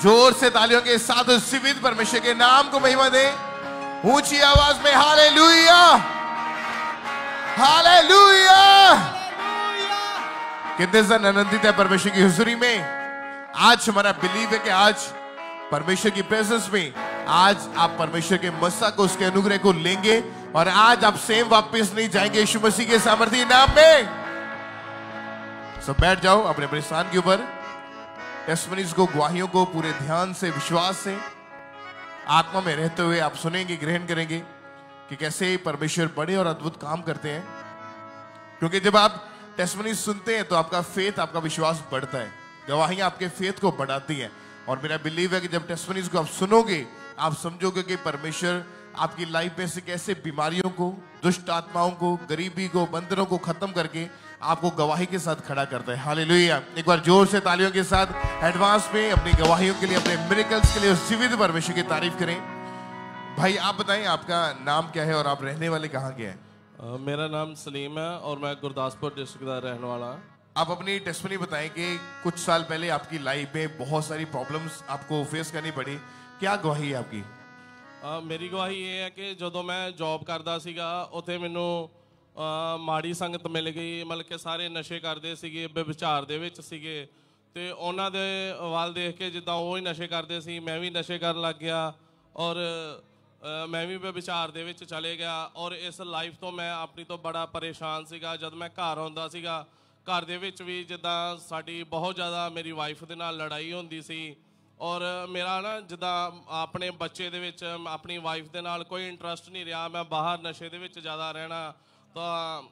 जोर से तालियों के साथ उस जीवित परमेश्वर के नाम को महिमा दें, ऊंची आवाज में हालेलुया, हालेलुया। कितने जन आनंदित है परमेश्वर की हुजूरी में। आज हमारा बिलीव है कि आज परमेश्वर की प्रेजेंस में आज आप परमेश्वर के मसा को, उसके अनुग्रह को लेंगे और आज आप सेम वापस नहीं जाएंगे यीशु मसीह के सामर्थी नाम में। सब बैठ जाओ अपने अपने स्थान के ऊपर। टेस्टिमनीज को, गवाहियों को पूरे ध्यान से, विश्वास से, आत्मा में रहते हुए आप सुनेंगे, ग्रहण करेंगे कि कैसे परमेश्वर बड़े और अद्भुत काम करते हैं। क्योंकि जब आप टेस्टिमनीज सुनते हैं तो आपका फेथ, आपका विश्वास बढ़ता है। गवाहियां आपके फेथ को बढ़ाती हैं। और मेरा बिलीव है कि जब टेस्टिमनीज को आप सुनोगे, आप समझोगे कि परमेश्वर आपकी लाइफ में से कैसे बीमारियों को, दुष्ट आत्माओं को, गरीबी को, बंधनों को खत्म करके आपको गवाही के साथ खड़ा करता है। हालेलुया। एक बार जोर से तालियों के साथ एडवांस में अपनी गवाहियों के लिए, अपने मिरेकल्स के लिए उस जीवित परमेश्वर की तारीफ करें। भाई आप बताएं, आपका नाम क्या है और आप रहने वाले कहाँ के हैं? मेरा नाम सलीम है और मैं गुरदासपुर डिस्ट्रिक्ट का रहने वाला। आप अपनी टेस्टिमनी बताएं कि कुछ साल पहले आपकी लाइफ में बहुत सारी प्रॉब्लम्स आपको फेस करनी पड़ी, क्या गवाही है आपकी? मेरी गवाही ये है कि ਜਦੋਂ मैं जॉब करता ਸੀਗਾ ਉੱਥੇ ਮੈਨੂੰ ਮਾੜੀ ਸੰਗਤ ਮਿਲ ਗਈ। ਮਤਲਬ ਕਿ ਸਾਰੇ ਨਸ਼ੇ ਕਰਦੇ ਸੀਗੇ, ਵਿਚਾਰ ਦੇ ਵਿੱਚ ਸੀਗੇ ਤੇ ਉਹਨਾਂ ਦੇ ਵੱਲ ਦੇਖ ਕੇ ਜਿੱਦਾਂ ਉਹ ਹੀ ਨਸ਼ੇ ਕਰਦੇ ਸੀ, ਮੈਂ ਵੀ ਨਸ਼ੇ ਕਰਨ ਲੱਗ ਗਿਆ ਔਰ ਮੈਂ ਵੀ ਵਿਚਾਰ ਦੇ ਵਿੱਚ ਚਲੇ ਗਿਆ। ਔਰ ਇਸ ਲਾਈਫ ਤੋਂ ਮੈਂ ਆਪਣੀ ਤੋਂ ਬੜਾ ਪਰੇਸ਼ਾਨ ਸੀਗਾ। ਜਦ ਮੈਂ ਘਰ ਆਉਂਦਾ ਸੀਗਾ, ਘਰ ਦੇ ਵਿੱਚ ਵੀ ਜਿੱਦਾਂ ਸਾਡੀ ਬਹੁਤ ਜ਼ਿਆਦਾ ਮੇਰੀ ਵਾਈਫ ਦੇ ਨਾਲ ਲੜਾਈ ਹੁੰਦੀ ਸੀ ਔਰ ਮੇਰਾ ਨਾ ਜਿੱਦਾਂ ਆਪਣੇ ਬੱਚੇ ਦੇ ਵਿੱਚ, ਆਪਣੀ ਵਾਈਫ ਦੇ ਨਾਲ ਕੋਈ ਇੰਟਰਸਟ ਨਹੀਂ ਰਿਹਾ। ਮੈਂ ਬਾਹਰ ਨਸ਼ੇ ਦੇ ਵਿੱਚ ਜ਼ਿਆਦਾ ਰਹਿਣਾ। ਤਾਂ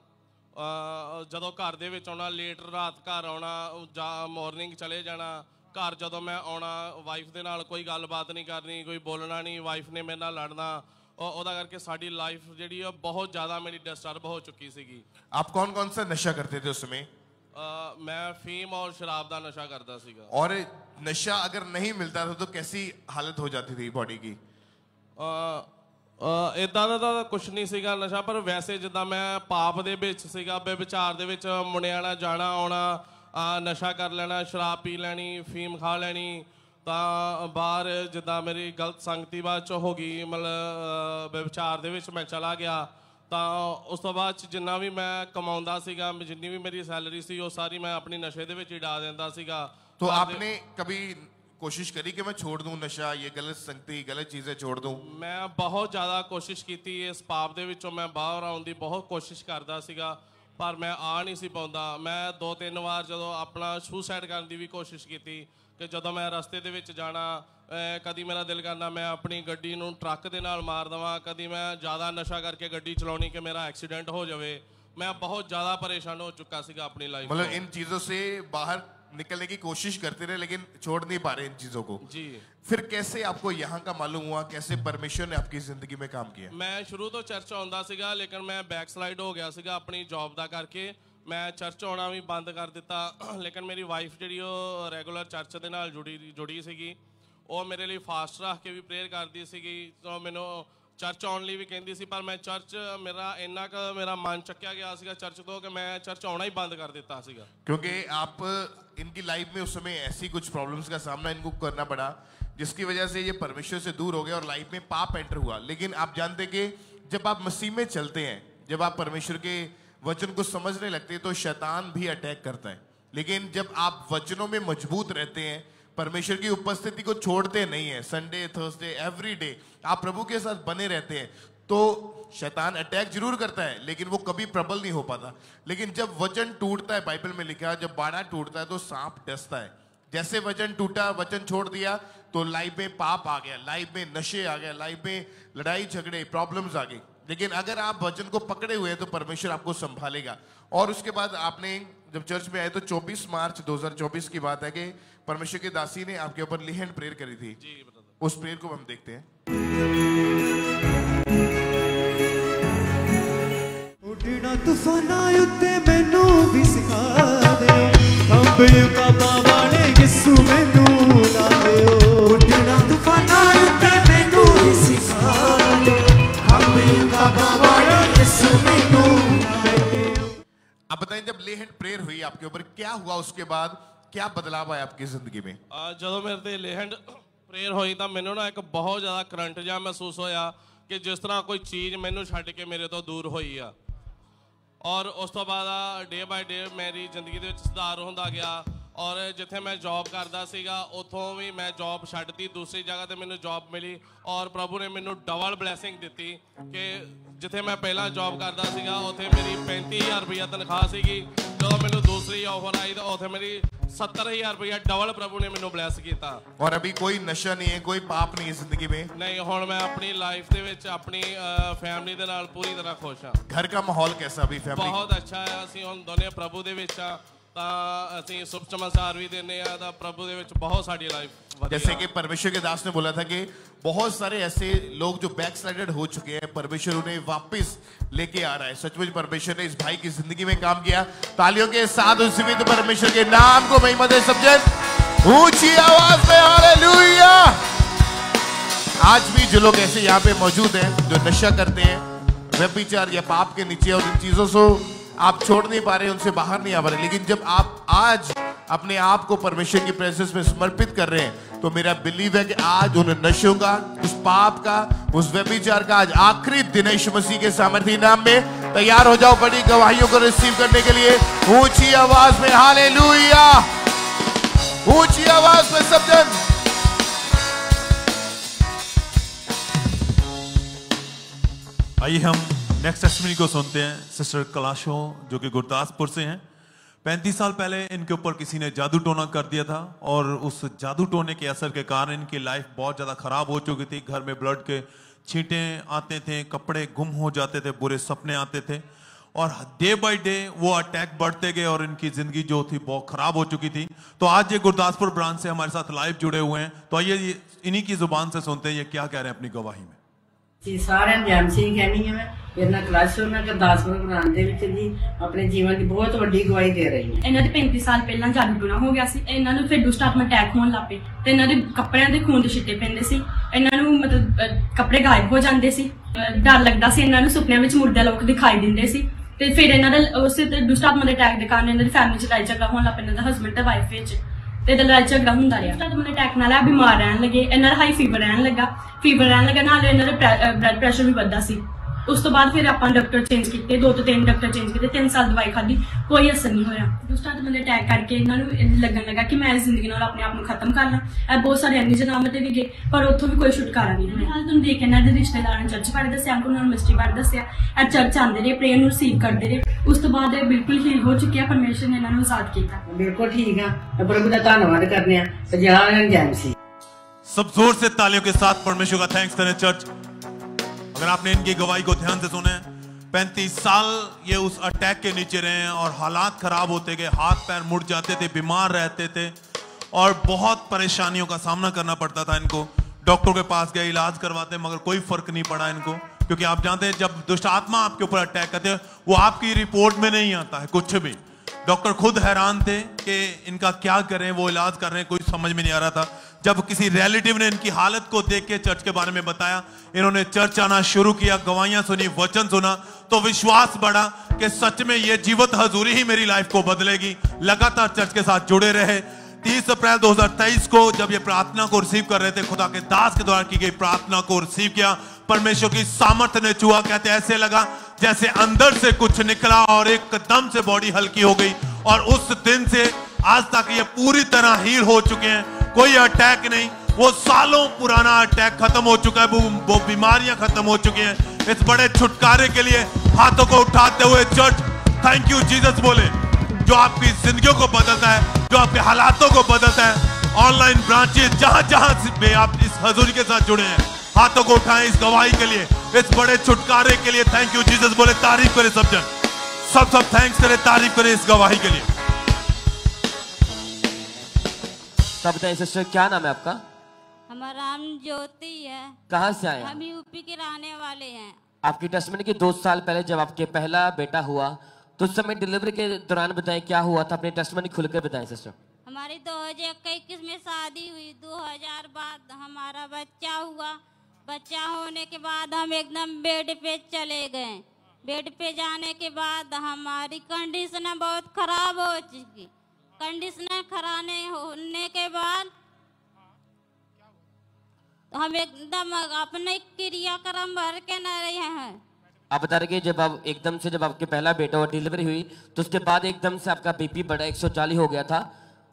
ਜਦੋਂ ਘਰ ਦੇ ਵਿੱਚ ਆਉਣਾ, ਲੇਟ ਰਾਤ ਘਰ ਆਉਣਾ ਜਾਂ ਮਾਰਨਿੰਗ ਚਲੇ ਜਾਣਾ। ਘਰ ਜਦੋਂ ਮੈਂ ਆਉਣਾ, ਵਾਈਫ ਦੇ ਨਾਲ ਕੋਈ ਗੱਲਬਾਤ ਨਹੀਂ ਕਰਨੀ, ਕੋਈ ਬੋਲਣਾ ਨਹੀਂ, ਵਾਈਫ ਨੇ ਮੇਰੇ ਨਾਲ ਲੜਨਾ। ਉਹਦਾ ਕਰਕੇ ਸਾਡੀ ਲਾਈਫ ਜਿਹੜੀ ਆ ਬਹੁਤ ਜ਼ਿਆਦਾ ਮੇਰੀ डिस्टर्ब हो चुकी ਸੀਗੀ। आप कौन कौन सा नशा करते थे उस समय? मैं फीम और शराब का नशा करता सीगा। और नशा अगर नहीं मिलता था तो कैसी हालत हो जाती थी बॉडी की? इदा का कुछ नहीं सीगा नशा, पर वैसे जिदा मैं पाप दे विच सीगा, बेविचार दे विच मुंडियां नाल जाना आउणा, नशा कर लेना, शराब पी लैनी, फीम खा लैनी। ਤਾਂ ਬਾਹਰ ਜਿੱਦਾਂ ਮੇਰੀ ਗਲਤ ਸੰਗਤੀ ਬਾਅਦ 'ਚ ਹੋ ਗਈ, ਮਤਲਬ ਵਿਚਾਰ ਦੇ ਵਿੱਚ ਮੈਂ ਚਲਾ ਗਿਆ। ਤਾਂ ਉਸ ਤੋਂ ਬਾਅਦ 'ਚ ਜਿੰਨਾ ਵੀ ਮੈਂ ਕਮਾਉਂਦਾ ਸੀਗਾ, ਜਿੰਨੀ ਵੀ ਮੇਰੀ ਸੈਲਰੀ ਸੀ, ਉਹ ਸਾਰੀ ਮੈਂ ਆਪਣੀ ਨਸ਼ੇ ਦੇ ਵਿੱਚ ਹੀ ਡਾ ਦਿੰਦਾ ਸੀਗਾ। तो आपने कभी कोशिश करी कि मैं छोड़ दूं नशा, ये गलत संगति, गलत चीजें छोड़ दूं? मैं बहुत ज़्यादा कोशिश की। इस पाप ਦੇ ਵਿੱਚੋਂ ਮੈਂ ਬਾਹਰ ਆਉਣ ਦੀ ਬਹੁਤ ਕੋਸ਼ਿਸ਼ ਕਰਦਾ ਸੀਗਾ, ਪਰ ਮੈਂ ਆ ਨਹੀਂ ਸੀ ਪਾਉਂਦਾ। ਮੈਂ 2-3 ਵਾਰ ਜਦੋਂ ਆਪਣਾ ਸੁਸਾਈਡ ਕਰਨ ਦੀ ਵੀ ਕੋਸ਼ਿਸ਼ ਕੀਤੀ ਕਿ ਜਦੋਂ ਮੈਂ ਰਸਤੇ ਦੇ ਵਿੱਚ ਜਾਣਾ, ਕਦੀ ਮੇਰਾ ਦਿਲ ਕਰਨਾ ਮੈਂ ਆਪਣੀ ਗੱਡੀ ਨੂੰ ਟਰੱਕ ਦੇ ਨਾਲ ਮਾਰ ਦੇਵਾਂ, ਕਦੀ ਮੈਂ ਜ਼ਿਆਦਾ ਨਸ਼ਾ ਕਰਕੇ ਗੱਡੀ ਚਲਾਉਣੀ ਕਿ ਮੇਰਾ ਐਕਸੀਡੈਂਟ ਹੋ ਜਾਵੇ। मैं बहुत ज़्यादा परेशान हो चुका सीगा अपनी लाइफ। मतलब इन चीज़ों से बाहर निकलने की कोशिश करते रहे लेकिन छोड़ नहीं पा रहे इन चीज़ों को। जी। फिर कैसे आपको यहाँ का मालूम हुआ, कैसे परमेश्वर ने आपकी जिंदगी में काम किया? मैं शुरू तो चर्च आउंदा सीगा, लेकिन मैं बैक स्लाइड हो गया सीगा अपनी जॉब दा करके। मैं चर्च आना भी बंद कर दिता। लेकिन मेरी वाइफ जी रेगुलर चर्च के नाल जुड़ी सीगी, वो मेरे लिए फास्ट रख के भी प्रेयर करती सीगी। तो मैनू चर्च आने ਲਈ भी कहती सी, पर मैं चर्च मेरा इन्ना क मेरा मन चक्या गया सीगा चर्च तो कि मैं चर्च आना ही बंद कर दिता सीगा। क्योंकि आप इनकी लाइफ में उस समय ऐसी कुछ प्रॉब्लम्स का सामना इनको करना पड़ा जिसकी वजह से ये परमेश्वर से दूर हो गए और लाइफ में पाप एंटर हुआ। लेकिन आप जानते कि जब आप मसीह में चलते हैं, जब आप परमेश्वर के वचन को समझने लगते हैं तो शैतान भी अटैक करता है। लेकिन जब आप वचनों में मजबूत रहते हैं, परमेश्वर की उपस्थिति को छोड़ते नहीं है, संडे थर्सडे एवरी डे आप प्रभु के साथ बने रहते हैं, तो शैतान अटैक जरूर करता है लेकिन वो कभी प्रबल नहीं हो पाता। लेकिन जब वचन टूटता है, बाइबल में लिखा है जब बाड़ा टूटता है तो सांप डसता है। जैसे वचन टूटा, वचन छोड़ दिया तो लाइफ में पाप आ गया, लाइफ में नशे आ गया, लाइफ में लड़ाई झगड़े प्रॉब्लम्स आ गई। लेकिन अगर आप वचन को पकड़े हुए हैं तो परमेश्वर आपको संभालेगा। और उसके बाद आपने जब चर्च में आए तो 24 मार्च 2024 की बात है कि परमेश्वर की दासी ने आपके ऊपर लिहन प्रेयर करी थी। जी, उस प्रेयर को हम देखते हैं। उड़ना तूफाना उत्ते मैनू भी सिखा दे, कंबल बाबा वाले यीशु मैनू ला दियो। उड़ना तूफाना उत्ते मैनू भी सिखा दे, कंबल बाबा वाले यीशु मैनू ला दियो। आप बताएं जब लेहन प्रेयर हुई आपके ऊपर क्या हुआ उसके बाद, क्या बदलाव आया आपकी जिंदगी में? ਜਦੋਂ ਮੇਰੇ ਤੇ ਲੇਹੰਡ ਪ੍ਰੇਅਰ ਹੋਈ ਤਾਂ ਮੈਨੂੰ ਨਾ ਇੱਕ ਬਹੁਤ ਜ਼ਿਆਦਾ ਕਰੰਟ ਜਿਹਾ ਮਹਿਸੂਸ ਹੋਇਆ ਕਿ ਜਿਸ ਤਰ੍ਹਾਂ ਕੋਈ ਚੀਜ਼ ਮੈਨੂੰ ਛੱਡ ਕੇ ਮੇਰੇ ਤੋਂ ਦੂਰ ਹੋਈ ਆ। ਔਰ ਉਸ ਤੋਂ ਬਾਅਦ ਡੇ ਬਾਏ ਡੇ ਮੇਰੀ ਜ਼ਿੰਦਗੀ ਦੇ ਵਿੱਚ ਸੁਧਾਰ ਹੁੰਦਾ ਗਿਆ। ਔਰ ਜਿੱਥੇ ਮੈਂ ਜੌਬ ਕਰਦਾ ਸੀਗਾ ਉੱਥੋਂ ਵੀ ਮੈਂ ਜੌਬ ਛੱਡਤੀ, ਦੂਸਰੀ ਜਗ੍ਹਾ ਤੇ ਮੈਨੂੰ ਜੌਬ ਮਿਲੀ ਔਰ ਪ੍ਰਭੂ ਨੇ ਮੈਨੂੰ ਡਬਲ ਬਲੈਸਿੰਗ ਦਿੱਤੀ ਕਿ ਜਿੱਥੇ ਮੈਂ ਪਹਿਲਾਂ ਜੌਬ ਕਰਦਾ ਸੀਗਾ ਉੱਥੇ ਮੇਰੀ 35,000 ਰੁਪਇਆ ਤਨਖਾਹ ਸੀਗੀ, ਜਦੋਂ ਮੈਨੂੰ ਦੂਸਰੀ ਆਫਰ ਆਈ ਤਾਂ ਉੱਥੇ ਮੇਰੀ 70,000 ਰੁਪਇਆ ਡਬਲ ਪ੍ਰਭੂ ਨੇ ਮੈਨੂੰ ਬਲੈਸ ਕੀਤਾ। और अभी कोई नशा नहीं है, कोई पाप नहीं है जिंदगी में? ਨਹੀਂ, ਹੁਣ मैं अपनी लाइफ ਦੇ ਵਿੱਚ ਆਪਣੀ ਫੈਮਿਲੀ ਦੇ ਨਾਲ ਪੂਰੀ ਤਰ੍ਹਾਂ ਖੁਸ਼ ਹਾਂ। घर का माहौल कैसा अभी फैमिली? ਬਹੁਤ ਅੱਛਾ ਹੈ। ਅਸੀਂ ਹੁਣ ਦੋਨੇ ਪ੍ਰਭੂ ਦੇ ਵਿੱਚ ਆ ਤਾਂ ਅਸੀਂ ਸ਼ੁਭ समाचार ਵੀ ਦਿੰਦੇ ਆ ਤਾਂ ਪ੍ਰਭੂ ਦੇ ਵਿੱਚ ਬਹੁਤ ਸਾਡੀ ਲਾਈਫ जैसे कि परमेश्वर के दास ने बोला था कि बहुत सारे ऐसे लोग जो बैकस्लाइडेड हो चुके हैं, परमेश्वर उन्हें वापस लेके आ रहा है। सचमुच परमेश्वर ने इस भाई की जिंदगी में काम किया। तालियों के साथ उस जीवित परमेश्वर के नाम को महिमा दे सब जन, ऊंची आवाज में हालेलुया। आज भी जो लोग ऐसे यहाँ पे मौजूद हैं जो नशा करते हैं, व्यभिचार या पाप के नीचे और इन चीजों से आप छोड़ नहीं पा रहे, उनसे बाहर नहीं आ पा रहे, लेकिन जब आप आज अपने आप को परमेश्वर की प्रेजेंस में समर्पित कर रहे हैं तो मेरा बिलीव है कि आज उन नशों का, उस पाप का, उस व्यभिचार का आज आखिरी दिन यीशु मसीह के सामर्थी नाम में तैयार हो जाओ बड़ी गवाहियों को रिसीव करने के लिए। ऊंची आवाज में हालेलुया, ऊंची आवाज में सब जन। आइए हम नेक्स्ट टेस्टिमनी को सुनते हैं। सिस्टर कलाशो जो कि गुरदासपुर से हैं। 35 साल पहले इनके ऊपर किसी ने जादू टोना कर दिया था और उस जादू टोने के असर के कारण इनकी लाइफ बहुत ज़्यादा ख़राब हो चुकी थी। घर में ब्लड के छींटे आते थे, कपड़े गुम हो जाते थे, बुरे सपने आते थे और डे बाय डे वो अटैक बढ़ते गए और इनकी ज़िंदगी जो थी बहुत ख़राब हो चुकी थी। तो आज ये गुरदासपुर ब्रांच से हमारे साथ लाइव जुड़े हुए हैं। तो आइए इन्हीं की ज़ुबान से सुनते हैं ये क्या कह रहे हैं अपनी गवाही में। जी सारे जैम सिंह कहनी है मैं मेरे नाल क्लास मैं गुरदासपुर ब्रांच ਦੇ ਵਿੱਚ ਜੀ ਆਪਣੇ ਜੀਵਨ ਦੀ ਬਹੁਤ ਵੱਡੀ ਗਵਾਹੀ ਦੇ ਰਹੀ ਹਾਂ। ਇਹਨਾਂ ਦੇ 35 ਸਾਲ ਪਹਿਲਾਂ ਜਾਦੂ ਟੂਣਾ ਹੋ ਗਿਆ ਸੀ। ਇਹਨਾਂ ਨੂੰ ਫਿਰ ਦੁਸ਼ਟ ਆਤਮਾ ਅਟੈਕ ਹੋਣ ਲੱਗ ਪਏ ਤੇ ਇਹਨਾਂ ਦੇ ਕੱਪੜਿਆਂ ਦੇ ਖੂਨ ਦੇ ਛਿੱਟੇ ਪੈਂਦੇ ਸੀ। ਇਹਨਾਂ ਨੂੰ ਮਤਲਬ ਕੱਪੜੇ ਗਾਇਬ ਹੋ ਜਾਂਦੇ ਸੀ, ਡਰ ਲੱਗਦਾ ਸੀ। ਇਹਨਾਂ ਨੂੰ ਸੁਪਨਿਆਂ ਵਿੱਚ ਮੁਰਦੇ ਲੋਕ ਦਿਖਾਈ ਦਿੰਦੇ ਸੀ ਤੇ ਫਿਰ ਇਹਨਾਂ ਦਾ ਉਸੇ ਦੁਸ਼ਟ ਆਤਮਾ ਦੇ ਅਟੈਕ ਦੇ ਕਾਰਨ ਇਹਨਾਂ ਦੀ ਫੈਮਿਲੀ 'ਚ ਲੜਾਈ ਝਗੜਾ ਹੋਣ ਲੱਗ ਪਿਆ। ਇਹਨਾਂ ਦਾ ਹਸਬੈਂਡ ਤੇ ਵਾਈਫ ਵਿੱਚ ਤੇ ਲੜਾਈ ਝਗੜਾ ਹੁੰਦਾ ਰਿਹਾ। ਦੁਸ਼ਟ ਆਤਮਾ ਦੇ ਅਟੈਕ ਨਾਲ ਬਿਮਾਰ ਰਹਿਣ ਲੱਗੇ। ਇਹਨਾਂ ਦਾ ਹਾਈ ਫੀਵਰ ਰਹਿਣ ਲੱਗਾ ਨਾਲ ਇਹਨਾਂ ਦਾ ਬਲੱਡ ਪ੍ਰੈਸ਼ਰ ਵੀ ਵੱਧਦਾ ਸੀ। ਉਸ ਤੋਂ ਬਾਅਦ ਫਿਰ ਆਪਾਂ ਡਾਕਟਰ ਚੇਂਜ ਕੀਤੇ, 2 ਤੋਂ 3 ਡਾਕਟਰ ਚੇਂਜ ਕੀਤੇ, 3 ਸਾਲ ਦਵਾਈ ਖਾਧੀ, ਕੋਈ ਅਸਰ ਨਹੀਂ ਹੋਇਆ। ਦੁਸ਼ਟ ਆਤਮਾ ਦੇ ਅਟੈਕ ਕਰਕੇ ਇਹਨਾਂ ਨੂੰ ਲੱਗਣ ਲੱਗਾ ਕਿ ਮੈਂ ਇਸ ਜ਼ਿੰਦਗੀ ਨਾਲ ਆਪਣੇ ਆਪ ਨੂੰ ਖਤਮ ਕਰ ਲਾਂ। ਇਹ ਬਹੁਤ ਸਾਰੇ ਅੰਨੀ ਜਨਾਮਤ ਤੇ ਵੀ ਗਏ ਪਰ ਉੱਥੋਂ ਵੀ ਕੋਈ ਛੁਟਕਾਰਾ ਨਹੀਂ ਹੋਇਆ। ਹਾਲ ਤੁਹਾਨੂੰ ਦੇਖ ਇਹਨਾਂ ਦੇ ਰਿਸ਼ਤੇਦਾਰਾਂ ਨੇ ਚਰਚ ਬਾਰੇ ਦੱਸਿਆ, ਉਹਨਾਂ ਨੂੰ ਮਿਸਟਰੀ ਬਾਰੇ ਦੱਸਿਆ। ਇਹ ਚਰਚ ਆਉਂਦੇ ਰਹੇ, ਪ੍ਰੇਅਰ ਨੂੰ ਰਿਸੀਵ ਕਰਦੇ ਰਹੇ। ਉਸ ਤੋਂ ਬਾਅਦ ਇਹ ਬਿਲਕੁਲ ਹੀਲ ਹੋ ਚੁੱਕਿਆ। ਪਰਮੇਸ਼ਰ ਨੇ ਇਹਨਾਂ ਨੂੰ ਆਜ਼ਾਦ ਕੀਤਾ। ਬਿਲਕੁਲ ਠੀਕ ਆ, ਪ੍ਰਭੂ ਦਾ ਧੰਨਵਾਦ ਕਰਨੇ ਆ। ਸਜਾਣ ਜੈਮ ਸੀ। सब जोर से तालियों के साथ परमेश्वर का थैंक्स करें चर्च। अगर आपने इनकी गवाही को ध्यान से सुने, 35 साल ये उस अटैक के नीचे रहे हैं और हालात खराब होते गए, हाथ पैर मुड़ जाते थे, बीमार रहते थे और बहुत परेशानियों का सामना करना पड़ता था इनको। डॉक्टर के पास गए, इलाज करवाते मगर कोई फर्क नहीं पड़ा इनको, क्योंकि आप जानते हैं जब दुष्ट आत्मा आपके ऊपर अटैक करते हैं वो आपकी रिपोर्ट में नहीं आता है कुछ भी। डॉक्टर खुद हैरान थे कि इनका क्या करें, वो इलाज कर रहे हैं, कोई समझ में नहीं आ रहा था। जब किसी रिलेटिव ने इनकी हालत को देख के चर्च के बारे में बताया, इन्होंने चर्च आना शुरू किया, गवाहियां सुनी, वचन सुना, तो विश्वास बढ़ा कि सच में ये जीवत हजूरी ही मेरी लाइफ को बदलेगी। लगातार चर्च के साथ जुड़े रहे। 30 अप्रैल 2023 को जब ये प्रार्थना को रिसीव कर रहे थे, खुदा के दास के द्वारा की गई प्रार्थना को रिसीव किया, परमेश्वर की सामर्थ्य ने छुआ। कहते ऐसे लगा जैसे अंदर से कुछ निकला और एकदम से बॉडी हल्की हो गई और उस दिन से आज तक ये पूरी तरह हील हो चुके हैं। कोई अटैक नहीं, वो सालों पुराना अटैक खत्म हो चुका है, वो बीमारियां खत्म हो चुकी हैं। इस बड़े छुटकारे के लिए हाथों को उठाते हुए चर्च थैंक यू जीसस बोले, जो आपकी जिंदगियों को बदलता है, जो आपके हालातों को बदलता है। ऑनलाइन ब्रांचेस जहां जहां भी आप इस हजूरी के साथ जुड़े हैं, हाथों को उठाएं इस गवाही के लिए, इस बड़े छुटकारे के लिए। थैंक यू जीसस बोले, तारीफ करें सब जन, सब थैंक्स करें, तारीफ करें इस गवाही के लिए। तब बताइए सिस्टर, क्या नाम है आपका? हमारा नाम ज्योति है। कहाँ से आए? हम यूपी के रहने वाले हैं। आपकी टेस्टमनी के 2 साल पहले जब आपके पहला बेटा हुआ तो उस समय डिलीवरी के दौरान बताएं क्या हुआ था, अपनी टेस्टमनी खुलकर बताएं सिस्टर। हमारी 2021 में शादी हुई, 2000 बाद हमारा बच्चा हुआ। बच्चा होने के बाद हम एकदम बेड पे चले गए। बेड पे जाने के बाद हमारी कंडीशन बहुत खराब हो चुकी। कंडीशनर खराने होने के बाद तो हम एकदम अपने क्रियाक्रम भर के न रहे हैं। आप बता रहे कि जब आप एकदम से, जब आपके पहला बेटा और डिलीवरी हुई तो उसके बाद एकदम से आपका बीपी बढ़ा, 140 हो गया था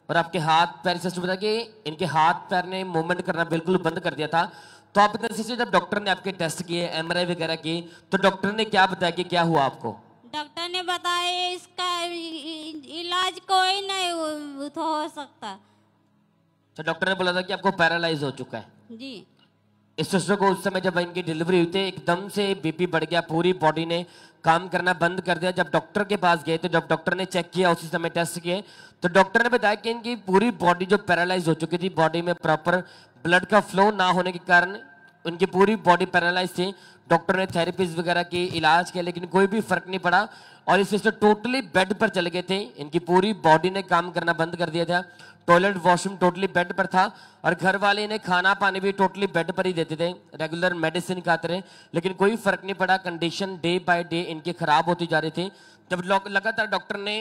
और आपके हाथ पैर, सिस्टर बता कि इनके हाथ पैर ने मूवमेंट करना बिल्कुल बंद कर दिया था। तो आप बता सिस्टर, जब डॉक्टर ने आपके टेस्ट किए, MRI वगैरह की, तो डॉक्टर ने क्या बताया कि क्या हुआ आपको? डॉक्टर ने बताया इसका इलाज कोई नहीं हो सकता। तो डॉक्टर ने बोला था कि आपको पैरालाइज हो चुका है जी। इस सिस्टर को उस समय जब इनकी डिलीवरी हुई थी एकदम से बीपी बढ़ गया, पूरी बॉडी ने काम करना बंद कर दिया। जब डॉक्टर के पास गए तो जब डॉक्टर ने चेक किया, उसी समय टेस्ट किए, तो डॉक्टर ने बताया कि इनकी पूरी बॉडी जो पैरालाइज हो चुकी थी, बॉडी में प्रॉपर ब्लड का फ्लो ना होने के कारण उनकी पूरी बॉडी पैरालाइज थी। डॉक्टर ने थेरेपीज वगैरह की, इलाज किया, लेकिन कोई भी फर्क नहीं पड़ा और इस सिस्टर टोटली बेड पर चले गए थे। इनकी पूरी बॉडी ने काम करना बंद कर दिया था, टॉयलेट वॉशरूम टोटली बेड पर था और घर वाले इन्हें खाना पानी भी टोटली बेड पर ही देते थे, रेगुलर मेडिसिन खाते रहे, लेकिन कोई फर्क नहीं पड़ा। कंडीशन डे बाय डे इनकी खराब होती जा रही थी। जब लगातार डॉक्टर ने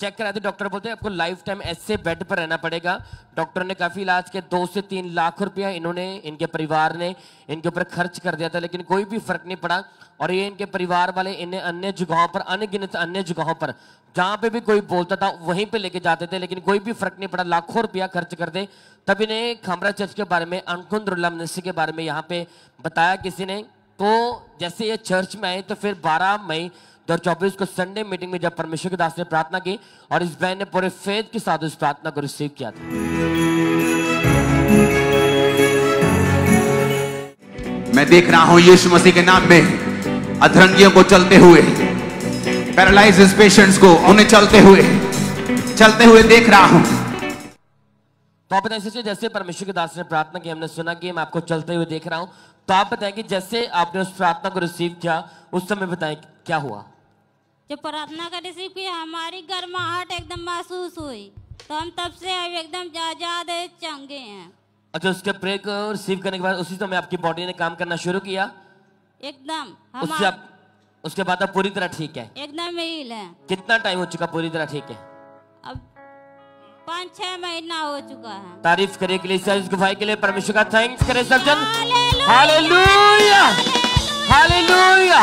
चेक कराया तो डॉक्टर बोलते हैं आपको लाइफ टाइम ऐसे बेड पर रहना पड़ेगा। डॉक्टर ने काफी इलाज किया, 2 से 3 लाख रुपया इन्होंने, इनके परिवार ने इनके ऊपर खर्च कर दिया था, लेकिन कोई भी फर्क नहीं पड़ा। और ये इनके परिवार वाले इन्हें अन्य जगहों पर, अनगिनत अन्य जगहों पर जहां पे भी कोई बोलता था वहीं पे लेके जाते थे, लेकिन कोई भी फर्क नहीं पड़ा। लाखों रुपया खर्च कर दे। तब इन्हें खामरा चर्च के बारे में, अंकुंद्रुल्ला मिनिस्ट्री के बारे में यहाँ पे बताया किसी ने। तो जैसे ये चर्च में आए तो फिर 12 मई 2024 को संडे मीटिंग में जब परमेश्वर के दास ने प्रार्थना की और इस बहन ने पूरे फेथ के साथ उस प्रार्थना को रिसीव किया था। मैं देख रहा हूं यीशु मसीह के नाम में अधरंगियों को चलते हुए, पैरालाइज्ड पेशेंट्स को उन्हें चलते हुए देख रहा हूं। तो आप बताएं सिस्टर, जैसे परमेश्वर के दास ने प्रार्थना की, हमने सुना कि मैं आपको चलते हुए देख रहा हूं, तो आप बताएं कि जैसे आपने उस प्रार्थना को रिसीव किया उस समय बताएं क्या हुआ? जब प्रार्थना का रिसीव किया हमारी गर्माहट एकदम महसूस हुई, तो हम तब से अब एकदम ज्यादा चंगे हैं। अच्छा, उसके प्रे को रिसीव करने के बाद उसी समय आपकी बॉडी ने काम करना शुरू किया एकदम। उसके बाद आप पूरी तरह ठीक है? एकदम हील है। कितना टाइम हो चुका पूरी तरह ठीक है? अब 5-6 महीना हो चुका है। तारीफ करे के लिए, इस गवाही के लिए परमेश्वर का थैंक्स करें सब जन। Hallelujah, hallelujah.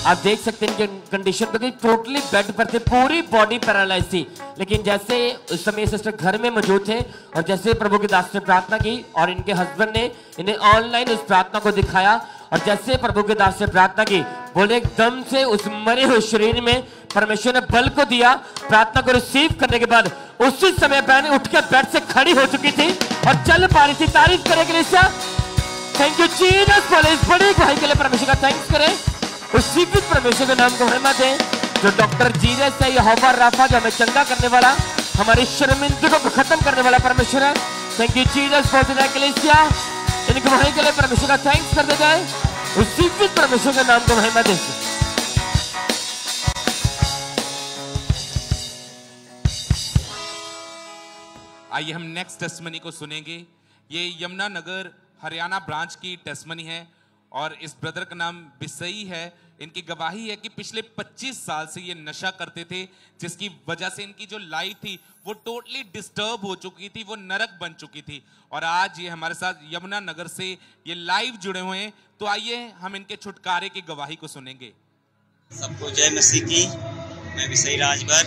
आप देख सकते हैं इनकी कंडीशन तो टोटली बेड पर थे, पूरी बॉडी पैरालाइज थी, लेकिन जैसे उस समय सिस्टर घर में मौजूद थे और जैसे प्रभु के दास ने प्रार्थना की और इनके हस्बैंड ने इन्हें ऑनलाइन उस प्रार्थना को दिखाया और जैसे प्रभु के दास ने प्रार्थना की, बोले एकदम से उस मरे हुए शरीर में परमेश्वर ने बल को दिया। प्रार्थना को रिसीव करने के बाद उसी समय बहन उठकर बेड से खड़ी हो चुकी थी और चल पा रही थी। तारीफ करें के लिए थैंक यू जीसस, बोले इस बड़ी गवाही के लिए परमेश्वर का थैंक्स करें। उस जीवित परमेश्वर के नाम को महिमा दें जो डॉक्टर जीसस है, यहोवा राफा जो हमें चंगा करने वाला, हमारी शर्मिंदगी को खत्म करने वाला परमेश्वर है। Thank you Jesus for the ecclesia. इन गवाही के लिए परमेश्वर का थैंक्स करते जाए, उस जीवित परमेश्वर के नाम को महिमा दें। आइए हम नेक्स्ट टेस्टमनी को सुनेंगे। ये यमुनानगर हरियाणा ब्रांच की टेस्टमनी है और इस ब्रदर का नाम बिसई है। इनकी गवाही है कि पिछले 25 साल से ये नशा करते थे, जिसकी वजह से इनकी जो लाइफ थी वो टोटली डिस्टर्ब हो चुकी थी, वो नरक बन चुकी थी। और आज ये हमारे साथ यमुनानगर से ये लाइव जुड़े हुए हैं। तो आइए हम इनके छुटकारे की गवाही को सुनेंगे। सबको जय मसीह की। मैं बिसई राजभर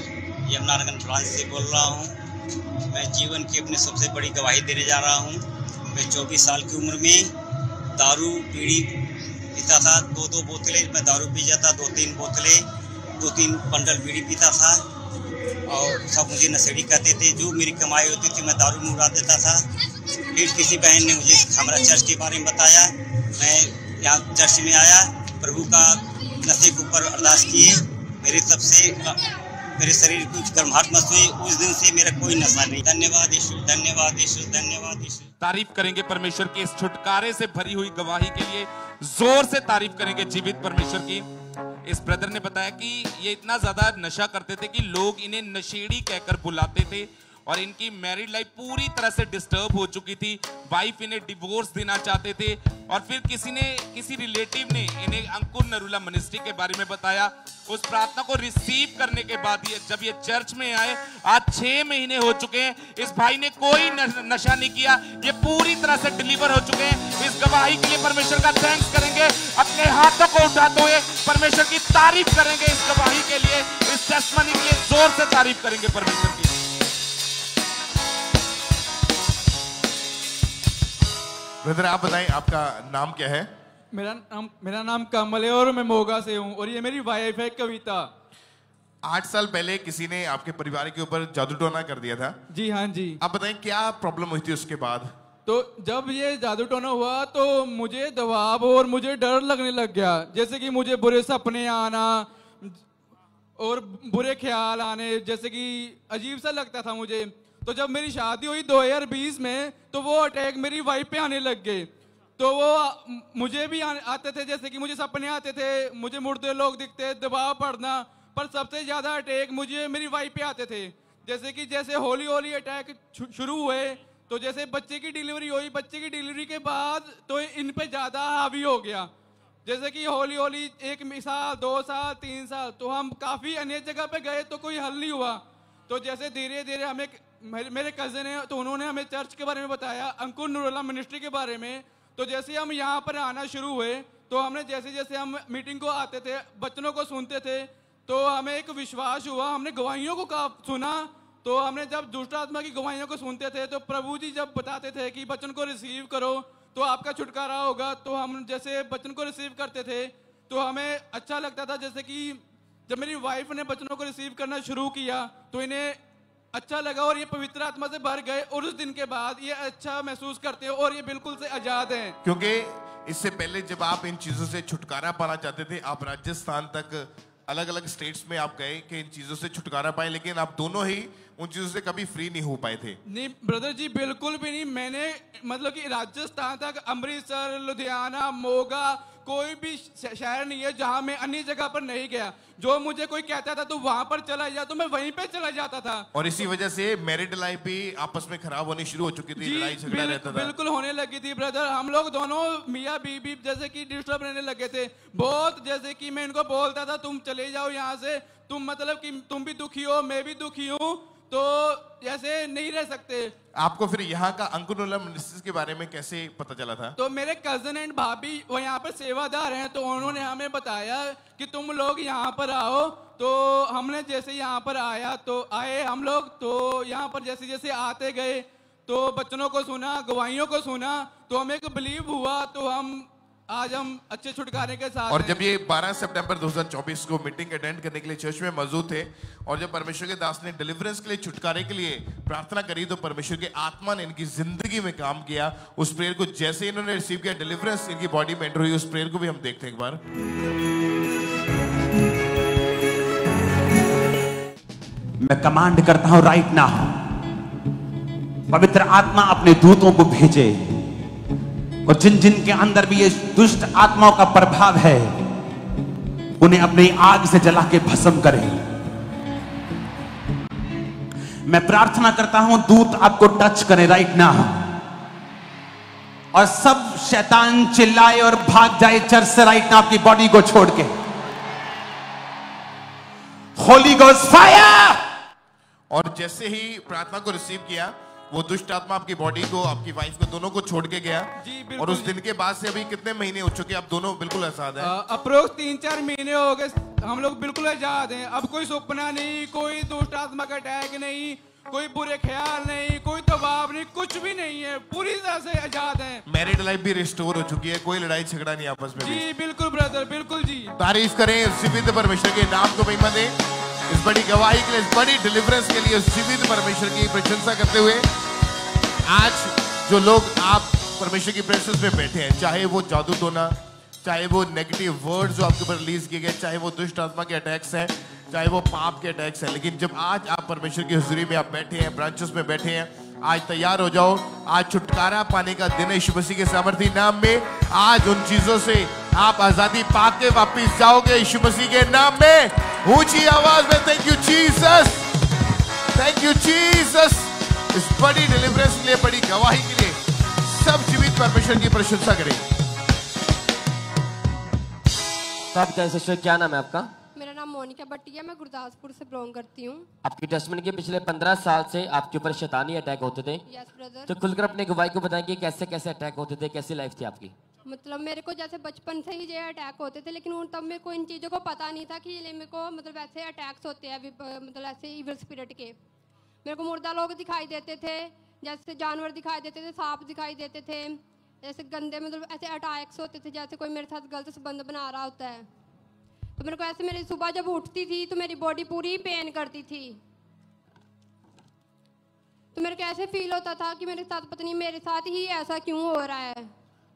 यमुनानगर ब्रांच से बोल रहा हूँ। मैं जीवन की अपनी सबसे बड़ी गवाही देने जा रहा हूँ। मैं 24 साल की उम्र में दारू बीड़ी पीता था, 2-2 बोतलें मैं दारू पी जाता, 2-3 बोतलें, 2-3 बंडल बीड़ी पीता था और सब मुझे नशेड़ी कहते थे। जो मेरी कमाई होती थी मैं दारू में उड़ा देता था। फिर किसी बहन ने मुझे हमारा चर्च के बारे में बताया, मैं यहाँ चर्च में आया, प्रभु का नशे के ऊपर अरदास किए, मेरे शरीर की कुछ गर्माहट महसूस हुई। उस दिन से मेरा कोई नशा नहीं। धन्यवाद यीशु, धन्यवाद यीशु, धन्यवाद यीशु। तारीफ करेंगे परमेश्वर की इस छुटकारे से भरी हुई गवाही के लिए, जोर से तारीफ करेंगे जीवित परमेश्वर की। इस ब्रदर ने बताया कि ये इतना ज्यादा नशा करते थे कि लोग इन्हें नशेड़ी कहकर बुलाते थे और इनकी मैरिड लाइफ पूरी तरह से डिस्टर्ब हो चुकी थी। वाइफ इन्हें डिवोर्स देना चाहते थे और फिर किसी रिलेटिव ने इन्हें अंकुर नरूला मिनिस्ट्री के बारे में बताया। उस प्रार्थना को रिसीव करने के बाद जब ये चर्च में आए, आज 6 महीने हो चुके हैं, इस भाई ने कोई नशा नहीं किया, ये पूरी तरह से डिलीवर हो चुके हैं। इस गवाही के लिए परमेश्वर का थैंक्स करेंगे, अपने हाथों को उठाते हुए परमेश्वर की तारीफ करेंगे। इस गवाही के लिए, इस टेस्टमनी के लिए जोर से तारीफ करेंगे परमेश्वर की। ब्रदर आप बताएं आपका नाम क्या है? मेरा नाम कमल है और मैं मोगा से हूँ और ये मेरी वाइफ है कविता। 8 साल पहले किसी ने आपके परिवार के ऊपर जादू टोना कर दिया था। जी हाँ जी। आप बताएं क्या प्रॉब्लम हुई थी उसके बाद? तो जब ये जादू टोना हुआ तो मुझे दबाव और मुझे डर लगने लग गया, जैसे कि मुझे बुरे सपने आना और बुरे ख्याल आने, जैसे कि अजीब सा लगता था मुझे। तो जब मेरी शादी हुई 2020 में तो वो अटैक मेरी वाइफ पे आने लग गए। तो वो मुझे भी आते थे, जैसे कि मुझे सपने आते थे, मुझे मुर्दे लोग दिखते, दबाव पड़ना, पर सबसे ज्यादा अटैक मुझे मेरी वाइफ पे आते थे। जैसे हौली हौली अटैक शुरू हुए तो जैसे बच्चे की डिलीवरी हुई, बच्चे की डिलीवरी के बाद तो इन पे ज्यादा हावी हो गया। जैसे कि हौली हौली 1 साल 2 साल 3 साल तो हम काफी अनेक जगह पे गए तो कोई हल नहीं हुआ। तो जैसे धीरे धीरे हमें मेरे कजिन है तो उन्होंने हमें चर्च के बारे में बताया, अंकुर नरूला मिनिस्ट्री के बारे में। तो जैसे हम यहाँ पर आना शुरू हुए तो हमने जैसे हम मीटिंग को आते थे, बच्चों को सुनते थे, तो हमें एक विश्वास हुआ। हमने गवाहियों को सुना, तो हमने जब दुष्ट आत्मा की गवाहियों को सुनते थे तो प्रभु जी जब बताते थे कि बच्चन को रिसीव करो तो आपका छुटकारा होगा, तो हम जैसे बच्चन को रिसीव करते थे तो हमें अच्छा लगता था। जैसे कि जब मेरी वाइफ ने बच्चों को रिसीव करना शुरू किया तो इन्हें अच्छा लगा और ये पवित्र आत्मा से भर गए और उस दिन के बाद ये अच्छा महसूस करते हैं और ये बिल्कुल से आजाद हैं। क्योंकि इससे पहले जब आप इन चीजों से छुटकारा पाना चाहते थे, आप राजस्थान तक अलग अलग स्टेट्स में आप गए कि इन चीजों से छुटकारा पाए, लेकिन आप दोनों ही उन चीजों से कभी फ्री नहीं हो पाए थे। नहीं ब्रदर जी, बिल्कुल भी नहीं। मैंने मतलब कि राजस्थान तक, अमृतसर, लुधियाना, मोगा, कोई भी शहर नहीं है जहां मैं अन्य जगह पर नहीं गया। जो मुझे कोई कहता था तो वहां पर चला जा, तो मैं वहीं पे चला जाता था। और इसी वजह से मैरिड लाइफ भी आपस में खराब होनी शुरू हो चुकी थी, लड़ाई झगड़ा रहता था। बिल्कुल होने लगी थी ब्रदर। हम लोग दोनों मियाँ बीबी जैसे कि डिस्टर्ब रहने लगे थे बहुत। जैसे कि मैं इनको बोलता था तुम चले जाओ यहाँ से, तुम मतलब कि तुम भी दुखी हो, मैं भी दुखी हूँ, तो ऐसे नहीं रह सकते। आपको फिर यहाँ का अंकुर नरूला मिनिस्ट्रीज के बारे में कैसे पता चला था? तो मेरे कजन एंड भाभी वो यहाँ पर सेवादार हैं, तो उन्होंने हमें बताया कि तुम लोग यहाँ पर आओ। तो हमने जैसे यहाँ पर आए हम लोग, तो यहाँ पर जैसे जैसे आते गए तो बच्चों को सुना, गवाहियों को सुना, तो हमें एक बिलीव हुआ, तो आज हम अच्छे छुटकारे के साथ। और जब ये 12 सितंबर 2024 को मीटिंग अटेंड करने के लिए चर्च में मौजूद थे और जब परमेश्वर के दास ने डिलीवरेंस के लिए, छुटकारे के लिए प्रार्थना करी, तो परमेश्वर के आत्मा ने इनकी जिंदगी में काम किया। उस प्रेयर को जैसे इन्होंने रिसीव किया, डिलीवरेंस इनकी बॉडी में एंटर हुई। उस प्रेयर को भी हम देखते हैं एक बार। मैं कमांड करता हूं राइट नाउ, पवित्र आत्मा अपने दूतों को भेजे और जिन जिन के अंदर भी ये दुष्ट आत्माओं का प्रभाव है उन्हें अपनी आग से जला के भस्म करे। मैं प्रार्थना करता हूं दूत आपको टच करें राइट नाउ और सब शैतान चिल्लाए और भाग जाए चर्च से राइट नाउ आपकी बॉडी को छोड़ के। Holi ghost fire! और जैसे ही प्रार्थना को रिसीव किया, वो दुष्ट आत्मा आपकी बॉडी को, आपकी वाइफ को, दोनों को छोड़ के गया। और उस दिन के बाद से अभी कितने महीने हो चुके हैं? आप दोनों बिल्कुल आजाद हैं? अप्रोक्स 3-4 महीने हो गए, हम लोग बिल्कुल आजाद हैं। अब कोई सपना नहीं, कोई दुष्ट आत्मा का अटैक नहीं, कोई बुरे ख्याल नहीं, कोई दबाव नहीं, कुछ भी नहीं है, पूरी तरह से आजाद हैं। मैरिड लाइफ भी रिस्टोर हो चुकी है, कोई लड़ाई झगड़ा नहीं आपस में। जी बिल्कुल ब्रदर, बिल्कुल जी। तारीफ करें जीवित परमेश्वर के नाम को महिमा दें, इस बड़ी गवाही के लिए, इस बड़ी डिलीवरेंस के लिए जीवित परमेश्वर की प्रशंसा करते हुए। आज जो लोग आप परमेश्वर की प्रेजेंस में बैठे हैं, चाहे वो जादू टोना, चाहे वो नेगेटिव वर्ड जो आपके ऊपर रिलीज किए गए, चाहे वो दुष्ट आत्मा के अटैक्स हैं, चाहे वो पाप के अटैक्स हैं, लेकिन जब आज आप परमेश्वर की हुजूरी में आप बैठे हैं, ब्रांचेस में बैठे हैं, आज तैयार हो जाओ। आज छुटकारा पाने का दिन है यीशु मसीह के सामर्थी नाम में। आज उन चीजों से आप आजादी पाके वापिस जाओगे यीशु मसीह के नाम में। ऊंची आवाज में thank you Jesus, thank you Jesus. बड़ी डिलीवरेंस के लिए, बड़ी गवाही के लिए सब जीवित परमेश्वर की प्रशंसा करें। तो आप कैसे सिस्टर, क्या नाम है आपका? मेरा नाम मोनिका भट्टिया, मैं गुरदासपुर से बिलोंग करती हूँ। आपकी टेस्टमनी के पिछले 15 साल से आपके ऊपर शैतानी अटैक होते थे। Yes brother. तो खुलकर अपने गवाही को बताएं कि कैसे कैसे अटैक होते थे, कैसी लाइफ थी आपकी? मतलब मेरे को जैसे बचपन से ही ये अटैक होते थे, लेकिन तब मेरे को इन चीज़ों को पता नहीं था कि ये मेरे को मतलब ऐसे अटैक्स होते हैं, मतलब ऐसे इविल स्पिरिट के। मेरे को मुर्दा लोग दिखाई देते थे, जैसे जानवर दिखाई देते थे, सांप दिखाई देते थे, ऐसे गंदे मतलब ऐसे अटैक्स होते थे जैसे कोई मेरे साथ गलत संबंध बना रहा होता है। तो मेरे को ऐसे, मेरी सुबह जब उठती थी तो मेरी बॉडी पूरी पेन करती थी। तो मेरे को ऐसे फील होता था कि मेरे साथ पता नहीं मेरे साथ ही ऐसा क्यों हो रहा है।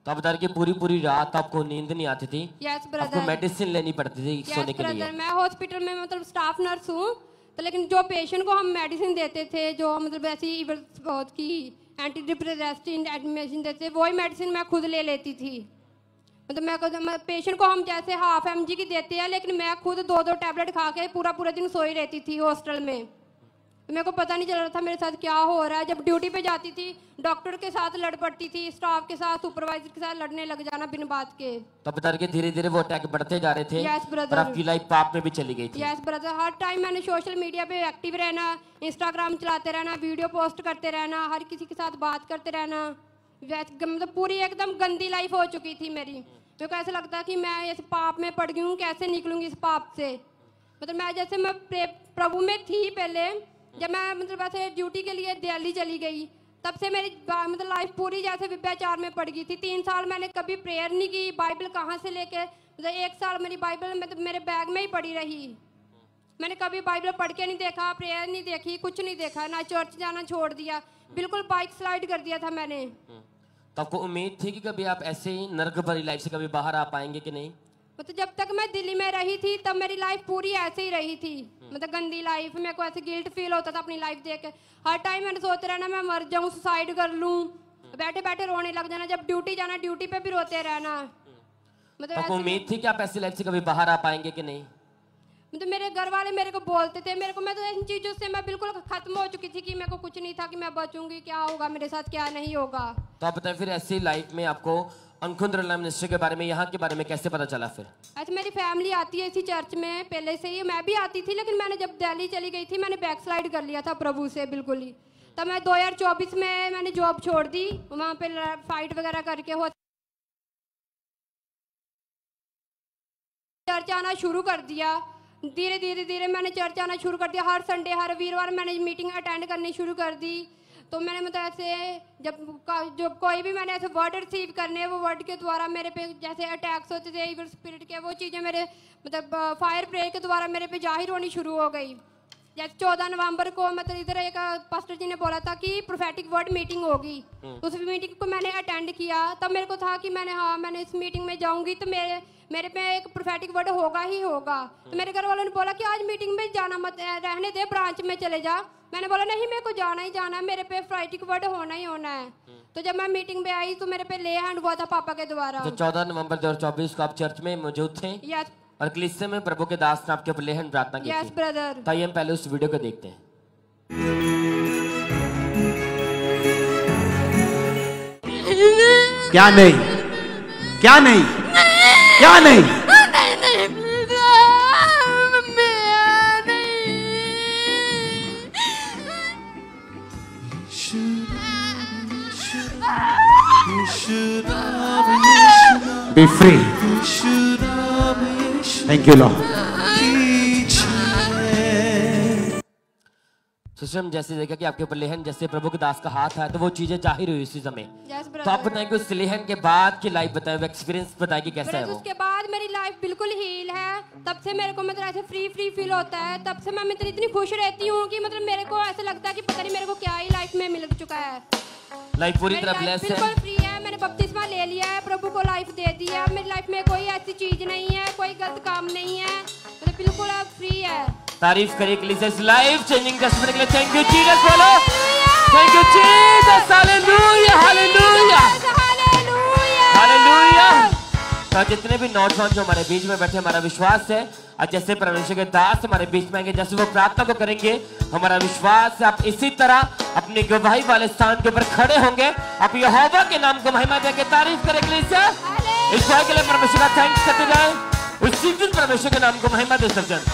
तो आप बता रहे कि पूरी रात आपको नींद नहीं आती थी? Yes brother. आपको मेडिसिन लेनी पड़ती थी सोने के लिए? मैं हॉस्पिटल में मतलब स्टाफ नर्स हूँ, तो लेकिन जो पेशेंट को हम मेडिसिन देते थे, जो मतलब ऐसी की एंटी डिप्रेसेंट मेडिसिन देते थे, वही मेडिसिन मैं खुद ले लेती थी। मतलब मैं पेशेंट को हम जैसे हाफ mg की देते हैं, लेकिन मैं खुद 2-2 टैबलेट खा के पूरा दिन सोई रहती थी हॉस्टल में। तो मेरे को पता नहीं चल रहा था मेरे साथ क्या हो रहा है। जब ड्यूटी पे जाती थी डॉक्टर के साथ लड़ पड़ती थी, स्टाफ के साथ, सुपरवाइजर के साथ लड़ने लग जाना बिन बात के। तो बता रहे धीरे धीरे वो अटैक बढ़ते जा रहे थे। Yes brother. और आपकी लाइफ पाप में भी चली गई थी। Yes brother. हर टाइम मैंने सोशल मीडिया पे एक्टिव रहना, इंस्टाग्राम चलाते रहना, वीडियो पोस्ट करते रहना, हर किसी के साथ बात करते रहना। मतलब पूरी एकदम गंदी लाइफ हो चुकी थी मेरी। मेरे को ऐसा लगता कि मैं इस पाप में पड़ गई हूँ, कैसे निकलूंगी इस पाप से। मतलब मैं जैसे मैं प्रभु में थी पहले, जब मैं मतलब वैसे ड्यूटी के लिए दिल्ली चली गई, तब से मेरी मतलब लाइफ पूरी जैसे विभ्याचार में पड़ गई थी। 3 साल मैंने कभी प्रेयर नहीं की। बाइबल कहाँ से लेके मतलब 1 साल मेरी बाइबल मतलब मेरे बैग में ही पड़ी रही। मैंने कभी बाइबल पढ़ के नहीं देखा, प्रेयर नहीं देखी, कुछ नहीं देखा, ना चर्च जाना छोड़ दिया, बिल्कुल बाइक स्लाइड कर दिया था मैंने। तो आपको उम्मीद थी कि कभी आप ऐसे ही नरक भरी लाइफ से कभी बाहर आ पाएंगे कि नहीं? मतलब जब तक मैं दिल्ली में रही थी तब मेरी लाइफ पूरी ऐसे ही रही थी, मतलब गंदी लाइफ। मेरे को ऐसे गिल्ट फील होता था अपनी लाइफ देख के। हर टाइम मैंने सोचते रहना मैं मर जाऊं, सुसाइड कर लूं, बैठे बैठे रोने लग जाना। जब ड्यूटी जाना ड्यूटी पे भी रोते रहना। मतलब आपको उम्मीद थी कि आप ऐसी लाइफ से कभी बाहर आ पाएंगे कि नहीं? मतलब मेरे घर वाले मेरे को बोलते थे, मेरे को मैं तो इन चीज़ों से मैं बिल्कुल खत्म हो चुकी थी कि मेरे को कुछ नहीं था कि मैं बचूंगी, क्या होगा मेरे साथ क्या नहीं होगा। तो आप बताएं फिर ऐसी लाइफ में आपको अंकुंद्र मिनिस्ट्री के बारे में, यहाँ के बारे में कैसे पता चला? फिर अच्छा, मेरी फैमिली आती है इसी चर्च में पहले से ही, मैं भी आती थी, लेकिन मैंने जब दिल्ली चली गई थी मैंने बैक स्लाइड कर लिया था प्रभु से बिल्कुल ही। तब मैं 2024 में मैंने जॉब छोड़ दी, वहाँ पे फाइट वगैरह करके हो चर्च आना शुरू कर दिया। धीरे मैंने चर्च आना शुरू कर दिया। हर संडे हर वीरवार मैंने मीटिंग अटेंड करनी शुरू कर दी। तो मैंने मतलब ऐसे जब कोई भी मैंने ऐसे वर्ड रिसीव करने, वो वर्ड के द्वारा मेरे पे जैसे अटैक्स होते थे इविल स्पिरिट के, वो चीज़ें मेरे मतलब फायर प्रेयर के द्वारा मेरे पे जाहिर होनी शुरू हो गई। जैसे 14 नवंबर को मतलब इधर एक पास्टर जी ने बोला था कि प्रोफेटिक वर्ड मीटिंग होगी। उस मीटिंग को मैंने अटेंड किया। तब मेरे को था कि मैंने इस मीटिंग में जाऊंगी तो मेरे पे एक प्रोफेटिक वर्ड होगा ही होगा। तो मेरे घर वालों ने बोला कि आज मीटिंग में जाना मत, रहने दे, ब्रांच में चले जा। मैंने बोला नहीं, मेरे को जाना ही जाना है, मेरे पे प्रोफेटिक वर्ड होना ही होना है। तो जब मैं मीटिंग में आई तो मेरे पे ले हैंड हुआ था पापा के द्वारा। तो 14 नवंबर 2024 को आप चर्च में मौजूद थे? यस। और कलीसिया में प्रभु के दास ने आपके ऊपर लेहन प्रार्थना की थी? Yes brother. तो आइए हम पहले उस वीडियो को देखते हैं। क्या नहीं, क्या नहीं, क्या नहीं, be free. Thank you, Lord. Sister, हम जैसे देखा कि आपके ऊपर लेहन जैसे प्रभु के दास का हाथ है, तो वो चीजें जाहिर हुई उसी समय। तो आप बताएं कि उस लेहन के बाद की लाइफ बताएं, एक्सपीरियंस बताएं कि कैसा है वो? उसके बाद मेरी लाइफ बिल्कुल हील है। तब से मेरे को मतलब ऐसे फ्री फील होता है। तब से मैं मतलब इतनी खुश रहती हूँ कि मतलब मेरे को ऐसा लगता है कि पता नहीं मेरे को क्या ही लाइफ में मिल चुका है। लाइफ पूरी तरह ब्लेस्ड है, बिल्कुल फ्री है। मैंने बपतिस्मा ले लिया है, प्रभु को लाइफ दे दी है। मेरी लाइफ में कोई ऐसी चीज नहीं है, कोई गलत काम नहीं है, मतलब बिल्कुल अब फ्री है। तारीफ करिए कलीसिया इस लाइफ चेंजिंग टेस्टमनी के लिए। थैंक यू जीसस, बोलो thank you Jesus, hallelujah hallelujah hallelujah. तो और जितने भी नौजवान जो हमारे बीच में बैठे, हमारा विश्वास है और जैसे परमेश्वर के दास हमारे बीच में आएंगे, जैसे वो प्रार्थना को करेंगे, हमारा विश्वास है आप इसी तरह अपनी गवाही वाले स्थान के ऊपर खड़े होंगे। आप यहोवा के नाम को महिमा देके तारीफ करेंगे। इस बात के लिए परमेश्वर का थैंक्स करते जाए। उसी दिन परमेश्वर के नाम को महिमा दे सब जन।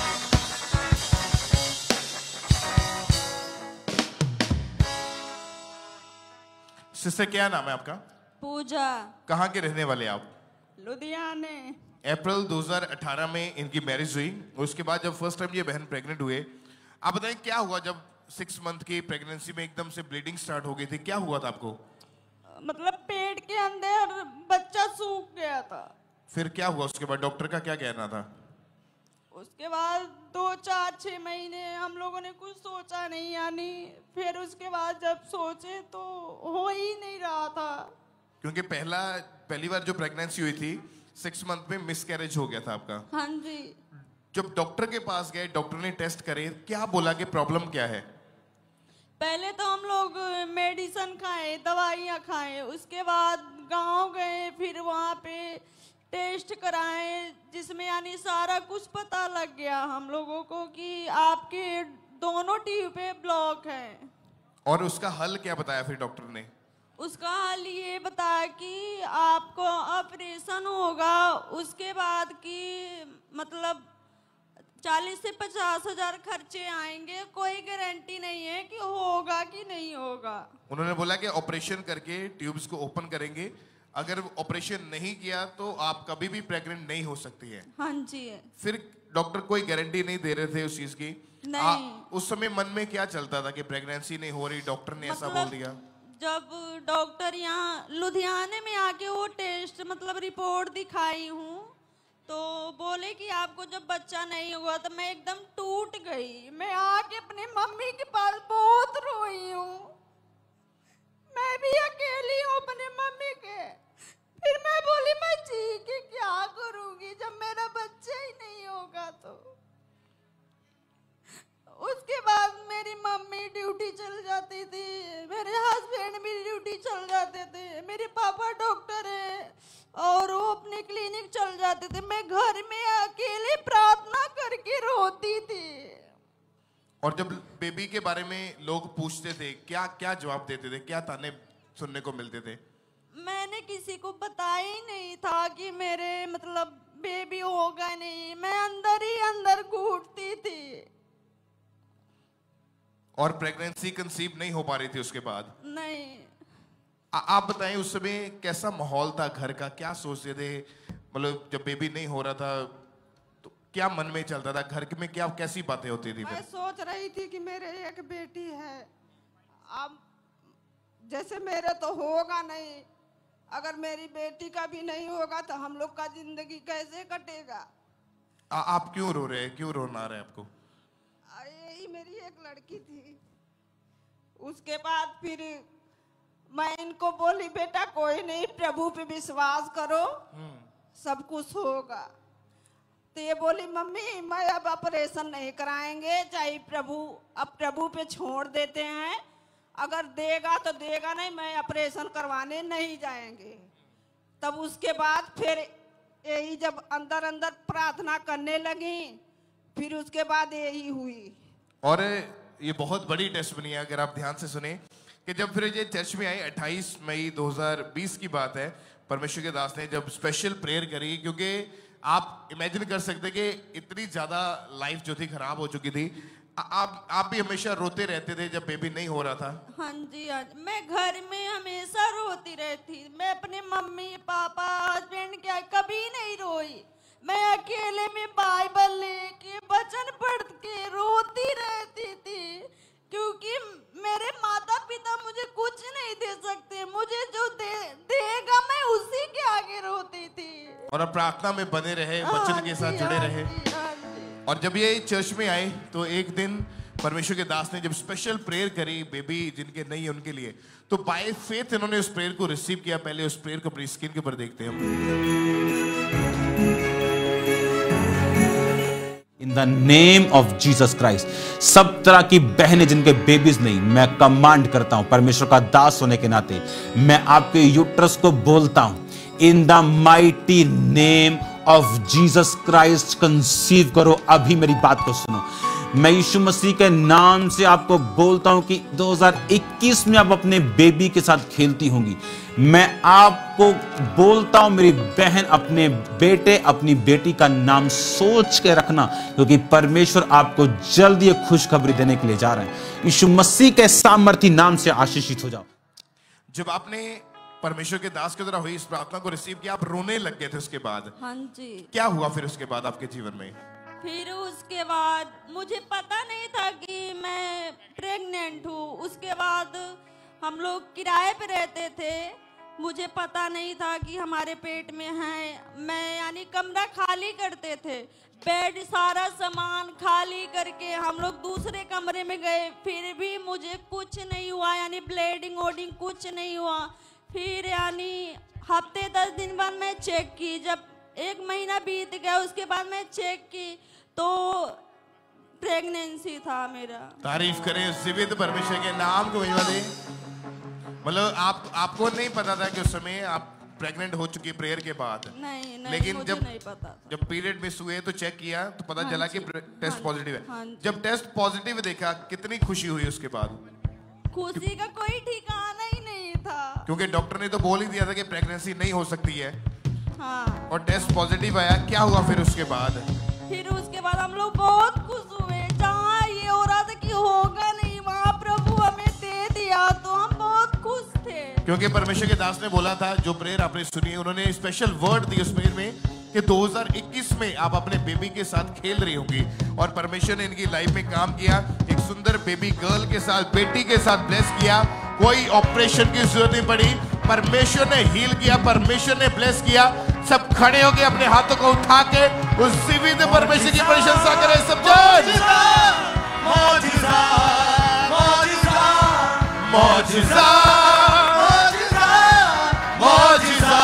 सिस्टर क्या नाम है आपका? पूजा। कहाँ के रहने वाले आप? लुधियाने। अप्रैल 2018 में इनकी मैरिज हुई। उसके बाद जब फर्स्ट टाइम ये बहन प्रेग्नेंट हुए, आप बताएं क्या हुआ जब 6 मंथ की प्रेगनेंसी में एकदम से ब्लीडिंग स्टार्ट हो गई थी? क्या हुआ था आपको? मतलब पेट के अंदर बच्चा सूख गया था। फिर क्या हुआ उसके बाद? डॉक्टर का क्या कहना था? उसके बाद 2, 4, 6 महीने हम लोगों ने कुछ सोचा नहीं, यानी फिर उसके बाद जब सोचे तो हो ही नहीं रहा था। क्योंकि पहली बार जो प्रेगनेंसी हुई थी 6 मंथ में मिसकैरेज हो गया था आपका। हाँ जी। जब डॉक्टर के पास गए, डॉक्टर ने टेस्ट करे, क्या बोला कि प्रॉब्लम क्या है? पहले तो हम लोग मेडिसिन खाए, दवाइयाँ खाए, उसके बाद गांव गए, फिर वहाँ पे टेस्ट कराए, जिसमें यानी सारा कुछ पता लग गया हम लोगों को कि आपके दोनों ट्यूब पे ब्लॉक है। और उसका हल क्या बताया फिर डॉक्टर ने? उसका हल ये बताया कि आपको ऑपरेशन होगा, उसके बाद की मतलब 40 से 50 हजार खर्चे आएंगे, कोई गारंटी नहीं है कि होगा कि नहीं होगा। उन्होंने बोला कि ऑपरेशन करके ट्यूब्स को ओपन करेंगे, अगर ऑपरेशन नहीं किया तो आप कभी भी प्रेग्नेंट नहीं हो सकती है। हाँ जी। फिर डॉक्टर कोई गारंटी नहीं दे रहे थे उस चीज की? नहीं। उस समय मन में क्या चलता था कि प्रेगनेंसी नहीं हो रही, डॉक्टर ने ऐसा बोल दिया? जब डॉक्टर यहाँ लुधियाने में आके वो टेस्ट मतलब रिपोर्ट दिखाई हूँ, तो बोले कि आपको जब बच्चा नहीं हुआ, तो मैं एकदम टूट गई। मैं आके अपनी मम्मी के पास बहुत रोई हूँ। मैं भी अकेली हूँ अपने मम्मी के। फिर मैं बोली मैं जी के क्या करूँगी जब मेरा बच्चा ही नहीं होगा। तो उसके बाद मेरी मम्मी ड्यूटी चल जाती थी, मेरे हस्बैंड भी ड्यूटी चल जाते थे, मेरे पापा डॉक्टर है और वो अपने क्लिनिक चल जाते थे। मैं घर में अकेले प्रार्थना करके रोती थी। और जब बेबी के बारे में लोग पूछते थे, क्या क्या जवाब देते थे, क्या ताने सुनने को मिलते थे? मैंने किसी को बताया ही नहीं था कि मेरे मतलब बेबी होगा नहीं, मैं अंदर ही अंदर घूटती थी। और प्रेगनेंसी कंसीव नहीं हो पा रही थी उसके बाद? नहीं। आप बताएं उस समय कैसा माहौल था घर का, क्या सोचते थे? मतलब जब बेबी नहीं हो रहा था तो क्या मन में चलता था, घर में क्या कैसी बातें होती थी? मैं सोच रही थी कि मेरे एक बेटी है, अब जैसे मेरे तो होगा नहीं, अगर मेरी बेटी का भी नहीं होगा तो हम लोग का जिंदगी कैसे कटेगा? आप क्यों रो रहे हैं, क्यों रोना आ रहा है आपको? यही मेरी एक लड़की थी। उसके बाद फिर मैं इनको बोली बेटा कोई नहीं, प्रभु पे विश्वास करो, सब कुछ होगा। तो ये बोली मम्मी मैं अब ऑपरेशन नहीं कराएंगे, चाहे प्रभु पे छोड़ देते हैं, अगर देगा तो देगा, नहीं मैं ऑपरेशन करवाने नहीं जाएंगे। तब उसके बाद फिर यही जब अंदर अंदर प्रार्थना करने लगी, फिर उसके बाद यही हुई। और ये बहुत बड़ी टेस्टमनी है, अगर आप ध्यान से सुने कि जब फिर ये चर्च में आई 28 मई 2020 की बात है, परमेश्वर के दास ने जब स्पेशल प्रेयर करी, क्योंकि आप इमेजिन कर सकते कि इतनी ज्यादा लाइफ जो थी खराब हो चुकी थी। आप भी हमेशा रोते रहते थे जब बेबी नहीं हो रहा था? हाँ जी, हाँ जी। मैं घर में हमेशा रोती रहती, मैं अपने मम्मी पापा हस्बैंड क्या कभी नहीं रोई। मैं अकेले में बाइबल लेके वचन पढ़ के रोती रहती थी, क्योंकि मेरे माता पिता मुझे कुछ नहीं दे सकते, मुझे जो देगा मैं उसी के आगे रोती थी। और अब प्रार्थना में बने रहे, वचन के साथ जुड़े रहे। और जब ये चर्च में आए तो एक दिन परमेश्वर के दास ने जब स्पेशल प्रेयर करी बेबी जिनके नहीं है उनके लिए, तो बाय फेथ इन्होंने उस प्रेयर को रिसीव किया। पहले उस प्रेयर को अपनी स्क्रीन के ऊपर देखते हैं हम। In the name of Jesus Christ, सब तरह की बहनें जिनके बेबीज नहीं, मैं कमांड करता हूं परमेश्वर का दास होने के नाते, मैं आपके यूट्रस को बोलता हूं in the mighty name of Jesus Christ conceive करो। अभी मेरी बात को सुनो, मैं यीशु मसीह के नाम से आपको बोलता हूं कि 2021 में आप अपने बेबी के साथ खेलती होंगी। मैं आपको बोलता हूं मेरी बहन, अपने बेटे अपनी बेटी का नाम सोच के रखना, क्योंकि परमेश्वर आपको जल्द ये खुशखबरी देने के लिए जा रहे हैं। यीशु मसीह के सामर्थी नाम से आशीषित हो जाओ। जब आपने परमेश्वर के दास के द्वारा हुई इस प्रार्थना को रिसीव किया, आप रोने लग गए थे उसके बाद। हाँ जी। क्या हुआ फिर उसके बाद आपके जीवन में? फिर उसके बाद मुझे पता नहीं था कि मैं प्रेग्नेंट हूँ। उसके बाद हम लोग किराए पे रहते थे, मुझे पता नहीं था कि हमारे पेट में है। मैं यानी कमरा खाली करते थे, बेड सारा सामान खाली करके हम लोग दूसरे कमरे में गए, फिर भी मुझे कुछ नहीं हुआ, यानी ब्लीडिंग वोडिंग कुछ नहीं हुआ। फिर यानी हफ्ते 10 दिन बाद मैं चेक की, जब 1 महीना बीत गया उसके बाद मैं चेक की तो प्रेगनेंसी था मेरा। तारीफ करें जीवित परमेश्वर के नाम को महिमा दें। मतलब आपको नहीं पता था कि उस समय आप प्रेग्नेंट हो चुकी प्रेयर के बाद? नहीं, लेकिन मुझे जब नहीं पता था। जब पीरियड मिस हुए तो चेक किया तो पता हाँ चला कि टेस्ट पॉजिटिव है। जब टेस्ट पॉजिटिव देखा, कितनी खुशी हुई उसके बाद? खुशी का कोई ठिकाना ही नहीं था, क्योंकि डॉक्टर ने तो बोल ही दिया था कि प्रेगनेंसी नहीं हो सकती है। हाँ। और टेस्ट पॉजिटिव आया। क्या हुआ फिर उसके बाद? फिर उसके बाद हम लोग बहुत खुश हुए। जहाँ ये हो रहा था कि होगा नहीं, वहाँ प्रभु हमें दे दिया तो हम बहुत खुश थे। क्योंकि परमेश्वर के दास ने बोला था, जो प्रेयर आपने सुनी, उन्होंने स्पेशल वर्ड दी उस प्रेयर में कि 2021 में आप अपने बेबी के साथ खेल रही होंगी। और परमेश्वर ने इनकी लाइफ में काम किया, एक सुंदर बेबी गर्ल के साथ, बेटी के साथ ब्लेस किया। कोई ऑपरेशन की जरूरत नहीं पड़ी, परमेश्वर ने हील किया, परमेश्वर ने ब्लेस किया। सब खड़े होके अपने हाथों को उठा के उस जीवित परमेश्वर की प्रशंसा करें सब जन। मौजिज़ा, मौजिज़ा, मौजिज़ा, मौजिज़ा, मौजिज़ा,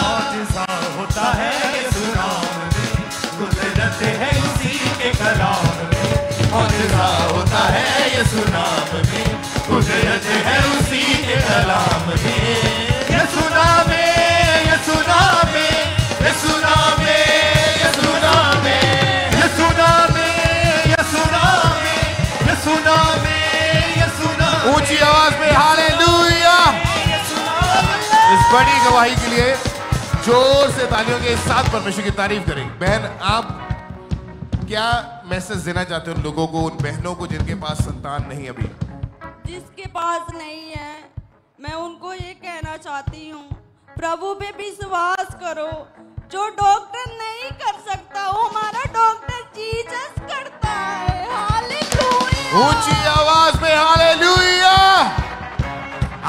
मौजिज़ा होता है यीशु नाम में, कुदरत है उसी के कलाम में। मौजिज़ा होता है यीशु नाम में, कुदरत है उसी के कलाम में। यीशु नाम में, यीशु नाम में, यीशु नाम में, यीशु नाम में, यीशु नाम में, यीशु नाम में, यीशु नाम में, यीशु नाम में। ऊंची आवाज में हालेलुया। इस बड़ी गवाही के लिए जोर से तालियों के साथ परमेश्वर की तारीफ करें। बहन, आप क्या मैसेज देना चाहते हो उन लोगों को, उन बहनों को जिनके पास संतान नहीं अभी? जिसके पास नहीं है, मैं उनको ये कहना चाहती हूँ, प्रभु पे विश्वास करो। जो डॉक्टर नहीं कर सकता वो हमारा डॉक्टर जीसस करता है। हालेलुया। ऊंची आवाज में हालेलुया।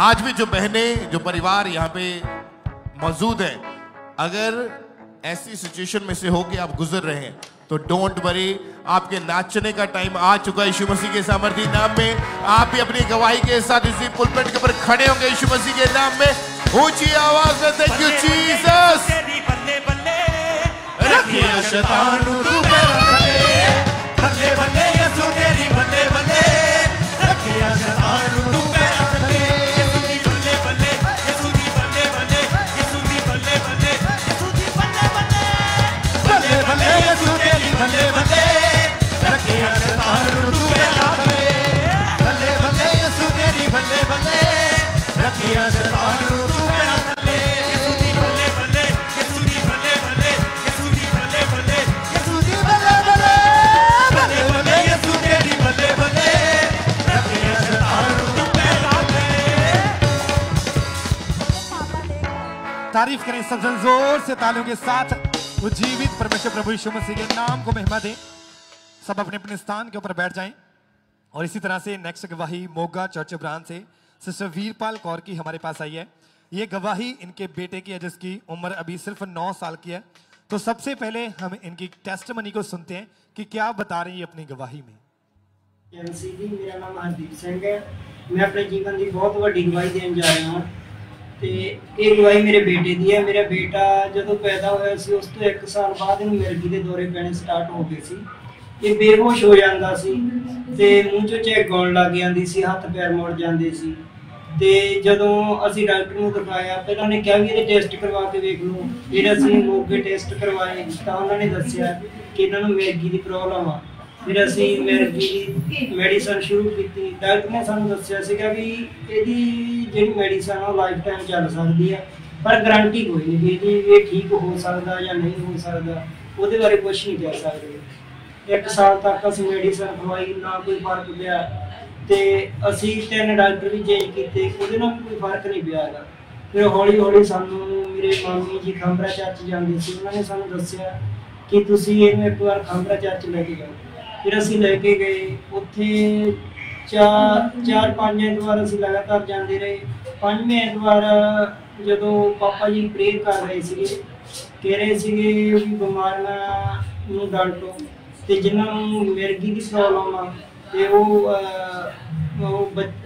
आज भी जो बहनें, जो परिवार यहाँ पे मौजूद हैं, अगर ऐसी सिचुएशन में से हो कि आप गुजर रहे हैं तो डोंट वरी, आपके नाचने का टाइम आ चुका है यीशु मसीह के सामर्थी नाम में। आप भी अपनी गवाही के साथ इसी पुलपिट के ऊपर खड़े होंगे यीशु मसीह के नाम में। ऊंची आवाज में थैंक यू जीसस। रखिए शैतान तू बल्ले बल्ले यीशु तेरी बल्ले बल्ले, रखिए शैतान तू बल्ले बल्ले बल्ले, यीशु दी बल्ले बल्ले, यीशु दी बल्ले बल्ले, यीशु दी बल्ले बल्ले, बल्ले बल्ले यीशु तेरी बल्ले बल्ले, रखिए शैतान तू बल्ले बल्ले बल्ले, यीशु तेरी बल्ले बल्ले, रखिए शैतान तू बल्ले, यीशु दी बल्ले बल्ले, यीशु दी बल्ले बल्ले, यीशु दी बल्ले बल्ले, यीशु दी बल्ले बल्ले, बल्ले बल्ले यीशु तेरी बल्ले बल्ले, रखिए शैतान तू बल्ले। तारीफ करें सब जन जोर से तालियों के साथ। वो जीवित परमेश्वर प्रभु यीशु मसीह के नाम को महिमा दें। सब अपने अपने स्थान के ऊपर बैठ जाएं। और इसी तरह से नेक्स्ट गवाही मोगा चर्च ब्रांच से सिस्टर वीरपाल कौर की हमारे पास आई है। ये गवाही इनके बेटे की है जिसकी उम्र अभी सिर्फ 9 साल की है। तो सबसे पहले हम इनकी टेस्टमनी को सुनते हैं कि क्या बता रही है अपनी गवाही में। मेरा नाम हरदीप सिंह है। मैं अपने जीवन की बहुत बड़ी गवाही देने जा रहा हूँ। ਇਹ ਗਵਾਹੀ ਮੇਰੇ ਬੇਟੇ ਦੀ ਹੈ। ਮੇਰਾ ਬੇਟਾ ਜਦੋਂ ਪੈਦਾ ਹੋਇਆ ਸੀ ਉਸ ਤੋਂ 1 ਸਾਲ ਬਾਅਦ ਇਹਨੂੰ ਮਿਰਗੀ ਦੇ ਦੌਰੇ ਪੈਣੇ ਸਟਾਰਟ ਹੋ ਗਏ ਸੀ। ਇਹ ਬੇਹੋਸ਼ ਹੋ ਜਾਂਦਾ ਸੀ ਤੇ ਮੂੰਹ ਚੋਂ ਝੱਗ ਆਉਣ ਲੱਗ ਜਾਂਦੀ ਸੀ, ਹੱਥ ਪੈਰ ਮੁੜ ਜਾਂਦੇ ਸੀ ਤੇ ਜਦੋਂ ਅਸੀਂ ਡਾਕਟਰ ਨੂੰ ਦਿਖਾਇਆ ਪਹਿਲਾਂ ਉਹਨੇ ਕਿਹਾ ਵੀ ਇਹਦੇ ਟੈਸਟ ਕਰਵਾ ਕੇ ਵੇਖ ਲਓ। ਫਿਰ ਅਸੀਂ ਮੋਗੇ ਟੈਸਟ ਕਰਵਾਏ ਤਾਂ ਉਹਨਾਂ ਨੇ ਦੱਸਿਆ ਕਿ ਇਹਨਾਂ ਨੂੰ ਮਿਰਗੀ ਦੀ ਪ੍ਰੋਬਲਮ ਆ। ਫਿਰ ਅਸੀਂ ਮਿਰਗੀ ਦੀ ਮੈਡੀਸਨ ਸ਼ੁਰੂ ਕੀਤੀ। ਡਾਕਟਰ ਨੇ ਸਾਨੂੰ ਦੱਸਿਆ ਸੀਗਾ ਵੀ ਇਹਦੀ ਜਿਹੜੀ ਮੈਡੀਸਨ ਆ ਉਹ ਲਾਈਫ ਟਾਈਮ ਚੱਲ ਸਕਦੀ ਆ, ਪਰ ਗਾਰੰਟੀ ਕੋਈ ਨਹੀਂ ਵੀ ਇਹਦੀ ਇਹ ਠੀਕ ਹੋ ਸਕਦਾ ਜਾਂ ਨਹੀਂ ਹੋ ਸਕਦਾ, ਉਹਦੇ ਬਾਰੇ ਕੁਛ ਨਹੀਂ ਕਹਿ ਸਕਦੇ। 1 ਸਾਲ ਤੱਕ ਅਸੀਂ ਮੈਡੀਸਨ ਖਵਾਈ, ਨਾ ਕੋਈ ਫਰਕ ਪਿਆ ਤੇ ਅਸੀਂ 3 ਡਾਕਟਰ ਵੀ ਚੇਂਜ ਕੀਤੇ, ਉਹਦੇ ਨਾਲ ਕੋਈ ਫਰਕ ਨਹੀਂ ਪਿਆ ਹੈਗਾ। ਫਿਰ ਹੌਲੀ ਹੌਲੀ ਸਾਨੂੰ ਮੇਰੇ ਮਾਮੀ ਜੀ ਖੰਬਰਾ ਚਰਚ ਜਾਂਦੇ ਸੀ, ਉਹਨਾਂ ਨੇ ਸਾਨੂੰ ਦੱਸਿਆ ਕਿ ਤੁਸੀਂ ਇਹਨੂੰ ਇੱਕ ਵਾਰ ਖੰਬਰਾ ਚਰਚ ਲੈ ਕੇ ਜਾਓ। ਫਿਰ ਅਸੀਂ ਲੈ ਕੇ ਗਏ, ਉੱਥੇ 4-5 ਐਤਵਾਰ ਅਸੀਂ ਲਗਾਤਾਰ ਜਾਂਦੇ ਰਹੇ। 5ਵੇਂ ਐਤਵਾਰ ਜਦੋਂ ਪਾਪਾ ਜੀ ਪ੍ਰੇਅਰ ਕਰ ਰਹੇ ਸੀਗੇ, ਕਹਿ ਰਹੇ ਸੀਗੇ ਵੀ ਬਿਮਾਰੀਆਂ ਨੂੰ ਡਾਂਟੋ ਤੇ ਜਿਨ੍ਹਾਂ ਨੂੰ ਮਿਰਗੀ ਦੀ ਪ੍ਰੋਬਲਮ ਆ ਤੇ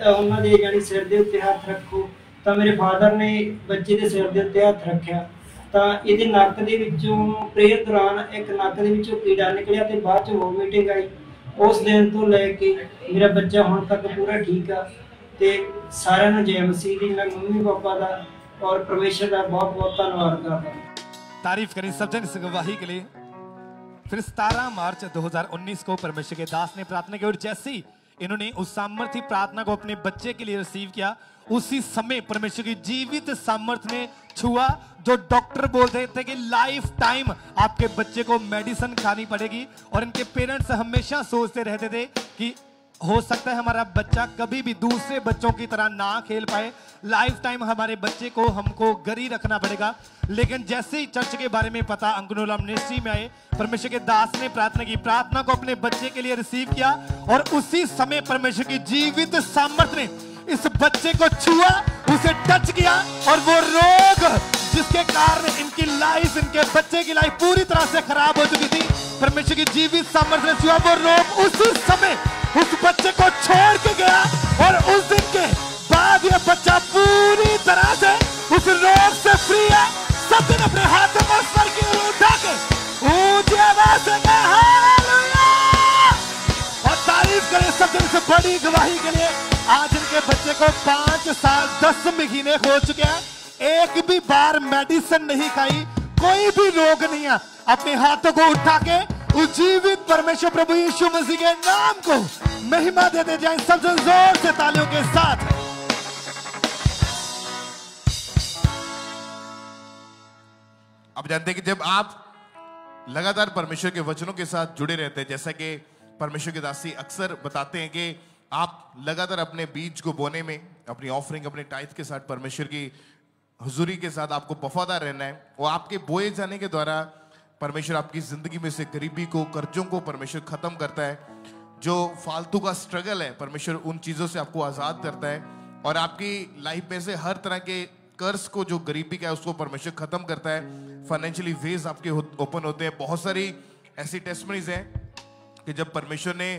ਉਹਨਾਂ ਦੇ ਜਾਨੀ ਸਿਰ ਦੇ ਉੱਤੇ ਹੱਥ ਰੱਖੋ। ਤਾਂ ਮੇਰੇ ਫਾਦਰ ਨੇ ਬੱਚੇ ਦੇ ਸਿਰ ਦੇ ਉੱਤੇ ਹੱਥ ਰੱਖਿਆ ਤਾਂ ਇਹਦੇ ਨੱਕ ਦੇ ਵਿੱਚੋਂ ਪ੍ਰੇਅਰ ਦੌਰਾਨ ਇੱਕ ਨੱਕ ਦੇ ਵਿੱਚੋਂ ਕੀੜਾ ਨਿਕਲਿਆ ਤੇ ਬਾਅਦ ਚ ਵੋਮਿਟਿੰਗ ਆਈ। ਉਸ ਦਿਨ ਤੋਂ ਲੈ ਕੇ ਮੇਰਾ ਬੱਚਾ ਹੁਣ ਤੱਕ ਪੂਰਾ ਠੀਕ ਆ। ਤੇ ਸਾਰਿਆਂ ਨੂੰ ਜੈ ਮਸੀਹ ਦੀ, ਮੈਂ ਮੰਮੀ पापा ਦਾ और परमेश्वर का बहुत बहुत धन्यवाद करता हूं। तारीफ करें सब जन इस गवाही के लिए। फिर 17 मार्च 2019 को परमेश्वर के दास ने प्रार्थना की और जैसे ही इन्होंने उस सामर्थ्य प्रार्थना को अपने बच्चे के लिए रिसीव किया, उसी समय परमेश्वर की जीवित सामर्थ्य ने छुआ। जो डॉक्टर बोल रहे थे कि लाइफ टाइम आपके बच्चे को मेडिसिन खानी पड़ेगी, और इनके पेरेंट्स हमेशा सोचते रहते थे कि हो सकता है हमारा बच्चा कभी भी दूसरे बच्चों की तरह ना खेल पाए, लाइफ टाइम हमारे बच्चे को हमको गरी रखना पड़ेगा। लेकिन जैसे ही चर्च के बारे में पता, अंकुरनाम मिनिस्ट्री में आए, परमेश्वर के दास ने प्रार्थना की, प्रार्थना को अपने बच्चे के लिए रिसीव किया और उसी समय परमेश्वर की जीवित सामर्थ्य ने इस बच्चे को छुआ, उसे टच किया और वो रोग जिसके कारण इनकी लाइफ, इनके बच्चे की लाइफ पूरी तरह से खराब हो चुकी थी, परमेश्वर की जीवित सामर्थ्य ने छुआ। वो रोग उसी समय उस बच्चे को छोड़ के गया और उस दिन के बाद ये बच्चा पूरी तरह से उस रोग से फ्री है। सब दिन अपने हाथों को सर की ओर उठा के ऊंची आवाज से कहें हालेलुया और तारीफ करें सब दिन से बड़ी गवाही के लिए। आज इनके बच्चे को 5 साल 10 महीने हो चुके हैं, एक भी बार मेडिसिन नहीं खाई, कोई भी रोग नहीं है। अपने हाथों को उठा के उस जीवित परमेश्वर प्रभु यीशु मसीह के नाम को महिमा देते जाएं सब जोर से तालियों के साथ। आप जानते हैं कि जब आप लगातार परमेश्वर के वचनों के साथ जुड़े रहते हैं, जैसा कि परमेश्वर के दासी अक्सर बताते हैं कि आप लगातार अपने बीज को बोने में, अपनी ऑफरिंग, अपने टाइथ के साथ परमेश्वर की हुजूरी के साथ आपको वफादार रहना है। वो आपके बोए जाने के द्वारा परमेश्वर आपकी जिंदगी में से गरीबी को, कर्जों को परमेश्वर खत्म करता है। जो फालतू का स्ट्रगल है परमेश्वर उन चीजों से आपको आजाद करता है और आपकी लाइफ में से हर तरह के कर्ज को, जो गरीबी का है, उसको परमेश्वर खत्म करता है। फाइनेंशियली वेज आपके ओपन होते हैं। बहुत सारी ऐसी टेस्टमनीज हैं कि जब परमेश्वर ने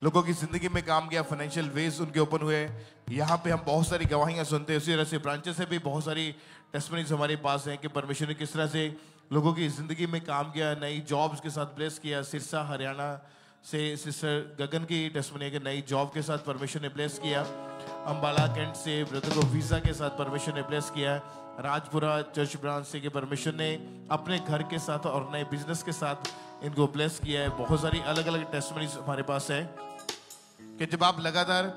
लोगों की जिंदगी में काम किया, फाइनेंशियल वेज उनके ओपन हुए। यहाँ पे हम बहुत सारी गवाहियाँ सुनते हैं। उसी तरह से ब्रांचेस से भी बहुत सारी टेस्टमनीज हमारे पास हैं कि परमेश्वर ने किस तरह से लोगों की जिंदगी में काम किया, नई जॉब्स के साथ ब्लेस किया। सिरसा हरियाणा से सिस्टर गगन की टेस्टमनी है कि नई जॉब के साथ परमेश्वर ने ब्लेस किया। अंबाला कैंट से ब्रदर को वीजा के साथ परमेश्वर ने ब्लेस किया। राजपुरा चर्च ब्रांच से कि परमेश्वर ने अपने घर के साथ और नए बिजनेस के साथ इनको ब्लेस किया है। बहुत सारी अलग अलग टेस्टमनीज हमारे पास है कि जब आप लगातार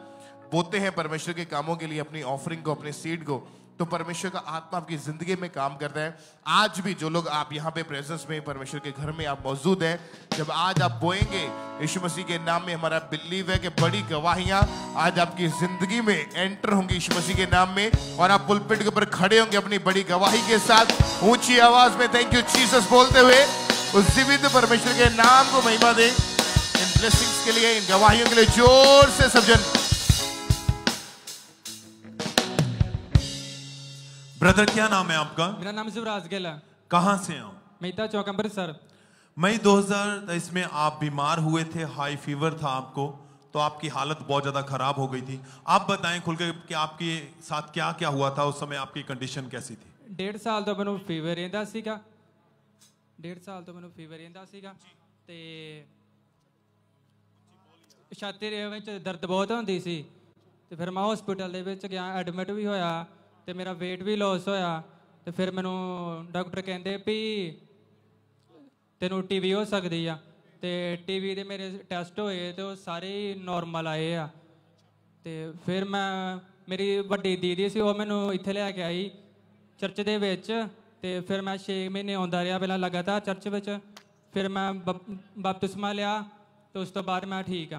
बोते हैं परमेश्वर के कामों के लिए अपनी ऑफरिंग को, अपने सीड को, तो परमेश्वर का आत्मा आपकी जिंदगी में काम करता है। आज भी जो लोग आप यहाँ पे प्रेजेंस में परमेश्वर के घर में आप मौजूद हैं, जब आज आप बोएंगे यीशु मसीह के नाम में, हमारा बिलीव है कि बड़ी गवाहियां आज आपकी जिंदगी में एंटर होंगी यीशु मसीह के नाम में, और आप पुलपिट के ऊपर खड़े होंगे अपनी बड़ी गवाही के साथ ऊंची आवाज में थैंक यू जीसस बोलते हुए उस जीवित परमेश्वर के नाम को महिमा दें। इन ब्लेसिंग्स के लिए, इन गवाहियों के लिए जोर से सब जन। ब्रदर क्या नाम है आपका? मेरा नाम शिवराज गिल है। कहाँ से हैं? मेहता चौक अमृतसर। मई 2023 में आप बीमार हुए थे, हाई फीवर था आपको, तो आपकी हालत बहुत ज्यादा खराब हो गई थी। आप बताएं खुल के कि आपके साथ क्या क्या हुआ था, उस समय आपकी कंडीशन कैसी थी? 1.5 ਸਾਲ ਤੋਂ ਮੈਨੂੰ ਫੀਵਰ ਰਹਿੰਦਾ ਸੀਗਾ। 1.5 ਸਾਲ ਤੋਂ ਮੈਨੂੰ ਫੀਵਰ ਰਹਿੰਦਾ ਸੀਗਾ ਤੇ ਛਾਤੀ ਦੇ ਵਿੱਚ ਦਰਦ ਬਹੁਤ ਹੁੰਦੀ ਸੀ ਤੇ ਫਿਰ ਮੈਂ ਹਸਪੀਟਲ ਦੇ ਵਿੱਚ ਗਿਆ, ਐਡਮਿਟ ਵੀ ਹੋਇਆ ਤੇ ਮੇਰਾ weight ਵੀ ਲਾਸ ਹੋਇਆ। ਤੇ ਫਿਰ ਮੈਨੂੰ ਡਾਕਟਰ ਕਹਿੰਦੇ ਵੀ ਤੈਨੂੰ ਟੀਵੀ ਹੋ ਸਕਦੀ ਆ। ਤੇ ਟੀਵੀ ਦੇ ਮੇਰੇ ਟੈਸਟ ਹੋਏ ਤੇ ਉਹ ਸਾਰੇ ਨਾਰਮਲ ਆਏ ਆ। ਤੇ ਫਿਰ ਮੇਰੀ ਵੱਡੀ ਦੀਦੀ ਸੀ, ਉਹ ਮੈਨੂੰ ਇੱਥੇ ਲੈ ਕੇ ਆਈ ਚਰਚ ਦੇ ਵਿੱਚ। ਤੇ ਫਿਰ ਮੈਂ 6 ਮਹੀਨੇ ਆਉਂਦਾ ਰਿਹਾ ਪਹਿਲਾਂ ਲਗਾਤਾਰ ਚਰਚ ਵਿੱਚ। ਫਿਰ मैं बपतिस्मा लिया तो उस तो बाद मैं ठीक हाँ।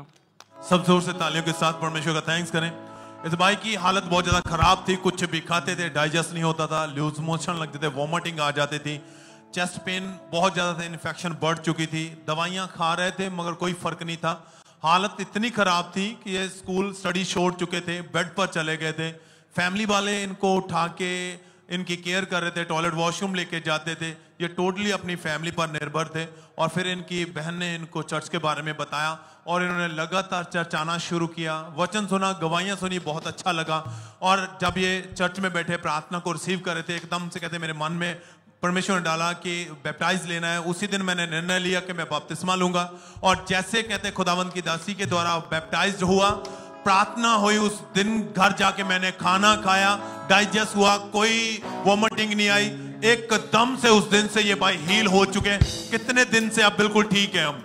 सब जोर से तालियों के साथ परमेश्वर का थैंक्स करें। इस भाई की हालत बहुत ज़्यादा खराब थी, कुछ भी खाते थे डाइजेस्ट नहीं होता था, लूज मोशन लगते थे, वॉमिटिंग आ जाती थी, चेस्ट पेन बहुत ज़्यादा था, इन्फेक्शन बढ़ चुकी थी, दवाइयाँ खा रहे थे मगर कोई फ़र्क नहीं था। हालत इतनी ख़राब थी कि ये स्कूल स्टडी छोड़ चुके थे, बेड पर चले गए थे। फैमिली वाले इनको उठा के इनकी केयर कर रहे थे, टॉयलेट वॉशरूम लेके जाते थे। ये टोटली अपनी फैमिली पर निर्भर थे। और फिर इनकी बहन ने इनको चर्च के बारे में बताया और इन्होंने लगातार चर्च आना शुरू किया, वचन सुना, गवाहियाँ सुनी, बहुत अच्छा लगा। और जब ये चर्च में बैठे प्रार्थना को रिसीव कर रहे थे, एकदम से कहते मेरे मन में परमेश्वर ने डाला कि बैप्टाइज लेना है। उसी दिन मैंने निर्णय लिया कि मैं बपतिस्मा लूंगा। और जैसे कहते खुदावंद की दासी के द्वारा बैप्टाइज हुआ, प्रार्थना हुई, उस दिन घर जाके मैंने खाना खाया, डाइजेस्ट हुआ, कोई वॉमिटिंग नहीं आई। एकदम से उस दिन से ये भाई हील हो चुके। कितने दिन से अब बिल्कुल ठीक है? हम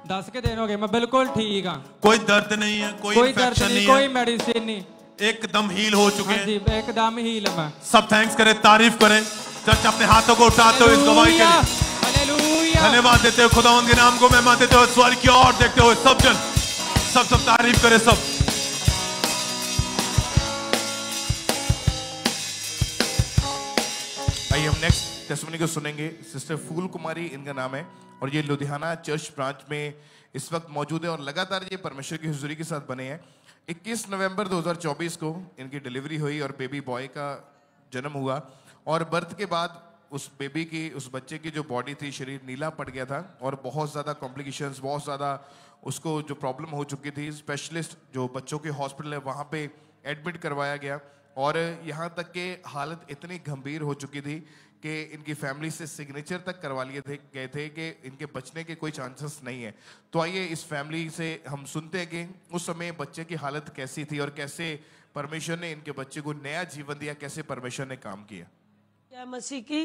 10 के दिन हो गए, मैं बिल्कुल ठीक हाँ। कोई दर्द नहीं है, कोई इन्फेक्शन नहीं है, कोई मेडिसिन नहीं, एकदम हील हो चुके हैं। एकदम हील है। सब थैंक्स करें, तारीफ करें। चर्च अपने हाथों को उठाते हुए इस गवाही के लिए धन्यवाद देते हुए खुदावंद के नाम को महिमा देते हुए स्वर्ग की ओर देखते हुए सब जन सब तारीफ करें। सब आइए हम नेक्स्ट टेस्टिमनी को सुनेंगे। सिस्टर फूल कुमारी इनका नाम है और ये लुधियाना चर्च ब्रांच में इस वक्त मौजूद है और लगातार ये परमेश्वर की हुजूरी के साथ बने हैं। 21 नवंबर 2024 को इनकी डिलीवरी हुई और बेबी बॉय का जन्म हुआ। और बर्थ के बाद उस बेबी की, उस बच्चे की जो बॉडी थी, शरीर नीला पड़ गया था और बहुत ज़्यादा कॉम्प्लिकेशंस, बहुत ज़्यादा उसको जो प्रॉब्लम हो चुकी थी। स्पेशलिस्ट जो बच्चों के हॉस्पिटल है वहाँ पे एडमिट करवाया गया और यहाँ तक के हालत इतनी गंभीर हो चुकी थी कि इनकी फैमिली से सिग्नेचर तक करवा लिए गए थे कि इनके बचने के कोई चांसेस नहीं है। तो आइए इस फैमिली से हम सुनते हैं कि उस समय बच्चे की हालत कैसी थी और कैसे परमेश्वर ने इनके बच्चे को नया जीवन दिया, कैसे परमेश्वर ने काम किया। जय मसीह की।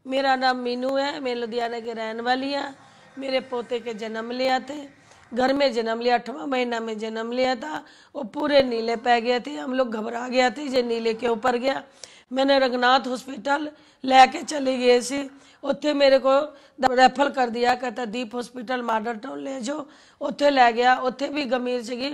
मेरा नाम मीनू है, मैं लुधियाना के रहने वाली हूँ। मेरे पोते के जन्म लिया थे, घर में जन्म लिया, 8वां महीना में जन्म लिया था। वो पूरे नीले पै गए थे, हम लोग घबरा गया थे जो नीले के ऊपर गया। मैंने रघुनाथ हॉस्पिटल लेके चली गई सी, उत्थे मेरे को रेफर कर दिया, कहता दीप हॉस्पिटल मॉडल टाउन ले जाओ। उत्थे ले गया, उत्थे भी गंभीर सी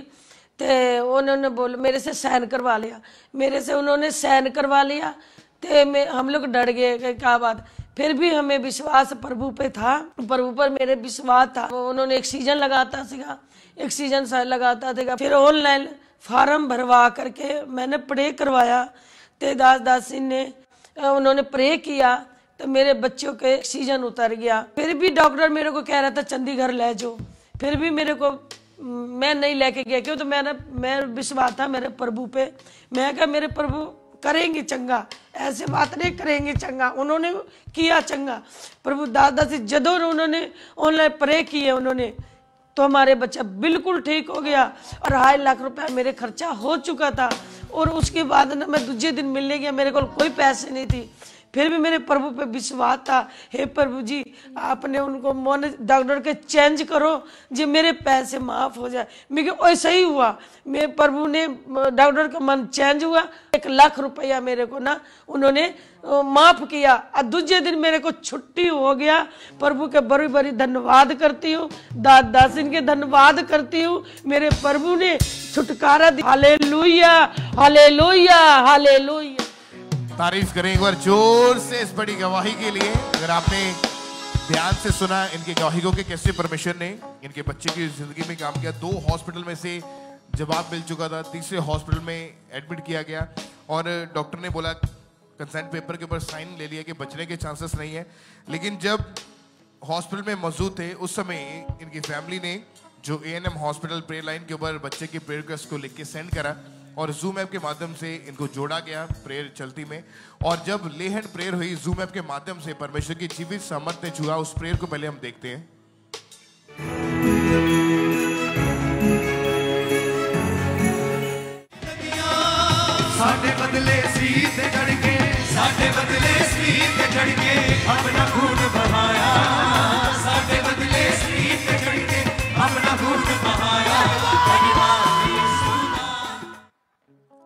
तो उन्होंने बोल मेरे से साइन करवा लिया, मेरे से उन्होंने साइन करवा लिया। तो हम लोग डर गए कि क्या बात। फिर भी हमें विश्वास प्रभु पे था, प्रभु पर मेरे विश्वास था। उन्होंने ऑक्सीजन लगाता सीगा, ऑक्सीजन लगाता था। फिर ऑनलाइन फार्म भरवा करके मैंने प्रे करवाया, ते दासी ने उन्होंने प्रे किया तो मेरे बच्चों के ऑक्सीजन उतर गया। फिर भी डॉक्टर मेरे को कह रहा था चंडीगढ़ ले जाओ, फिर भी मेरे को मैं नहीं लेके गया। क्यों? तो मैं विश्वास था मेरे प्रभु पे। मैं कहा मेरे प्रभु करेंगे चंगा, ऐसे बात नहीं करेंगे चंगा। उन्होंने किया चंगा। प्रभु दादा से जदों उन्होंने ऑनलाइन प्रे किए उन्होंने, तो हमारे बच्चा बिल्कुल ठीक हो गया और 2.5 लाख रुपया मेरे खर्चा हो चुका था। और उसके बाद ना मैं दूसरे दिन मिलने गया, मेरे को कोई पैसे नहीं थी, फिर भी मेरे प्रभु पे विश्वास था। हे प्रभु जी, आपने उनको मन डॉक्टर के चेंज करो जी, मेरे पैसे माफ हो जाए। मेरे ऐसा ही हुआ, मेरे प्रभु ने डॉक्टर का मन चेंज हुआ। 1 लाख रुपया मेरे को ना उन्होंने माफ किया और दूसरे दिन मेरे को छुट्टी हो गया। प्रभु के बड़ी बड़ी धन्यवाद करती हूँ, दासिन के धन्यवाद करती हूँ। मेरे प्रभु ने छुटकारा दिया। Hallelujah, hallelujah, hallelujah. तारीफ करें एक बार जोर से इस बड़ी गवाही के लिए। अगर आपने ध्यान से सुना इनकी गवाही को कि कैसे परमेश्वर ने इनके बच्चे की जिंदगी में काम किया। 2 हॉस्पिटल में से जवाब मिल चुका था, तीसरे हॉस्पिटल में एडमिट किया गया और डॉक्टर ने बोला कंसेंट पेपर के ऊपर साइन ले लिया कि बचने के चांसेस नहीं है। लेकिन जब हॉस्पिटल में मौजूद थे उस समय इनकी फैमिली ने जो A&M हॉस्पिटल प्रेयर लाइन के ऊपर बच्चे की प्रेयर रिक्वेस्ट को लिख के सेंड करा और जूम ऐप के माध्यम से इनको जोड़ा गया प्रेयर चलती में। और जब ले हैंड प्रेयर हुई जूम ऐप के माध्यम से परमेश्वर की जीवित सामर्थ्य छुआ। उस प्रेयर को पहले हम देखते हैं।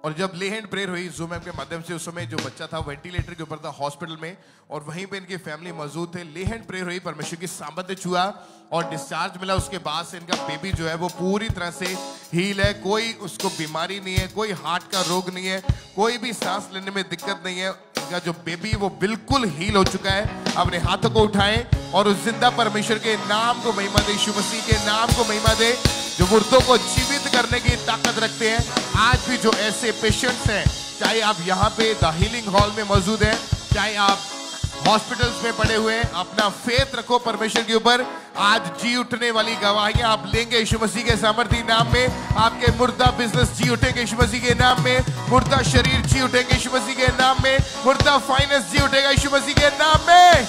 और जब ले हैंड प्रेयर हुई जूम ऐप के माध्यम से, उस समय जो बच्चा था वेंटिलेटर के ऊपर था हॉस्पिटल में, और वहीं पे इनकी फैमिली मौजूद थे। ले हैंड प्रेयर हुई, परमेश्वर की सामर्थ्य छुआ और डिस्चार्ज मिला। उसके बाद से इनका बेबी जो है वो पूरी तरह से हील है, कोई उसको बीमारी नहीं है, कोई हार्ट का रोग नहीं है, कोई भी सांस लेने में दिक्कत नहीं है। इनका जो बेबी वो बिल्कुल हील हो चुका है। अपने हाथों को उठाएं और उस जिंदा परमेश्वर के नाम को महिमा दे, यीशु मसीह के नाम को महिमा दे, जो मुर्दों को जीवित करने की ताकत रखते हैं। आज भी जो ऐसे पेशेंट्स हैं, चाहे आप यहाँ पे द हीलिंग हॉल में मौजूद हैं, चाहे आप हॉस्पिटल्स में पड़े हुए हैं, अपना फेथ रखो परमेश्वर के ऊपर। आज जी उठने वाली गवाहियां आप लेंगे यीशु मसीह के सामर्थी नाम में। आपके मुर्दा बिजनेस जी उठेंगे यीशु मसीह के नाम में, मुर्दा शरीर जी उठेंगे यीशु मसीह के नाम में, मुर्दा फाइनेंस जी उठेगा यीशु मसीह के नाम में।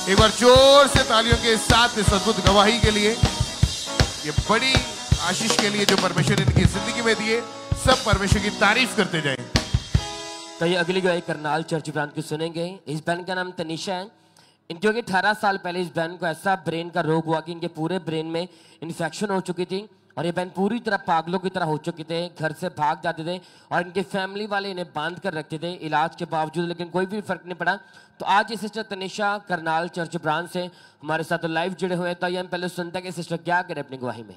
एक बार जोर से तालियों के साथ इस अद्भुत गवाही के लिए, ये बड़ी आशीष के लिए जो परमेश्वर इनकी जिंदगी में दिए, सब परमेश्वर की तारीफ करते जाएं। तो ये अगली गवाही करनाल चर्च ब्रांच की सुनेंगे। इस बहन का नाम तनिषा है। इनकी 18 साल पहले इस बहन को ऐसा ब्रेन का रोग हुआ कि इनके पूरे ब्रेन में इन्फेक्शन हो चुकी थी और ये बहन पूरी तरह पागलों की तरह हो चुके थे। घर से भाग जाते थे और इनके फैमिली वाले इन्हें बांध कर रखते थे इलाज के बावजूद, लेकिन कोई भी फर्क नहीं पड़ा। तो आज ये sister Tanisha Karnal church branch से हमारे साथ लाइव जुड़े हुए हैं। तो ये हम पहले सुनते हैं कि सिस्टर क्या करे अपनी गवाही में।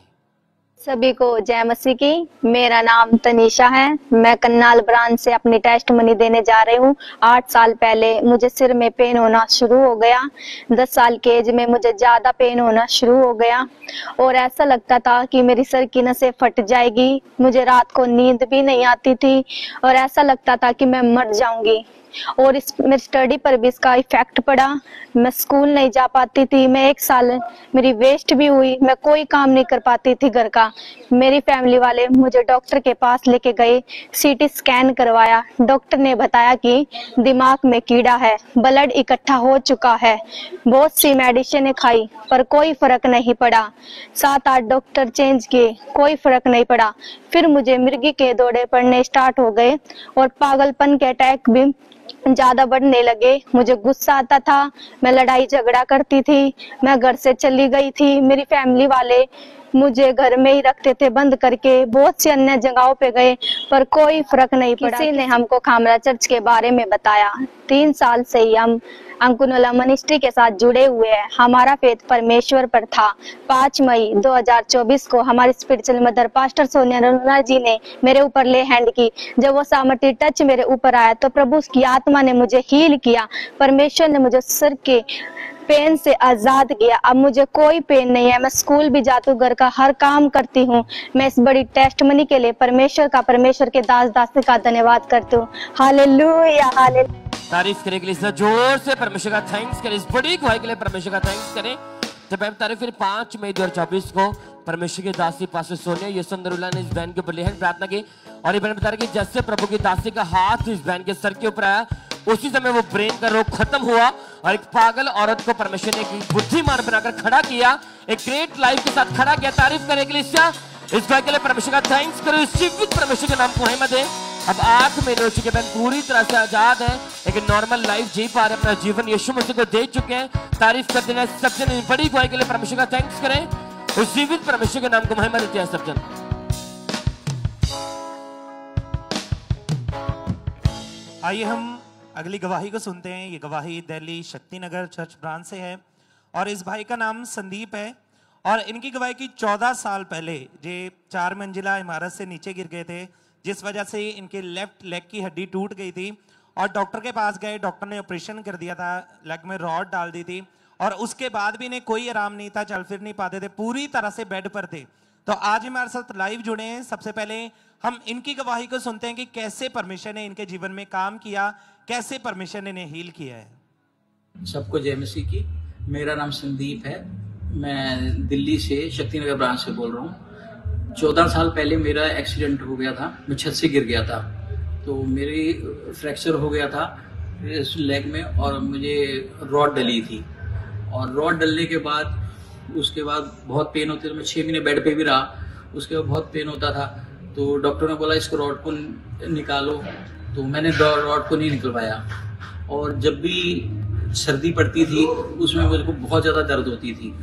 सभी को जय मसीह की। मेरा नाम तनिषा है। मैं करनाल ब्रांच से अपनी टेस्ट मनी देने जा रही हूँ। 8 साल पहले मुझे सिर में पेन होना शुरू हो गया। 10 साल के एज में मुझे ज्यादा पेन होना शुरू हो गया और ऐसा लगता था कि मेरी सर की नसें फट जाएगी। मुझे रात को नींद भी नहीं आती थी और ऐसा लगता था कि मैं मर जाऊंगी और इस मेरी स्टडी पर भी इसका इफेक्ट पड़ा। मैं स्कूल नहीं जा पाती थी। मैं 1 साल मेरी वेस्ट भी हुई। मैं कोई काम नहीं कर पाती थी घर का। मेरी फैमिली वाले मुझे डॉक्टर के पास लेके गए, सीटी स्कैन करवाया। डॉक्टर ने बताया कि दिमाग में कीड़ा है, ब्लड इकट्ठा हो चुका है। बहुत सी मेडिसिन खाई पर कोई फर्क नहीं पड़ा। 7-8 डॉक्टर चेंज किए, कोई फर्क नहीं पड़ा। फिर मुझे मिर्गी के दौरे पड़ने स्टार्ट हो गए और पागलपन के अटैक भी ज्यादा बढ़ने लगे। मुझे गुस्सा आता था, मैं लड़ाई झगड़ा करती थी, मैं घर से चली गई थी। मेरी फैमिली वाले मुझे घर में ही रखते थे बंद करके। बहुत सी अन्य जगहों पे गए पर कोई फर्क नहीं पड़ा। किसी ने हमको खामरा चर्च के बारे में बताया। 3 साल से ही हम अंकुनला मिनिस्ट्री के साथ जुड़े हुए हैं। हमारा फेथ परमेश्वर पर था। 5 मई 2024 को हमारी स्पिरिचुअल मदर पास्टर सोनिया रनुना जी ने मेरे ऊपर ले हैंड की। जब वो सामर्थ्य टच मेरे ऊपर आया तो प्रभु की आत्मा ने मुझे हील किया। परमेश्वर ने मुझे सर के पेन से आजाद किया। अब मुझे कोई पेन नहीं है। मैं स्कूल भी जाती हूँ, घर का हर काम करती हूँ। मैं इस बड़ी टेस्टमनी के लिए परमेश्वर के दास दासी का धन्यवाद करती हूँ। Hallelujah hallelujah. तारीफ करने के लिए जोर से परमेश्वर का थैंक्स करें। इस बड़ी गवाही के लिए परमेश्वर का थैंक्स करें। तो मैं बता रही फिर 5 मई 2024 को परमेश्वर की दासी पास्टर सोनिया यसुंदरुल्ला ने इस बहन के ऊपर लेहन प्रार्थना की और ये बहन बता रही कि जैसे प्रभु की दासी का हाथ इस बहन के सर के ऊपर आया, उसी समय वो ब्रेन का रोग खत्म हुआ और एक पागल औरत को परमेश्वर ने एक बुद्धिमान बनाकर खड़ा किया, एक ग्रेट लाइफ के साथ खड़ा किया। तारीफ करने के लिए इस भाई के लिए परमेश्वर का थैंक्स करो। जीवित परमेश्वर के नाम को महिमा दे। अब 8 महीने हो चुके, बहन पूरी तरह से आजाद है, एक नॉर्मल लाइफ जी पा रहे, अपना जीवन यीशु मसीह को दे चुके हैं। तारीफ करते हैं सब जन। बड़ी गवाही के लिए परमेश्वर का थैंक्स करें। उस जीवित परमेश्वर के नाम को महिमा देते हैं सब जन। आइए हम अगली गवाही को सुनते हैं। ये गवाही दिल्ली शक्तिनगर चर्च ब्रांच से है और इस भाई का नाम संदीप है और इनकी गवाही की 14 साल पहले ये 4 मंजिला इमारत से नीचे गिर गए थे, जिस वजह से इनके लेफ्ट लेग की हड्डी टूट गई थी और डॉक्टर के पास गए। डॉक्टर ने ऑपरेशन कर दिया था, लेग में रॉड डाल दी थी और उसके बाद भी इन्हें कोई आराम नहीं था, चल फिर नहीं पाते थे, पूरी तरह से बेड पर थे। तो आज हमारे साथ लाइव जुड़े हैं। सबसे पहले हम इनकी गवाही को सुनते हैं कि कैसे परमेश्वर ने इनके जीवन में काम किया, कैसे परमेश्वर ने इन्हें हील किया है। सबको जय मसीह की। मेरा नाम संदीप है। मैं दिल्ली से शक्तिनगर ब्रांच से बोल रहा हूँ। 14 साल पहले मेरा एक्सीडेंट हो गया था। मैं छत से गिर गया था तो मेरी फ्रैक्चर हो गया था इस लेग में और मुझे रॉड डली थी और रॉड डलने के बाद उसके बाद बहुत पेन होती थी। मैं 6 महीने बेड पे भी रहा, उसके बाद बहुत पेन होता था। तो डॉक्टर ने बोला इसको रॉड को निकालो, तो मैंने रॉड को नहीं निकलवाया और जब भी सर्दी पड़ती थी उसमें मुझे को बहुत ज़्यादा दर्द होती थी।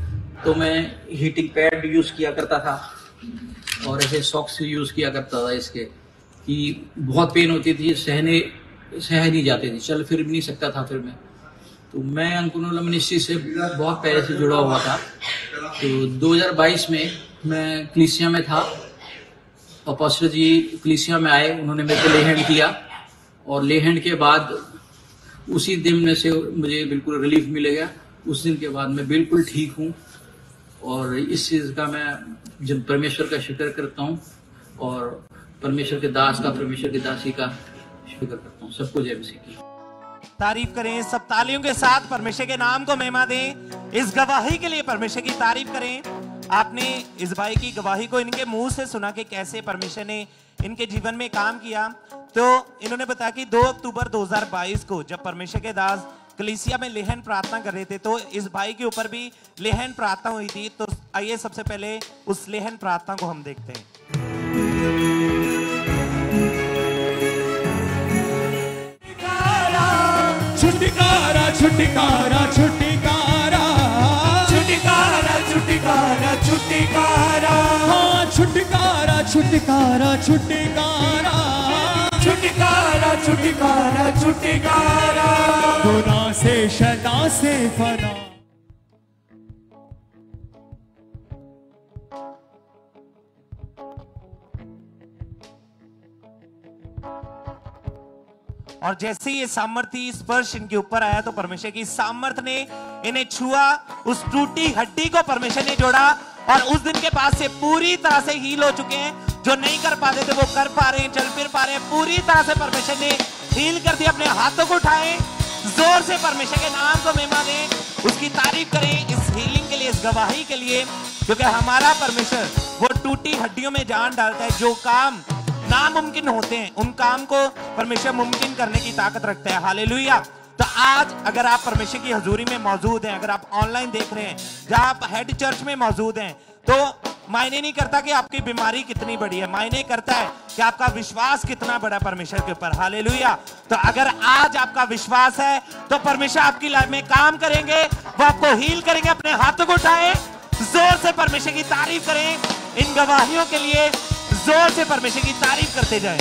तो मैं हीटिंग पैड यूज़ किया करता था और ऐसे सॉक्स यूज़ किया करता था इसके। कि बहुत पेन होती थी, सह नहीं जाती थी, चल फिर भी नहीं सकता था फिर मैं। तो मैं अंकुर मिनिस्ट्री से बहुत पहले से जुड़ा हुआ था। तो 2022 में मैं कलीसिया में था और पास्टर जी कलीसिया में आए, उन्होंने मेरे को ले हैंड किया और ले हैंड के बाद उसी दिन में से मुझे बिल्कुल रिलीफ मिल गया। उस दिन के बाद मैं बिल्कुल ठीक हूँ और इस चीज़ का मैं जब परमेश्वर का शुक्र करता हूँ और परमेश्वर के दास का, परमेश्वर की दासी का शुक्र करता हूँ। सबको जय मसीह की। तारीफ करें, सब तालियों के साथ परमेश्वर के नाम को महिमा दें। इस गवाही के लिए परमेश्वर की तारीफ करें। आपने इस भाई की गवाही को इनके मुंह से सुना कि कैसे परमेश्वर ने इनके जीवन में काम किया। तो इन्होंने बताया कि 2 अक्टूबर 2022 को जब परमेश्वर के दास कलीसिया में लेहन प्रार्थना कर रहे थे तो इस भाई के ऊपर भी लेहन प्रार्थना हुई थी। तो आइए सबसे पहले उस लेहन प्रार्थना को हम देखते हैं। छुटकारा छुटकारा छुटकारा छुटकारा छुटकारा छुटकारा, हाँ छुटकारा छुटकारा छुटकारा छुटकारा छुटकारा छुटकारा, गुनाह से शैतान से फना। और जैसे ये सामर्थ्य स्पर्श इनके ऊपर आया तो परमेश्वर की सामर्थ ने इन्हें छुआ, उस टूटी हड्डी को परमेश्वर ने जोड़ा और उस दिन के बाद से पूरी तरह से हील हो चुके हैं। जो नहीं कर पाते थे वो कर पा रहे हैं, चल फिर पा रहे हैं। पूरी तरह से परमेश्वर ने हील कर दिया। अपने हाथों को उठाएं, जोर से परमेश्वर के नाम को महिमा दें, उसकी तारीफ करें इस हीलिंग के लिए, इस गवाही के लिए, क्योंकि हमारा परमेश्वर वो टूटी हड्डियों में जान डालता है। जो काम नामुमकिन होते हैं उन काम को परमेश्वर मुमकिन करने की ताकत रखता है। हालेलुया। तो आज अगर आप परमेश्वर की हजूरी में मौजूद हैं, अगर आप ऑनलाइन देख रहे हैं, जहां आप हेड चर्च में मौजूद हैं, तो मायने नहीं करता कि आपकी बीमारी कितनी बड़ी है, मायने करता है कि आपका विश्वास कितना बड़ा परमेश्वर के ऊपर। हालेलुया। तो अगर आज आपका विश्वास है तो परमेश्वर आपकी लाइफ में काम करेंगे, वो आपको हील करेंगे। अपने हाथों को उठाएं, जोर से परमेश्वर की तारीफ करें। इन गवाहियों के लिए जोर से परमेश्वर की तारीफ करते जाएं।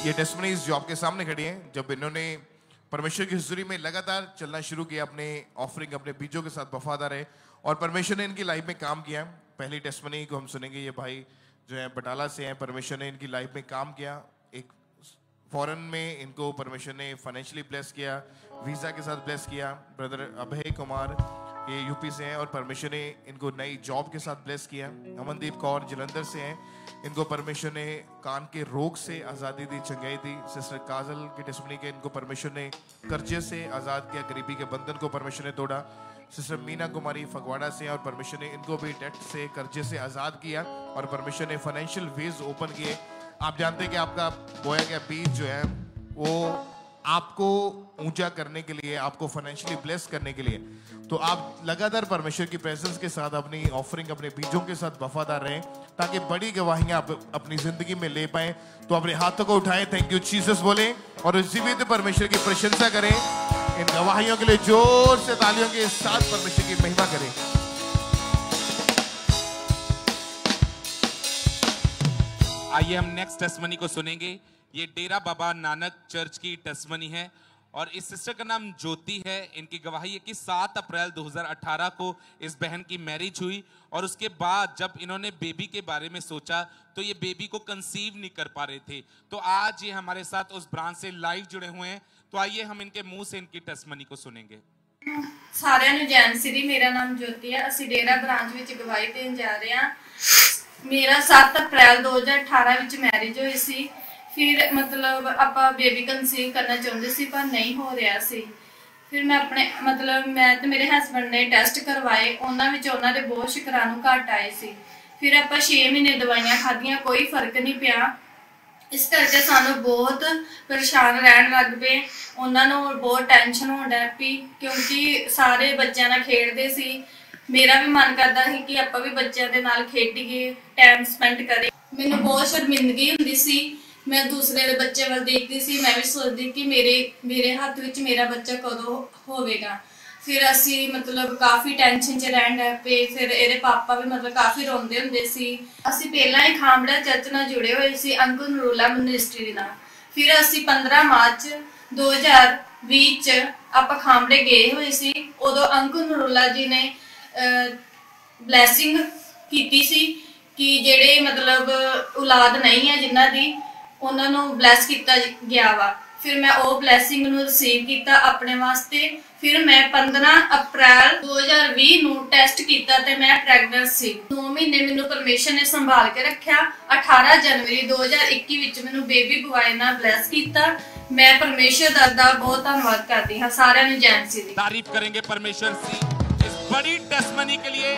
ये टेस्टमनीज जो आपके सामने खड़ी हैं, जब इन्होंने परमेश्वर की हुजूरी में लगातार चलना शुरू किया, अपने ऑफरिंग, अपने बीजों के साथ वफादार है और परमेश्वर ने इनकी लाइफ में काम किया। पहली टेस्टमनी को हम सुनेंगे। ये भाई जो है बटाला से हैं, परमेश्वर ने इनकी लाइफ में काम किया। एक फॉरेन में इनको परमेश्वर ने फाइनेंशियली ब्लेस किया, वीजा के साथ ब्लेस किया। ब्रदर अभय कुमार ये यूपी से हैं और परमेश्वर ने इनको नई जॉब के साथ ब्लेस किया। अमनदीप कौर जलंधर से हैं, इनको परमेश्वर ने कान के रोग से आज़ादी दी, चंगाई दी। सिस्टर काजल की टेस्टमनी के इनको परमेश्वर ने कर्जे से आज़ाद किया, गरीबी के बंधन को परमेश्वर ने तोड़ा। सिस्टर मीना कुमारी फगवाड़ा से हैं और परमेश्वर ने इनको भी डेट से, कर्जे से आज़ाद किया और परमेश्वर ने फाइनेंशियल वेज ओपन किए। आप जानते हैं कि आपका बोया गया बीज जो है वो आपको ऊंचा करने के लिए, आपको फाइनेंशियली ब्लेस करने के लिए, तो आप लगातार परमेश्वर की प्रेजेंस के साथ अपनी ऑफरिंग, अपने बीजों के साथ वफादार रहें ताकि बड़ी गवाहियां आप अपनी जिंदगी में ले पाएं। तो अपने हाथों को उठाएं, थैंक यू जीसस बोले और जीवित परमेश्वर की प्रशंसा करें। इन गवाहियों के लिए जोर से तालियों के साथ परमेश्वर की महिमा करें। आइए हम नेक्स्ट टेस्टमनी को सुनेंगे। ये डेरा बाबा नानक चर्च की टेस्टमनी है और इस सिस्टर का नाम ज्योति है। इनकी गवाही है कि 7 अप्रैल 2018 को इस बहन की मैरिज हुई और उसके बाद जब इन्होंने बेबी के बारे में सोचा तो ये बेबी को कंसीव नहीं कर पा रहे थे। तो आज ये हमारे साथ उस ब्रांच से लाइव जुड़े हुए हैं। तो आइए हम इनके मुंह से इनकी टेस्टमनी को सुनेंगे। सारिਆਂ ਨੂੰ ਜੈਨ ਸ੍ਰੀ, ਮੇਰਾ ਨਾਮ ਜੋਤੀ ਹੈ। ਅਸੀਂ ਡੇਰਾ ਬ੍ਰਾਂਚ ਵਿੱਚ ਗਵਾਹੀ ਦੇਣ ਜਾ ਰਹੇ ਹਾਂ। ਮੇਰਾ 7 ਅਪ੍ਰੈਲ 2018 ਵਿੱਚ ਮੈਰਿਜ ਹੋਈ ਸੀ। फिर मतलब आप बेबी कंसीव करना चाहते सी पर नहीं हो रहा सी। फिर मैं अपने मतलब मैं तो मेरे हसबैंड ने टेस्ट करवाए, उन्होंने बहुत शुक्राणु घट आए सी। फिर आप 6 महीने दवाइयां खादियां, कोई फर्क नहीं पिया। इस करके सानू बहुत परेशान रहन लग पे। उन्होंने बहुत टेंशन होने लग पई क्योंकि सारे बच्चों नाल खेडदे सी। मेरा भी मन करता सी कि आप भी बच्चों के नाल खेडीए, टाइम स्पेंड करें। मैनू बहुत शर्मिंदगी हुंदी सी। मैं दूसरे बच्चे वाल देखती सी, मैं भी सोचती कि मेरे हाथ विच मेरा बच्चा कदों होवेगा। ਫਿਰ ਅਸੀਂ ਮਤਲਬ ਕਾਫੀ ਟੈਨਸ਼ਨ 'ਚ ਰਹਿਣ ਲੱਗ ਪਏ। ਫਿਰ ਇਹਦੇ ਪਾਪਾ ਵੀ ਮਤਲਬ ਕਾਫੀ ਰੋਂਦੇ ਹੁੰਦੇ ਸੀ। ਅਸੀਂ ਪਹਿਲਾਂ ਹੀ ਖਾਂਬੜਾ ਚਰਚ ਨਾਲ ਜੁੜੇ ਹੋਏ ਸੀ, ਅੰਕਲ ਨਰੂਲਾ ਮਿਨਿਸਟਰੀ ਨਾਲ। ਫਿਰ ਅਸੀਂ 15 ਮਾਰਚ 2020 'ਚ ਆਪਾਂ ਖਾਂਬੜੇ ਗਏ ਹੋਏ ਸੀ। ਉਦੋਂ ਅੰਕਲ ਨਰੂਲਾ ਜੀ ਨੇ ਬਲੈਸਿੰਗ ਕੀਤੀ ਸੀ ਕਿ ਜਿਹੜੇ ਮਤਲਬ ਔਲਾਦ ਨਹੀਂ ਹੈ ਜਿਨ੍ਹਾਂ ਦੀ, ਉਹਨਾਂ ਨੂੰ ਬਲੈਸ ਕੀਤਾ ਗਿਆ ਵਾ। ਫਿਰ ਮੈਂ ਉਹ ਬਲੈਸਿੰਗ ਨੂੰ ਰਿਸੀਵ ਕੀਤਾ ਆਪਣੇ ਵਾਸਤੇ। ਫਿਰ ਮੈਂ 15 ਅਪ੍ਰੈਲ 2020 ਨੂੰ ਟੈਸਟ ਕੀਤਾ ਤੇ ਮੈਂ ਪ੍ਰੈਗਨੈਂਟ ਸੀ। 2 ਮਹੀਨੇ ਮੈਨੂੰ ਪਰਮੇਸ਼ਰ ਨੇ ਸੰਭਾਲ ਕੇ ਰੱਖਿਆ। 18 ਜਨਵਰੀ 2021 ਵਿੱਚ ਮੈਨੂੰ ਬੇਬੀ ਬੁਆਏ ਨਾਲ ਬਲੈਸ ਕੀਤਾ। मैं परमेश्वर दा बहुत धन्यवाद करती हूँ। सारे ने जैन सी दी तारीफ करेंगे परमेश्वर सी इस बड़ी टेस्टमनी के लिए,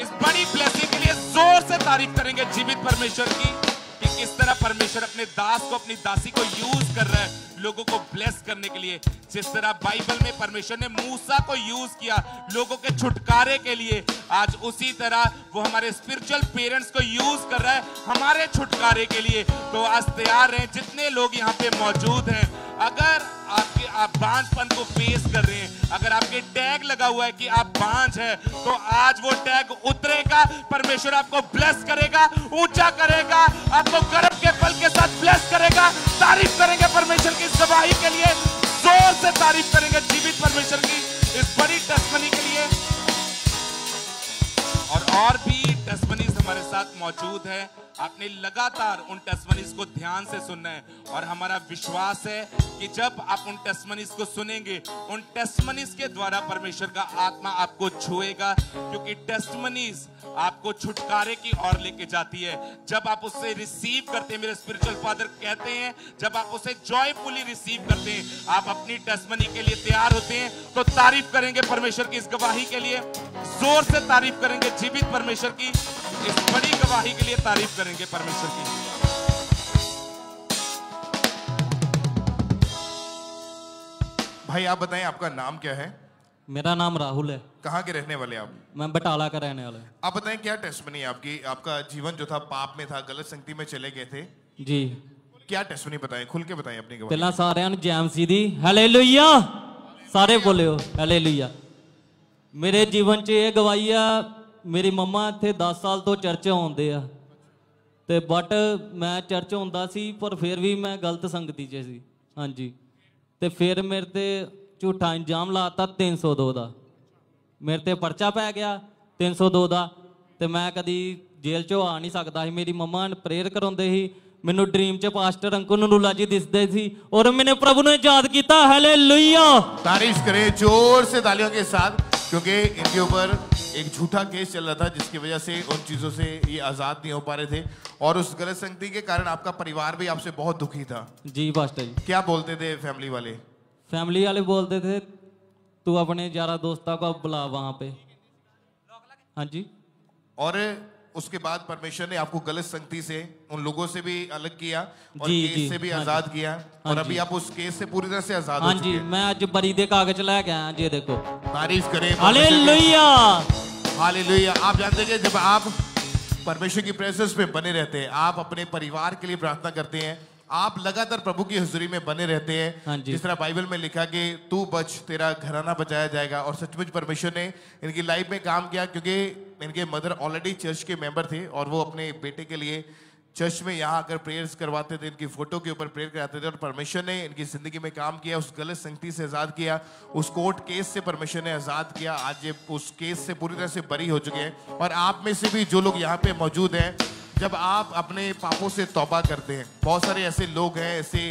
इस बड़ी ब्लेसिंग के लिए जोर से तारीफ करेंगे जीवित परमेश्वर की कि किस तरह परमेश्वर अपने दास को, अपनी दासी को यूज कर रहा है लोगों को ब्लेस करने के लिए। जिस तरह बाइबल में परमेश्वर ने मूसा को यूज किया लोगों के छुटकारे के लिए, आज उसी तरह वो हमारे स्पिरिचुअल पेरेंट्स को यूज कर रहा है हमारे छुटकारे के लिए। तो आज तैयार रहें जितने लोग यहाँ पे मौजूद हैं। अगर आप बांझपन को फेस कर रहे हैं, अगर आपके टैग लगा हुआ है कि आप बांझ है, तो आज वो टैग उतरेगा। परमेश्वर आपको ब्लेस करेगा, ऊंचा करेगा, आपको गर्भ के फल के साथ ब्लेस करेगा। तारीफ करेंगे परमेश्वर की गवाही के लिए, जोर से तारीफ करेंगे जीवित परमेश्वर की इस बड़ी टेस्टमनी के लिए। और भी टेस्टमनीज हमारे साथ मौजूद है। आपने लगातार उन टेस्टमनीज को ध्यान से सुनना है और हमारा विश्वास है कि जब आप उन टेस्टमनीज को सुनेंगे, उन टेस्टमनीज के द्वारा परमेश्वर का आत्मा आपको छुएगा, क्योंकि टेस्टमनीज आपको छुटकारे की ओर लेके जाती है। जब आप उससे रिसीव करते हैं, मेरे स्पिरिचुअल फादर कहते हैं, जब आप उसे जॉयफुली रिसीव करते हैं, आप अपनी टेस्टमनी के लिए तैयार होते हैं। तो तारीफ करेंगे परमेश्वर की इस गवाही के लिए, जोर से तारीफ करेंगे जीवित परमेश्वर की इस बड़ी गवाही के लिए, तारीफ करेंगे परमेश्वर की। भाई आप बताएं आपका नाम क्या है? मेरा नाम राहुल है। कहाँ के रहने वाले आप? मैं बटाला का रहने वाला हूँ। आप बताएं क्या टेस्टमनी है आपकी? आपका जीवन जो था पाप में था, गलत संगति में चले गए थे जी। क्या टेस्टमनी बताएं, खुल के बताएं अपनी गवाही। पहला सारे जैम सी दी हालेलुया, सारे बोलियो हालेलुया। मेरे जीवन च ये गवाही आ, मेरी मम्मा इत्थे 10 साल तो चर्च आउंदे आ ते बट मैं चर्च आउंदा सी पर फिर भी मैं गलत संगति च सी। हाँ जी, ते फिर मेरे ते झूठा इंजाम लाता 302 दा, मेरे ते पर्चा पै गया 302 दा, ते मैं कदी जेल चो आ नहीं सकता ही। मेरी मम्मा प्रेयर कराउंदे ही, मैनू ड्रीम च पास्टर अंकुल नरूला जी दिसदे सी और मैंने प्रभु ने याद किया। हालेलुया, तारीफ करें जोर से तालियों के साथ, क्योंकि इनके ऊपर एक झूठा केस चल रहा था जिसकी वजह से उन चीजों से ये आजाद नहीं हो पा रहे थे और उस गलत संगति के कारण आपका परिवार भी आपसे बहुत दुखी था। जी पास्टर जी। क्या बोलते थे फैमिली वाले? फैमिली वाले बोलते थे तू अपने यारा दोस्तों को बुला वहां पे। हाँ जी। और उसके बाद परमेश्वर ने आपको गलत संगति से, उन लोगों से भी अलग किया और जी, केस जी, से भी हाँ आजाद जी, किया हाँ और अभी जी। आप उस केस से पूरी तरह से आजाद हाँ हो चुके जी, हैं। मैं आज बरी दे कागज लेके आया जी, देखो। तारीफ करें हालेलुया, हालेलुया। आप जानते हैं कि जब आप परमेश्वर की प्रेजेंस में बने रहते हैं, आप अपने परिवार के लिए प्रार्थना करते हैं, आप लगातार प्रभु की हुजूरी में बने रहते हैं। हाँ जी। जिस तरह बाइबल में लिखा कि तू बच, तेरा घराना बचाया जाएगा। और सचमुच परमेश्वर ने इनकी लाइफ में काम किया, क्योंकि इनके मदर ऑलरेडी चर्च के मेंबर थे और वो अपने बेटे के लिए चर्च में यहाँ आकर प्रेयर्स करवाते थे, इनकी फोटो के ऊपर प्रेयर कराते थे। और परमेश्वर ने इनकी जिंदगी में काम किया, उस गलत संगति से आजाद किया, उस कोर्ट केस से परमेश्वर ने आजाद किया। आज ये उस केस से पूरी तरह से बरी हो चुके हैं। और आप में से भी जो लोग यहाँ पे मौजूद हैं, जब आप अपने पापों से तौबा करते हैं, बहुत सारे ऐसे लोग हैं, ऐसे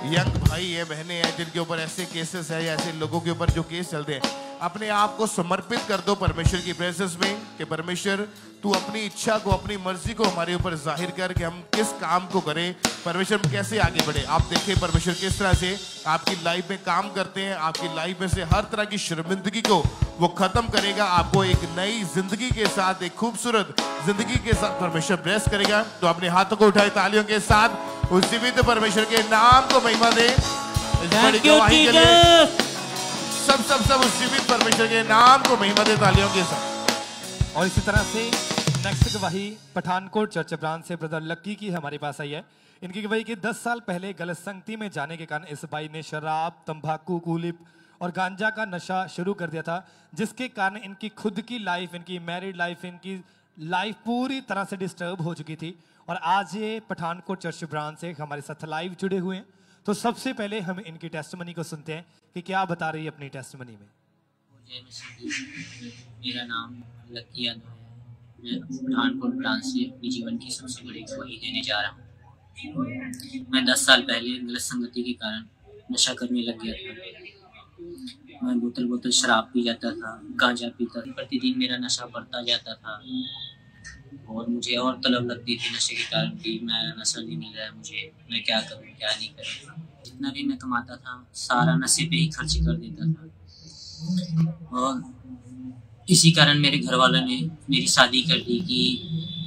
यंग भाई है, बहनें हैं जिनके ऊपर ऐसे केसेस है या ऐसे लोगों के ऊपर जो केस चलते हैं, अपने आप को समर्पित कर दो परमेश्वर की प्रेजेंस में कि परमेश्वर तू अपनी इच्छा को, अपनी मर्जी को हमारे ऊपर जाहिर कर कि हम किस काम को करें, परमेश्वर हम कैसे आगे बढ़े। आप देखें परमेश्वर किस तरह से आपकी लाइफ में काम करते हैं, आपकी लाइफ में से हर तरह की शर्मिंदगी को वो खत्म करेगा, आपको एक नई जिंदगी के साथ, एक खूबसूरत जिंदगी के साथ परमेश्वर ब्लेस करेगा। तो अपने हाथों को उठाए तालियों के साथ उस जीवित परमेश्वर के नाम को महिमा दे। इस बड़ी गवाही के लिए सब उस जीवित परमेश्वर के नाम को महिमा दे तालियों के साथ। और इसी तरह से नेक्स्ट गवाही पठानकोट चर्च ब्रांच से ब्रदर लक्की की हमारे पास आई है। इनकी गवाही कि 10 साल पहले गलत संगति में जाने के कारण इस भाई ने शराब, तंबाकू, कुलिप और गांजा का नशा शुरू कर दिया था, जिसके कारण इनकी खुद की लाइफ, इनकी मैरिड लाइफ, इनकी लाइफ पूरी तरह से डिस्टर्ब हो चुकी थी। और आज ये पठानकोट चर्च ब्रांच से हमारे साथ लाइव जुड़े हुए हैं। तो सबसे पहले हम इनकी टेस्टमनी को सुनते हैं कि क्या बता रही है अपनी टेस्टमनी में। मेरा नाम लकी यादव है। मैं पठानकोट ब्रांच से अपनी जीवन की सबसे बड़ी गवाही देने जा रहा हूँ। मैं 10 साल पहले गलत संगति के कारण नशा करने लग गया था। मैं बोतल शराब पी जाता था, गांजा पीता था। प्रतिदिन मेरा नशा बढ़ता जाता था और मुझे और तलब लगती थी नशे के कारण कि मेरा नशा नहीं मिल रहा है मुझे, मैं क्या करूँ क्या नहीं करूँ। जितना भी मैं कमाता था सारा नशे पे ही खर्च कर देता था। और इसी कारण मेरे घर वालों ने मेरी शादी कर दी कि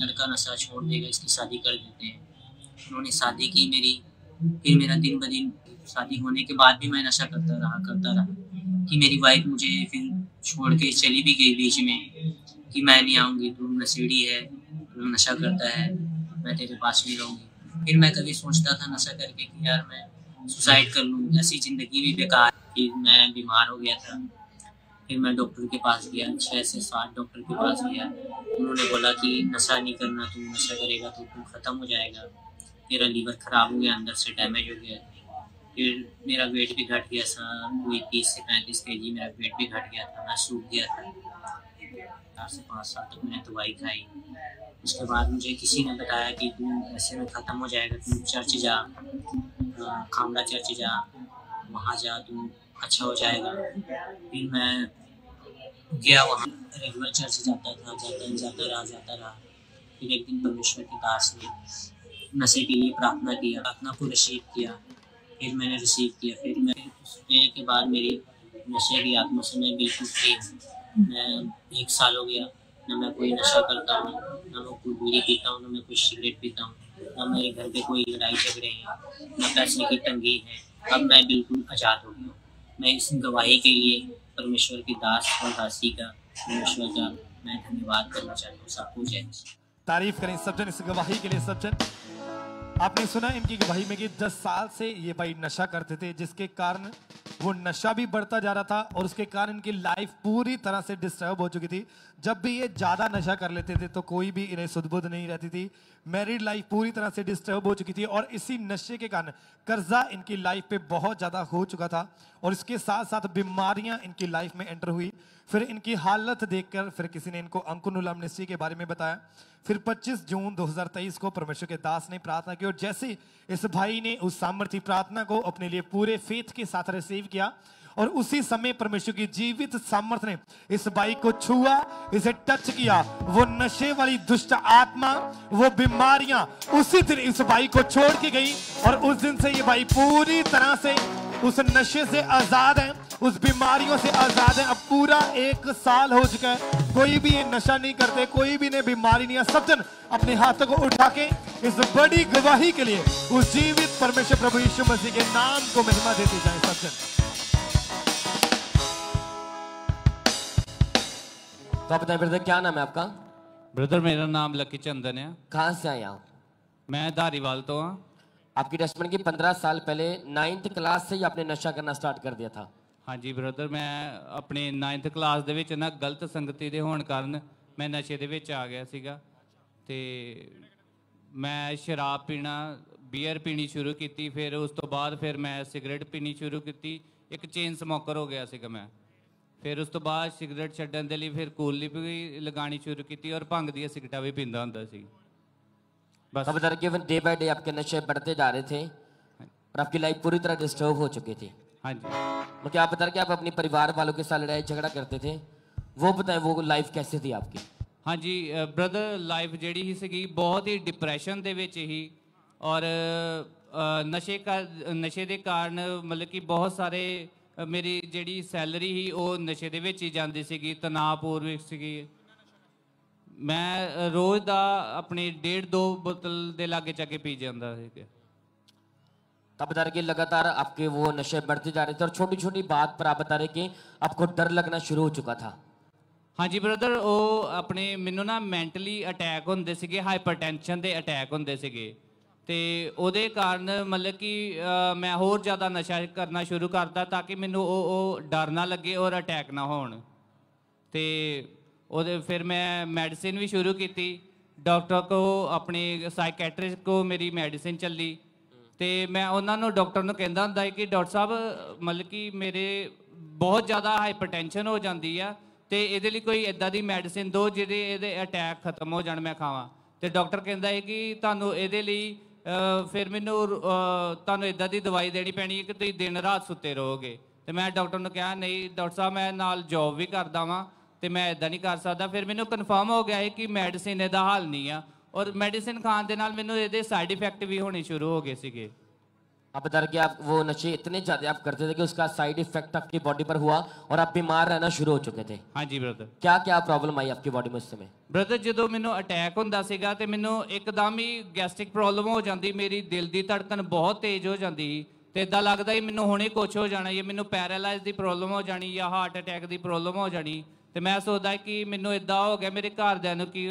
लड़का नशा छोड़ देगा, इसकी शादी कर देते हैं। उन्होंने शादी की मेरी। फिर मेरा दिन ब दिन, शादी होने के बाद भी मैं नशा करता रहा कि मेरी वाइफ मुझे फिर छोड़ के चली भी गई बीच में कि मैं नहीं आऊँगी, तू नशेड़ी है, तू नशा करता है, मैं तेरे पास नहीं रहूँगी। फिर मैं कभी सोचता था नशा करके कि यार मैं सुसाइड कर लूँ, ऐसी ज़िंदगी भी बेकार। फिर मैं बीमार हो गया था। फिर मैं डॉक्टर के पास गया, 6 से 7 डॉक्टर के पास गया। उन्होंने बोला कि नशा नहीं करना, तू नशा करेगा तो तू ख़त्म हो जाएगा, तेरा लीवर ख़राब हो गया, अंदर से डैमेज हो गया। फिर मेरा वेट भी घट गया था, कोई 30 से 35 kg मेरा वेट भी घट गया था, मैं सूख गया था। 4 से 5 साल तक मैंने दवाई खाई। उसके बाद मुझे किसी ने बताया कि तू ऐसे में ख़त्म हो जाएगा, तू चर्च जा, खामड़ा चर्च जा, वहाँ जा, तू अच्छा हो जाएगा। फिर मैं गया वहाँ, रेगुलर चर्च जाता रहा। फिर एक दिन परमेश्वर के दास ने नशे के लिए प्रार्थना किया, प्रार्थना को रिसीव किया। फिर मैंने रिसीव किया। फिर मैं उस डे के बाद मेरी नशे की आत्मा से मैं बिल्कुल फ्री हूँ। मैं 1 साल हो गया, न मैं कोई नशा करता हूँ, न मैं कोई बीड़ी पीता हूँ, न मैं कोई सिगरेट पीता हूँ, न मेरे घर पे कोई लड़ाई झगड़े हैं, न पैसे की तंगी है। अब मैं बिल्कुल आज़ाद हो गया हूँ। मैं इस गवाही के लिए परमेश्वर की दास और दासी का, परमेश्वर का मैं धन्यवाद करना चाहता हूँ। सबको जय मसीह। तारीफ करें सब जन इस गवाही के लिए। सब जन, आपने सुना इनकी गवाही में कि 10 साल से ये भाई नशा करते थे, जिसके कारण वो नशा भी बढ़ता जा रहा था और उसके कारण इनकी लाइफ पूरी तरह से डिस्टर्ब हो चुकी थी। जब भी ये ज्यादा नशा कर लेते थे तो कोई भी इन्हें सुध-बुध नहीं रहती थी। मैरिड लाइफ पूरी तरह से डिस्टर्ब हो चुकी थी और इसी नशे के कारण कर्जा इनकी लाइफ पे बहुत ज्यादा हो चुका था और इसके साथ साथ बीमारियां इनकी लाइफ में एंटर हुई। फिर इनकी हालत देखकर फिर किसी ने इनको अंकुनुल एमनेस्टी के बारे में बताया। फिर 25 जून 2023 को परमेश्वर के दास ने प्रार्थना की और जैसे इस भाई ने उस सामर्थी प्रार्थना को अपने लिए पूरे फेथ के साथ रिसीव किया और उसी समय परमेश्वर की जीवित सामर्थ ने इस भाई को छुआ, इसे टच किया। वो नशे वाली दुष्ट आत्मा, वो बीमारियां उसी दिन इस भाई को छोड़ के गई और उस दिन से ये भाई पूरी तरह से उस नशे से आजाद है, उस बीमारियों से आजाद है। अब पूरा 1 साल हो चुका है, कोई भी ये नशा नहीं करते, कोई भी ने बीमारी नहीं है। सब जन अपने हाथों को उठा के इस बड़ी गवाही के लिए उस जीवित परमेश्वर प्रभु यीशु मसीह के नाम को महिमा देते जाएं। सब जन तो आप बताइए ब्रदर, क्या नाम है आपका? ब्रदर मेरा नाम लकी चंदन है। कहाँ से आए आप? मैं धारीवाल तो हाँ। आपकी टेस्टमेंट की 15 साल पहले 9th क्लास से ही आपने नशा करना स्टार्ट कर दिया था। हाँ जी ब्रदर, मैं अपने 9th क्लास ਦੇ ਵਿੱਚ ਨਾ ਗਲਤ ਸੰਗਤੀ ਦੇ ਹੋਣ ਕਾਰਨ ਮੈਂ ਨਸ਼ੇ ਦੇ ਵਿੱਚ ਆ ਗਿਆ ਸੀਗਾ ਤੇ ਮੈਂ ਸ਼ਰਾਬ ਪੀਣਾ, ਬੀਅਰ ਪੀਣੀ ਸ਼ੁਰੂ ਕੀਤੀ। ਫਿਰ ਉਸ ਤੋਂ ਬਾਅਦ ਫਿਰ ਮੈਂ ਸਿਗਰਟ ਪੀਣੀ ਸ਼ੁਰੂ ਕੀਤੀ। ਇੱਕ ਚੇਨ ਸਮੋਕਰ ਹੋ ਗਿਆ ਸੀਗਾ ਮੈਂ। ਫਿਰ ਉਸ ਤੋਂ ਬਾਅਦ ਸਿਗਰਟ ਛੱਡਣ ਦੇ ਲਈ ਫਿਰ ਕੂਲਿਪ ਵੀ ਲਗਾਣੀ ਸ਼ੁਰੂ ਕੀਤੀ ਔਰ ਭੰਗ ਦੀਆਂ ਸਿਗਰਟਾਂ ਵੀ ਪੀਂਦਾ ਹੁੰਦਾ ਸੀ। बस अब बता कि डे बाय डे आपके नशे बढ़ते जा रहे थे और आपकी लाइफ पूरी तरह डिस्टर्ब हो चुकी थी। हाँ जी। तो क्या आप बता रहे कि आप अपने परिवार वालों के साथ लड़ाई झगड़ा करते थे, वो बताएं वो लाइफ कैसी थी आपकी? हाँ जी ब्रदर, लाइफ ਜਿਹੜੀ ਹੀ ਸੀਗੀ ਬਹੁਤ ਹੀ ਡਿਪਰੈਸ਼ਨ ਦੇ ਵਿੱਚ ਹੀ ਔਰ ਨਸ਼ੇ ਦੇ ਕਾਰਨ ਮਤਲਬ ਕਿ ਬਹੁਤ ਸਾਰੇ ਮੇਰੀ ਜਿਹੜੀ ਸੈਲਰੀ ਸੀ ਉਹ ਨਸ਼ੇ ਦੇ ਵਿੱਚ ਹੀ ਜਾਂਦੀ ਸੀਗੀ, ਤਣਾਅਪੂਰਵਕ ਸੀਗੀ। मैं रोज ਦਾ अपनी 1.5-2 बोतल ਦੇ ਲਾਗੇ ਚੱਕੇ ਪੀ ਜਾਂਦਾ ਸੀ। तब बता रहे कि लगातार आपके वो नशे बढ़ते जा रहे थे और छोटी छोटी बात पर आप बता रहे कि आपको डर लगना शुरू हो चुका था। हाँ जी ब्रदर, ਉਹ ਆਪਣੇ ਮੈਨੂੰ ਨਾ ਮੈਂਟਲੀ ਅਟੈਕ ਹੁੰਦੇ ਸੀਗੇ, ਹਾਈਪਰਟੈਂਸ਼ਨ ਦੇ ਅਟੈਕ ਹੁੰਦੇ ਸੀਗੇ ਤੇ ਉਹਦੇ ਕਾਰਨ ਮਤਲਬ ਕਿ ਮੈਂ ਹੋਰ ਜ਼ਿਆਦਾ ਨਸ਼ਾ ਕਰਨਾ ਸ਼ੁਰੂ ਕਰਤਾ ਤਾਂ ਕਿ ਮੈਨੂੰ ਉਹ ਡਰ ਨਾ ਲੱਗੇ ਔਰ ਅਟੈਕ ਨਾ ਹੋਣ। ਤੇ ਉਹਦੇ ਫਿਰ ਮੈਂ ਮੈਡੀਸਿਨ ਵੀ ਸ਼ੁਰੂ ਕੀਤੀ। ਡਾਕਟਰ ਕੋ ਆਪਣੇ ਸਾਈਕੈਟਰਿਸਟ ਕੋ ਮੇਰੀ ਮੈਡੀਸਿਨ ਚੱਲੀ ਤੇ ਮੈਂ ਉਹਨਾਂ ਨੂੰ ਡਾਕਟਰ ਨੂੰ ਕਹਿੰਦਾ ਹੁੰਦਾ ਕਿ ਡਾਕਟਰ ਸਾਹਿਬ ਮਤਲਬ ਕਿ ਮੇਰੇ ਬਹੁਤ ਜ਼ਿਆਦਾ ਹਾਈਪਰਟੈਂਸ਼ਨ ਹੋ ਜਾਂਦੀ ਆ ਤੇ ਇਹਦੇ ਲਈ ਕੋਈ ਇਦਾਂ ਦੀ ਮੈਡੀਸਿਨ ਦਿਓ ਜਿਹਦੇ ਇਹਦੇ ਅਟੈਕ ਖਤਮ ਹੋ ਜਾਣ ਮੈਂ ਖਾਵਾਂ। ਤੇ ਡਾਕਟਰ ਕਹਿੰਦਾ ਹੈ ਕਿ ਤੁਹਾਨੂੰ ਇਹਦੇ ਲਈ ਫਿਰ ਮੈਨੂੰ ਤੁਹਾਨੂੰ ਇਦਾਂ ਦੀ ਦਵਾਈ ਦੇਣੀ ਪੈਣੀ ਹੈ ਕਿ ਤੁਸੀਂ ਦਿਨ ਰਾਤ ਸੁੱਤੇ ਰਹੋਗੇ। ਤੇ ਮੈਂ ਡਾਕਟਰ ਨੂੰ ਕਿਹਾ ਨਹੀਂ ਡਾਕਟਰ ਸਾਹਿਬ ਮੈਂ ਨਾਲ ਜੌਬ ਵੀ ਕਰਦਾ ਵਾਂ ਤੇ ਮੈਂ ਇਦਾਂ ਨਹੀਂ ਕਰ ਸਕਦਾ। ਫਿਰ ਮੈਨੂੰ ਕਨਫਰਮ ਹੋ ਗਿਆ ਹੈ ਕਿ ਮੈਡੀਸਿਨ ਇਹਦਾ ਹੱਲ ਨਹੀਂ ਆ और मेडिसिन खाने के नाल मैनू ये साइड इफेक्ट भी होने शुरू हो गए थे। आप बता रहे कि आप वो नशे इतने ज्यादा आप करते थे कि उसका साइड इफेक्ट आपकी बॉडी पर हुआ और आप बीमार रहना शुरू हो चुके थे। हाँ जी ब्रदर। क्या क्या प्रॉब्लम आई आपकी बॉडी में उस समय? ब्रदर जो मैनू अटैक होंदा सीगा ते मैनू एकदम ही गैस्ट्रिक प्रॉब्लम हो जाती, मेरी दिल की धड़कन बहुत तेज हो जाती ते इदां लगदा ही मैनू हुणे कुछ हो जाना, या मैनू पैरालाइज की प्रॉब्लम हो जानी या हार्ट अटैक की प्रॉब्लम हो जानी। तो मैं सोचदा कि मैनू इदां हो गया मेरे घरदियां नूं कि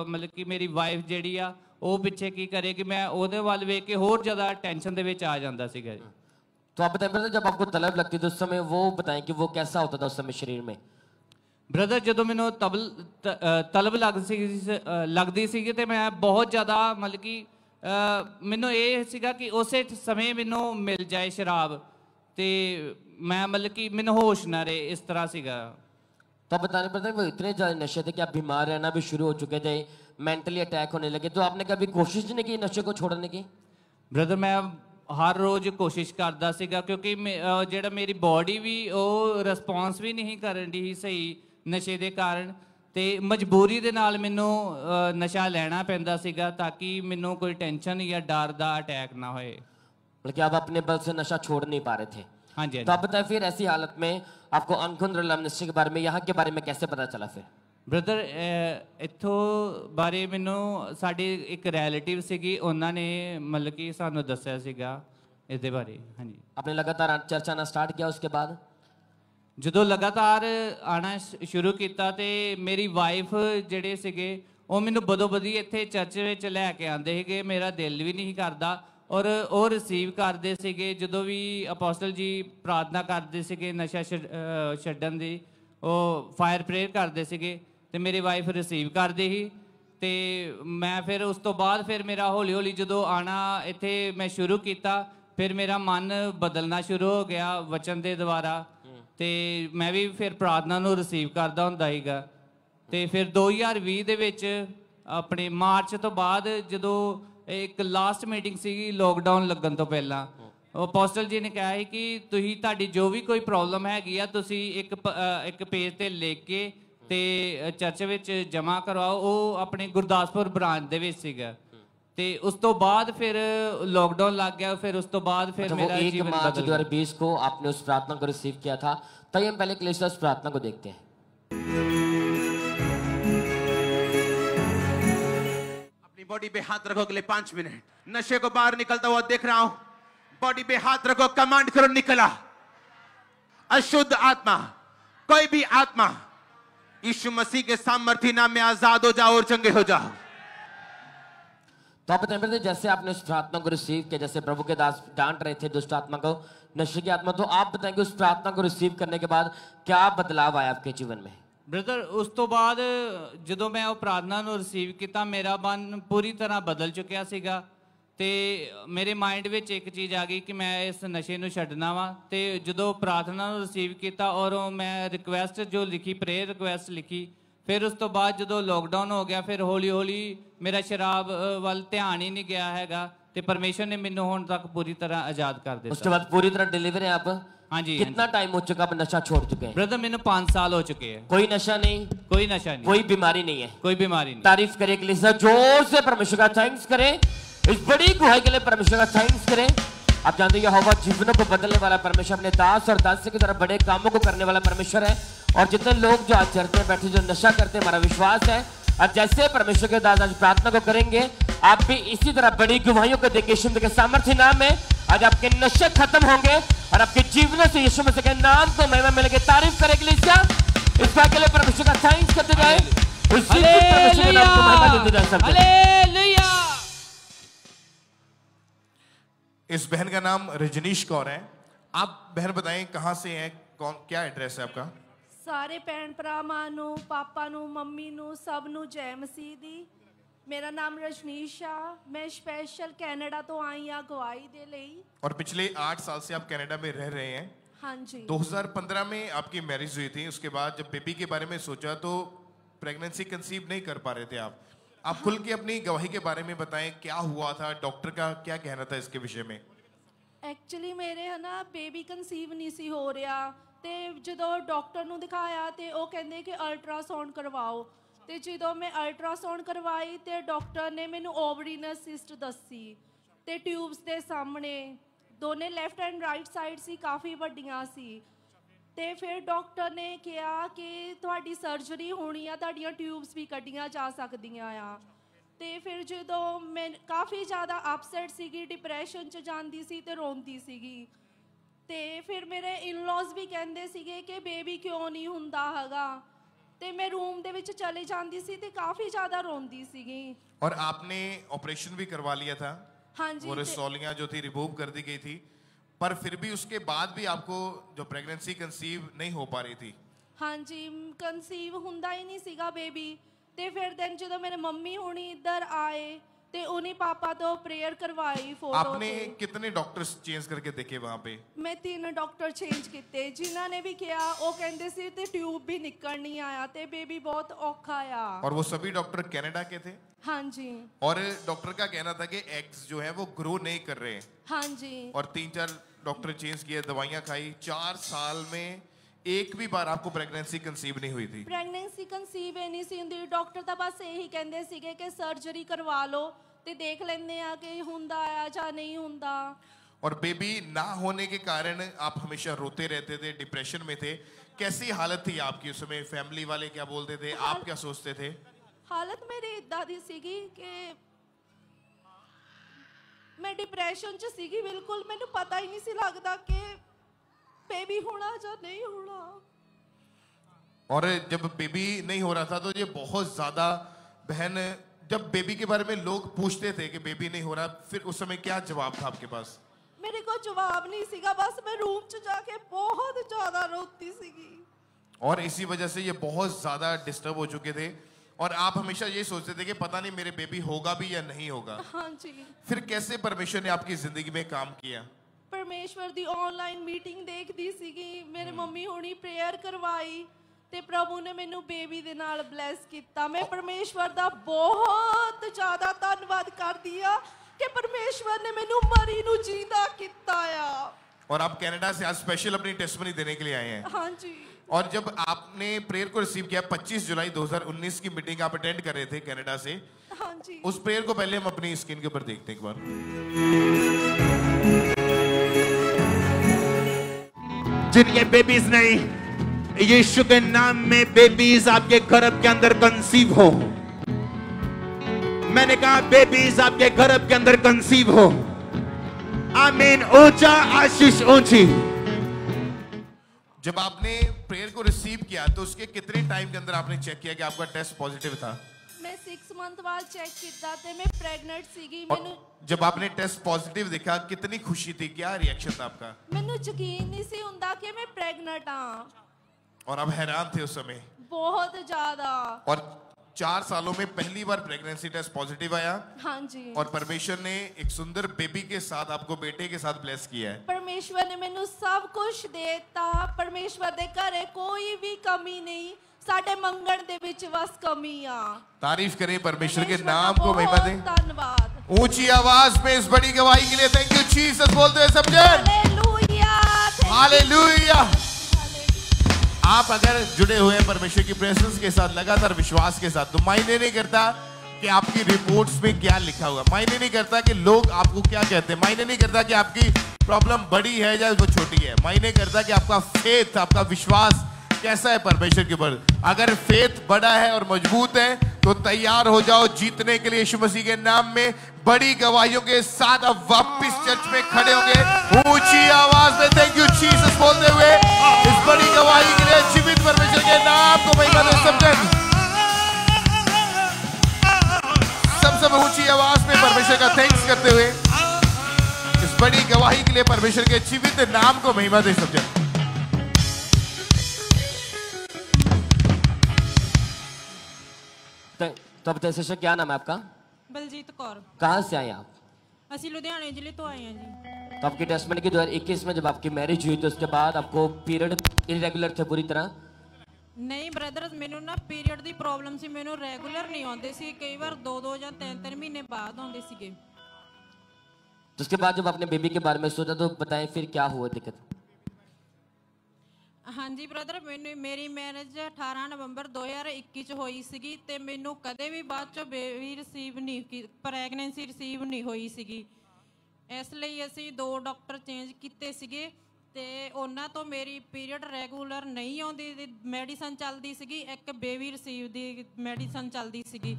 मतलब कि मेरी वाइफ जिहड़ी आ वो पिछे की करे कि मैं ਉਹਦੇ ਵੱਲ ਵੇਖ के होर ज़्यादा टेंशन दे विच आ जांदा सीगा। तो आप बताएं ब्रदर जब आपको तलब लगती थी उस समय वो बताएं कि वो कैसा होता था उस समय शरीर में? ब्रदर जो मैनू तलब लगती सी तो मैं बहुत ज़्यादा मतलब कि मैनू ये सीगा कि उस समय मैनू मिल जाए शराब तो मैं मतलब कि मैनू होश ना रहे, इस तरह सीगा। तो आप बताने पड़ते वो इतने ज़्यादा नशे थे कि आप बीमार रहना भी शुरू हो चुके थे, मेंटली अटैक होने लगे। तो आपने कभी कोशिश नहीं की नशे को छोड़ने की? ब्रदर मैं हर रोज़ कोशिश करता सीगा क्योंकि जेड़ा मेरी बॉडी भी वो रिस्पॉन्स भी नहीं करन दी सही नशे के कारण, तो मजबूरी दे नाल मैनू नशा लेना पैंदा सीगा ताकि मैनू कोई टेंशन या डर का अटैक ना होए। बल्कि आप अपने बल से नशा छोड़ नहीं पा रहे थे। हाँ जी। तो आप बताएं फिर ऐसी हालत में आपको अनखुंद नशे के बारे में यहाँ के बारे में कैसे पता चला? फिर ब्रदर इत्थों बारे मैनू साडी एक रिलेटिव सीगी उन्होंने मतलब कि सानू दस्सिया सीगा इसदे बारे। हाँ जी। आपने लगातार चर्च आना स्टार्ट किया उसके बाद? जो लगातार आना शुरू किया तो मेरी वाइफ जिहड़े सीगे वो मैनू बदो बदी इत्थे चर्च विच लैके आंदे सीगे, मेरा दिल भी नहीं करदा और वो रिसीव करते सीगे जो भी अपोस्टल जी प्रार्थना करते सीगे नशा छड्डण दी, वो फायर प्रेयर करते सीगे ते मेरी वाइफ रिसीव करती ही। तो मैं फिर उस तो बाद फिर मेरा हौली हौली जो आना इत्थे मैं शुरू किया फिर मेरा मन बदलना शुरू हो गया वचन के द्वारा, तो मैं भी फिर प्रार्थना नूं रिसीव करता हुंदा सीगा। तो फिर 2020 दे विच अपने मार्च तो बाद जो एक लास्ट मीटिंग सी लॉकडाउन लगन तो पहला अपोस्टल जी ने कहा है कि तुही ताड़ी जो भी कोई प्रॉब्लम हैगी आ तुसी एक पेज ते लिख के ते चर्च विच जमा करवाओ। वो अपने गुरदासपुर ब्रांच दे विच सीगा ते उस तो बाद फिर लॉकडाउन लग गया। फिर उस तो बाद फिर मेरा जीवन बदल गया। 2020 को आपने उस प्रार्थना को रिसीव किया था, तो हम पहले क्लेशा उस प्रार्थना को देखते हैं। अपनी बॉडी पे हाथ रखो अगले 5 मिनट, नशे को बाहर निकलता हुआ देख रहा हूं। बॉडी पे हाथ रखो, कमांड करो निकला अशुद्ध आत्मा, कोई भी आत्मा यीशु मसीह के सामर्थ्य नाम में आजाद हो जाओ और चंगे हो जाओ। तो आप बताएं जैसे आपने उस प्रार्थना को रिसीव किया, जैसे प्रभु के दास डांट रहे थे दुष्ट आत्मा को, नशे की आत्मा, तो आप बताएंगे उस प्रार्थना को रिसीव करने के बाद क्या बदलाव आया आपके जीवन में? ब्रदर उस तो बाद जो मैं वो प्रार्थना नूं रिसीव किया मेरा मन पूरी तरह बदल चुकिया सीगा ते मेरे माइंड विच एक चीज़ आ गई कि मैं इस नशे नूं छड्डना वा। ते जो प्रार्थना नूं रिसीव किया और मैं रिक्वेस्ट जो लिखी प्रेयर रिक्वेस्ट लिखी, फिर उस तो बाद जो लॉकडाउन हो गया फिर हौली हौली मेरा शराब वाल ध्यान ही नहीं गया हैगा ते परमेश्वर ने मैनू हुण तक पूरी तरह आजाद कर दिया। उसके बाद पूरी तरह डिलीवर है आप? हाँ जी। कितना टाइम हो चुका आप नशा छोड़ चुके हैं? ब्रदर मैंने 5 साल हो चुके हैं। कोई नशा नहीं? कोई नशा नहीं, कोई बीमारी नहीं है? कोई बीमारी नहीं। तारीफ करें के लिए जोर से परमेश्वर का थैंक्स करें, इस बड़ी गुहाई के लिए परमेश्वर का थैंक्स करें। आप जानते हैं यहोवा जीवनों को बदलने वाला परमेश्वर, अपने दास और दासी की तरह बड़े कामों को करने वाला परमेश्वर है। और जितने लोग जो आज चर्च में बैठे जो नशा करते हैं, हमारा विश्वास है और जैसे परमेश्वर के दास आज प्रार्थना को करेंगे आप भी इसी तरह बड़ी गुहाइयों को देंगे यीशु के सामर्थ्य नाम में। आज आपके नशे खत्म होंगे और आपके जीवन से यीशु मसीह के नाम को महिमा मिलेगी। तारीफ करें इकलीसिया, इस बात के लिए परमेश्वर का थैंक्स करते जाए, उसी परमेश्वर के नाम को महिमा देते जाए। इस बहन का नाम रजनीश कौर है। आप बहन बताएं कहाँ से हैं, कौन क्या एड्रेस है आपका? ਸਾਰੇ ਭੈਣ ਭਰਾਵਾਂ ਨੂੰ, ਪਾਪਾ ਨੂੰ, ਮੰਮੀ ਨੂੰ, ਸਭ ਨੂੰ ਜੈ ਮਸੀਹ ਦੀ। ਮੇਰਾ ਨਾਮ ਰਜਨੀਸ਼ ਆ। ਮੈਂ ਸਪੈਸ਼ਲ ਕੈਨੇਡਾ ਤੋਂ ਆਈ ਆ ਗਵਾਹੀ ਦੇ ਲਈ। और पिछले 8 साल से आप कनाडा में रह रहे हैं। हाँ जी। 2015 में आपकी मैरिज हुई थी। उसके बाद जब बेबी के बारे में सोचा तो प्रेगनेंसी कंसीव नहीं कर पा रहे थे आप खुल के अपनी गवाही के बारे में बताएं, क्या हुआ था, डॉक्टर का क्या कहना था इसके विषय में? ਐਕਚੁਅਲੀ ਮੇਰੇ ਹੈ ਨਾ ਬੇਬੀ ਕਨਸੀਵ ਨਹੀਂ ਸੀ ਹੋ ਰਿਹਾ ਤੇ ਜਦੋਂ ਡਾਕਟਰ ਨੂੰ ਦਿਖਾਇਆ ਤੇ ਉਹ ਕਹਿੰਦੇ ਕਿ ਅਲਟਰਾਸਾਊਂਡ ਕਰਵਾਓ ਤੇ ਜਦੋਂ ਮੈਂ ਅਲਟਰਾਸਾਊਂਡ ਕਰਵਾਈ ਤੇ ਡਾਕਟਰ ਨੇ ਮੈਨੂੰ ਓਵਰੀਨਲ ਸਿਸਟ ਦੱਸੀ ਤੇ ਟਿਊਬਸ ਦੇ ਸਾਹਮਣੇ ਦੋਨੇ ਲੈਫਟ ਐਂਡ ਰਾਈਟ ਸਾਈਡ ਸੀ, ਕਾਫੀ ਵੱਡੀਆਂ ਸੀ ਤੇ ਫਿਰ ਡਾਕਟਰ ਨੇ ਕਿਹਾ ਕਿ ਤੁਹਾਡੀ ਸਰਜਰੀ ਹੋਣੀ ਆ, ਤੁਹਾਡੀਆਂ ਟਿਊਬਸ ਵੀ ਕੱਢੀਆਂ ਜਾ ਸਕਦੀਆਂ ਆ। ਤੇ ਫਿਰ ਜਦੋਂ ਮੈਂ ਕਾਫੀ ਜ਼ਿਆਦਾ ਅਪਸੈਟ ਸੀਗੀ, ਡਿਪਰੈਸ਼ਨ 'ਚ ਜਾਂਦੀ ਸੀ ਤੇ ਰੋਂਦੀ ਸੀਗੀ ਤੇ ਫਿਰ ਮੇਰੇ ਇਨ-ਲॉज ਵੀ ਕਹਿੰਦੇ ਸੀਗੇ ਕਿ ਬੇਬੀ ਕਿਉਂ ਨਹੀਂ ਹੁੰਦਾ ਹੈਗਾ ਤੇ ਮੈਂ ਰੂਮ ਦੇ ਵਿੱਚ ਚਲੇ ਜਾਂਦੀ ਸੀ ਤੇ ਕਾਫੀ ਜ਼ਿਆਦਾ ਰੋਂਦੀ ਸੀਗੀ। और आपने ऑपरेशन भी करवा लिया था? हाँ जी। वो रसौलियां जो थी रिमूव कर दी गई थी, पर फिर भी उसके बाद भी आपको जो प्रेगनेंसी कंसीव नहीं हो पा रही थी? ਹਾਂਜੀ ਕਨਸੀਵ ਹੁੰਦਾ ਹੀ ਨਹੀਂ ਸੀਗਾ ਬੇਬੀ ਤੇ ਫਿਰ ਦਿਨ ਜਦੋਂ ਮੇਰੇ ਮੰਮੀ ਹੁਣੀ ਇੱਧਰ ਆਏ ਤੇ ਉਹਨੇ ਪਾਪਾ ਤੋਂ ਪ੍ਰੇਅਰ ਕਰਵਾਈ ਫੋਟੋ आपने कितने डॉक्टर्स चेंज करके देखे वहां पे? ਮੈਂ 3 ਡਾਕਟਰ ਚੇਂਜ ਕੀਤੇ ਜਿਨ੍ਹਾਂ ਨੇ ਵੀ ਕਿਹਾ, ਉਹ ਕਹਿੰਦੇ ਸੀ ਤੇ ਟਿਊਬ ਵੀ ਨਿਕਲ नहीं आया ਤੇ ਬੇਬੀ बहुत ਔਖਾ ਆ। और वो सभी डॉक्टर कनाडा के थे? हाँ जी। और डॉक्टर का कहना था कि एग्स जो है वो ग्रो नहीं कर रहे। हाँ जी। और 3-4 डॉक्टर चेंज किए, दवाइयां खाई, 4 साल में एक भी बार आपको प्रेगनेंसी कंसीव नहीं हुई थी? ਪ੍ਰੈਗਨੈਂਸੀ ਕਨਸੀਵ ਨਹੀਂ ਸੀ ਹੁੰਦੀ। ਡਾਕਟਰ ਤਾਂ ਬਸ ਇਹੀ ਕਹਿੰਦੇ ਸੀਗੇ ਕਿ ਸਰਜਰੀ ਕਰਵਾ ਲਓ ਤੇ ਦੇਖ ਲੈਂਦੇ ਆ ਕਿ ਹੁੰਦਾ ਆ ਜਾਂ ਨਹੀਂ ਹੁੰਦਾ। और बेबी ना होने के कारण आप हमेशा रोते रहते थे, डिप्रेशन में थे। कैसी हालत थी आपकी उस समय? फैमिली वाले क्या बोलते थे, आप क्या सोचते थे? ਹਾਲਤ ਮੇਰੀ ਇਦਾਂ ਦੀ ਸੀਗੀ ਕਿ ਮੈਂ ਡਿਪਰੈਸ਼ਨ 'ਚ ਸੀਗੀ ਬਿਲਕੁਲ। ਮੈਨੂੰ ਪਤਾ ਹੀ ਨਹੀਂ ਸੀ ਲੱਗਦਾ ਕਿ बेबी होना या नहीं होना। और जब बेबी नहीं हो रहा था तो ये बहुत ज्यादा बहन, जब बेबी के बारे में लोग पूछते थे कि बेबी नहीं हो रहा, फिर उस समय क्या जवाब था आपके पास? मेरे को जवाब नहीं सीगा, बस मैं रूम च जाके बहुत ज्यादा रोती सीगी। और इसी वजह से ये बहुत ज्यादा डिस्टर्ब हो चुके थे और आप हमेशा ये सोचते थे कि पता नहीं मेरे बेबी होगा भी या नहीं होगा। हाँ जी। फिर कैसे परमेश्वर ने आपकी जिंदगी में काम किया? परमेश्वर दी ऑनलाइन मीटिंग देखदी सीगी, मेरे मम्मी होनी प्रेयर करवाई ते प्रभु ने मैनू बेबी दे नाल ब्लैस किया। मैं परमेश्वर दा बहुत ज़्यादा धन्नवाद करदी आ कि परमेश्वर ने मैनू मरी नू जींदा किया आ। और आप कनाडा से आज स्पेशल अपनी टेस्टमनी देने के लिए आए हैं? हाँ जी। और जब आपने प्रेयर को रिसीव किया, 25 जुलाई 2019 की मीटिंग आप अटेंड कर रहे थे कनाडा से। हाँ जी। उस प्रेयर को पहले हम अपनी स्क्रीन के ऊपर देखते हैं एक बार। जिनके बेबीज नहीं, यीशु के नाम में बेबीज आपके गर्भ के अंदर कंसीव हो। मैंने कहा बेबीज आपके गर्भ के अंदर कंसीव हो। आमीन। ऊंचा आशीष ऊंची। जब आपने प्रेयर को रिसीव किया तो उसके कितने टाइम के अंदर आपने चेक किया कि आपका टेस्ट पॉजिटिव था? मैं 6 मंथ बाद चेक किया ते मैं प्रेग्नेंट सीगी। मैनू जब आपने टेस्ट पॉजिटिव देखा कितनी खुशी थी, क्या रिएक्शन था आपका? मैनू यकीन नहीं सी हुंदा कि मैं प्रेग्नेंट हाँ। और आप हैरान थे उस समय? बहुत ज्यादा। और 4 सालों में पहली बार प्रेगनेंसी टेस्ट पॉजिटिव आया। हाँ जी। और परमेश्वर ने एक सुंदर बेबी के साथ, आपको बेटे के साथ ब्लेस किया है। परमेश्वर ने मैनू सब कुछ देता। परमेश्वर दे घरे कोई भी कमी नहीं, साडे मंगण दे विच बस कमी आ। तारीफ करें परमेश्वर के नाम को, महिमा दें। धन्यवाद। ऊंची आवाज में इस बड़ी गवाही के लिए थैंक यू जीसस बोलते हुए समझे। हालेलुया। हालेलुया। आप अगर जुड़े हुए हैं परमेश्वर की प्रेजेंस के साथ, लगातार विश्वास के साथ, तो मायने नहीं करता कि आपकी रिपोर्ट्स में क्या लिखा हुआ, मायने नहीं करता कि लोग आपको क्या कहते हैं, मायने नहीं करता कि आपकी प्रॉब्लम बड़ी है या वो छोटी है, मायने करता कि आपका फेथ, आपका विश्वास कैसा है परमेश्वर के ऊपर। अगर फेथ बड़ा है और मजबूत है तो तैयार हो जाओ जीतने के लिए यीशु मसीह के नाम में। बड़ी गवाहियों के साथ अब वापस चर्च में खड़े होंगे ऊंची आवाज में थैंक यू जीसस बोलते हुए इस बड़ी गवाही के लिए जीवित परमेश्वर के नाम को महिमा दें। सब ऊंची आवाज में परमेश्वर का थैंक्स करते हुए इस इस बड़ी गवाही के लिए परमेश्वर के जीवित नाम को महिमा दे सब जन। तो अब सिस्टर क्या नाम है आपका? बलजीत कौर। कहाँ से आए आप? ਅਸੀਂ ਲੁਧਿਆਣੇ ਜ਼ਿਲ੍ਹੇ ਤੋਂ ਆਏ ਹਾਂ ਜੀ। तो आपकी टेस्टमेंट की 2021 में जब आपकी मैरिज हुई तो उसके बाद आपको पीरियड इरेगुलर थे पूरी तरह? ਨਹੀਂ ਬ੍ਰਦਰ ਮੈਨੂੰ ਨਾ ਪੀਰੀਅਡ ਦੀ ਪ੍ਰੋਬਲਮ ਸੀ, ਮੈਨੂੰ ਰੈਗੂਲਰ ਨਹੀਂ ਆਉਂਦੇ ਸੀ, ਕਈ ਵਾਰ 2-2 ਜਾਂ 3-3 ਮਹੀਨੇ ਬਾਅਦ ਆਉਂਦੇ ਸੀਗੇ। तो उसके बाद जब आपने बेबी के बारे में सोचा तो बताएं फिर क्या हुआ दिक्कत? ਹਾਂਜੀ ਬ੍ਰਦਰ ਮੈਨੂੰ ਮੇਰੀ ਮੈਰਿਜ 18 ਨਵੰਬਰ 2021 ਚ ਹੋਈ ਸੀਗੀ ਤੇ ਮੈਨੂੰ ਕਦੇ ਵੀ ਬਾਅਦ ਚੋਂ ਬੇਬੀ ਰਿਸੀਵ ਨਹੀਂ ਪ੍ਰੈਗਨੈਂਸੀ ਰਿਸੀਵ ਨਹੀਂ ਹੋਈ ਸੀਗੀ। ਇਸ ਲਈ ਅਸੀਂ 2 ਡਾਕਟਰ ਚੇਂਜ ਕੀਤੇ ਸੀਗੇ ਤੇ ਉਹਨਾਂ ਤੋਂ ਮੇਰੀ ਪੀਰੀਅਡ ਰੈਗੂਲਰ ਨਹੀਂ ਆਉਂਦੀ, ਮੈਡੀਸਨ ਚੱਲਦੀ ਸੀਗੀ, ਇੱਕ ਬੇਬੀ ਰਿਸੀਵ ਦੀ ਮੈਡੀਸਨ ਚੱਲਦੀ ਸੀਗੀ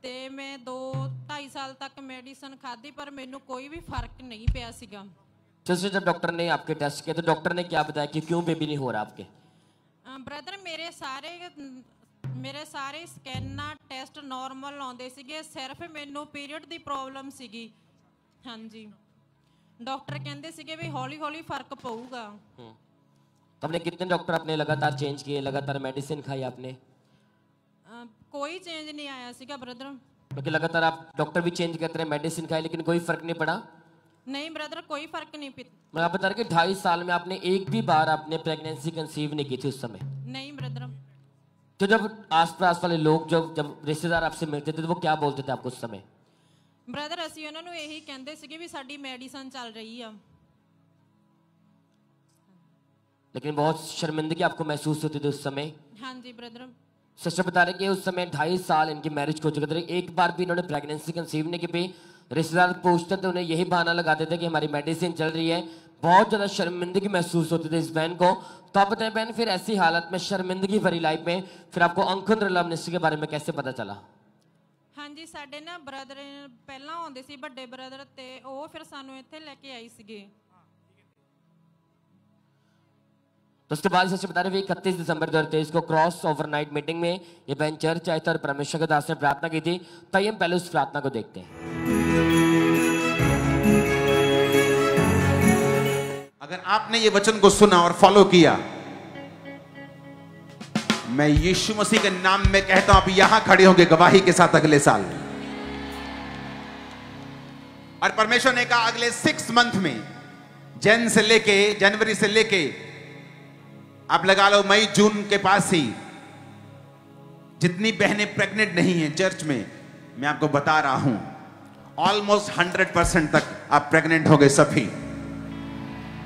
ਤੇ ਮੈਂ 2-2.5 ਸਾਲ ਤੱਕ ਮੈਡੀਸਨ ਖਾਧੀ ਪਰ ਮੈਨੂੰ ਕੋਈ ਵੀ ਫਰਕ ਨਹੀਂ ਪਿਆ ਸੀਗਾ। तो जब डॉक्टर ने आपके टेस्ट किए तो डॉक्टर ने क्या बताया कि क्यों बेबी नहीं हो रहा आपके? ब्रदर ਮੇਰੇ ਸਾਰੇ ਸਕੈਨਾਂ ਟੈਸਟ ਨਾਰਮਲ ਆਉਂਦੇ ਸੀਗੇ, ਸਿਰਫ ਮੈਨੂੰ ਪੀਰੀਅਡ ਦੀ ਪ੍ਰੋਬਲਮ ਸੀਗੀ। ਹਾਂਜੀ ਡਾਕਟਰ ਕਹਿੰਦੇ ਸੀਗੇ ਵੀ ਹੌਲੀ ਹੌਲੀ ਫਰਕ ਪਊਗਾ। तो आपने कितने डॉक्टर आपने लगातार चेंज किए, लगातार मेडिसिन खाई आपने? कोई चेंज नहीं आया सीगा ब्रदर। क्योंकि लगातार आप डॉक्टर भी चेंज करते रहे, मेडिसिन खाई, लेकिन कोई फर्क नहीं पड़ा? नहीं ब्रदर कोई फर्क नहीं पड़ा। मैं आप बता रहे कि 2.5 साल में आपने एक भी बार आपने प्रेगनेंसी कंसीव नहीं की थी उस समय? नहीं ब्रदर। तो जब आसपास वाले लोग जब रिश्तेदार आपसे मिलते थे तो वो क्या बोलते थे आपको उस समय? ब्रदर ਅਸੀਂ ਉਹਨਾਂ ਨੂੰ ਇਹੀ ਕਹਿੰਦੇ ਸੀਗੇ ਵੀ ਸਾਡੀ ਮੈਡੀਸਨ ਚੱਲ ਰਹੀ ਆ। लेकिन बहुत शर्मिंदगी आपको महसूस होती थी उस समय? हाँ जी ब्रदर। सिस्टर बता रहे कि उस समय 2.5 साल इनकी मैरिज हो चुके थे, एक बार भी इन्होंने प्रेगनेंसी कंसीव नहीं की। रिश्तेदार पूछते थे उन्हें यही बहाना लगाते थे कि हमारी मेडिसिन चल रही है। बहुत ज़्यादा शर्मिंदगी महसूस होती थी इस बहन को। तो आप बताएं बहन फिर ऐसी हालत में शर्मिंदगी भरी लाइफ में फिर आपको अंकुर लव मिनिस्ट्री के बारे में कैसे पता चला? हाँ जी साडे ना ब्रदर पहला आउंदे सी बड़े ब्रदर ते ओ फिर सानू इत्थे लेके आई सीगे। तो उसके बाद सिस्टर बता रहे 31 दिसंबर 2023 को क्रॉस ओवरनाइट मीटिंग में ये बहन चर्च आए थे और परमेश्वर के दास ने प्रार्थना की थी। तो हम पहले उस प्रार्थना को देखते हैं। अगर आपने ये वचन को सुना और फॉलो किया, मैं यीशु मसीह के नाम में कहता हूं आप यहां खड़े होंगे गवाही के साथ अगले साल। और परमेश्वर ने कहा अगले 6 मंथ में जनवरी से लेके आप लगा लो मई जून के पास ही जितनी बहनें प्रेग्नेंट नहीं हैं चर्च में, मैं आपको बता रहा हूं ऑलमोस्ट 100% तक आप प्रेग्नेंट हो गए सभी।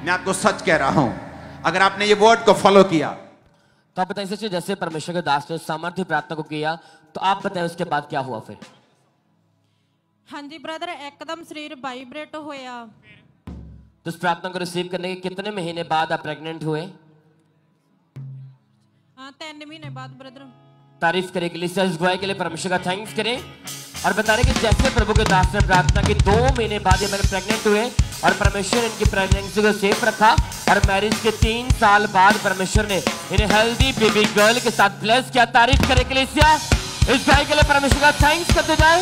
मैं आपको सच कह रहा हूं अगर आपने ये वर्ड को फॉलो किया। तो आप बताइए सच्चे जैसे परमेश्वर के दास ने सामर्थ्य प्रार्थना को किया तो आप बताएं उसके बाद क्या हुआ फिर? हाँ जी ब्रदर एकदम शरीर वाइब्रेट होया। तो इस प्रार्थना को रिसीव करने के कितने महीने बाद आप प्रेग्नेंट हुए? 3 महीने बाद ब्रदर। तारीफ करें के लिए इस गवाही के लिए परमेश्वर का थैंक्स करें और बता रहे कि जैसे प्रभु के दास ने प्रार्थना की 2 महीने बाद ये मेरे प्रेग्नेंट हुए और परमेश्वर इनकी प्रेगनेंसी को सेफ रखा और मैरिज के 3 साल बाद परमेश्वर ने इन्हें हेल्दी बेबी गर्ल के साथ ब्लेस किया। तारीफ करें के लिए इस गवाही के लिए परमेश्वर का थैंक्स करते जाए,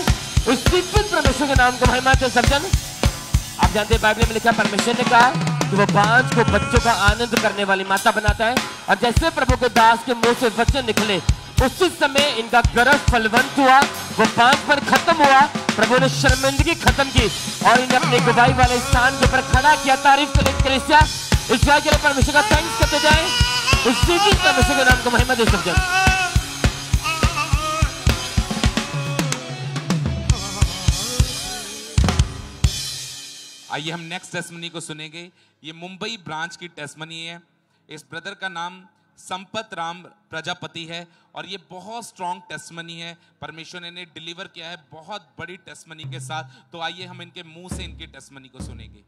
उस दिव्य परमेश्वर के नाम को महिमा दे सब जन। आप जानते हैं बाइबल में लिखा परमेश्वर ने कहा कि वो बांझ को बच्चों का आनंद करने वाली माता बनाता है और जैसे प्रभु के दास के मुंह से वचन निकले उसी समय इनका गर्भ फलवंत हुआ, वो बांझपन खत्म हुआ, प्रभु ने शर्मिंदगी खत्म की और इन्हें अपने गवाही वाले स्थान के ऊपर खड़ा किया। तारीफ करें कलीसिया, इस गवाही के लिए परमेश्वर का थैंक्स करते जाएं, उस दिव्य परमेश्वर के नाम को महिमा दे सकते हैं। आइए हम नेक्स्ट टेस्टमनी को सुनेंगे। ये मुंबई ब्रांच की टेस्टमनी है। इस ब्रदर का नाम संपत राम प्रजापति है और ये बहुत स्ट्रॉन्ग टेस्टमनी है। परमेश्वर ने इन्हें डिलीवर किया है बहुत बड़ी टेस्टमनी के साथ। तो आइए हम इनके मुंह से इनकी टेस्टमनी को सुनेंगे।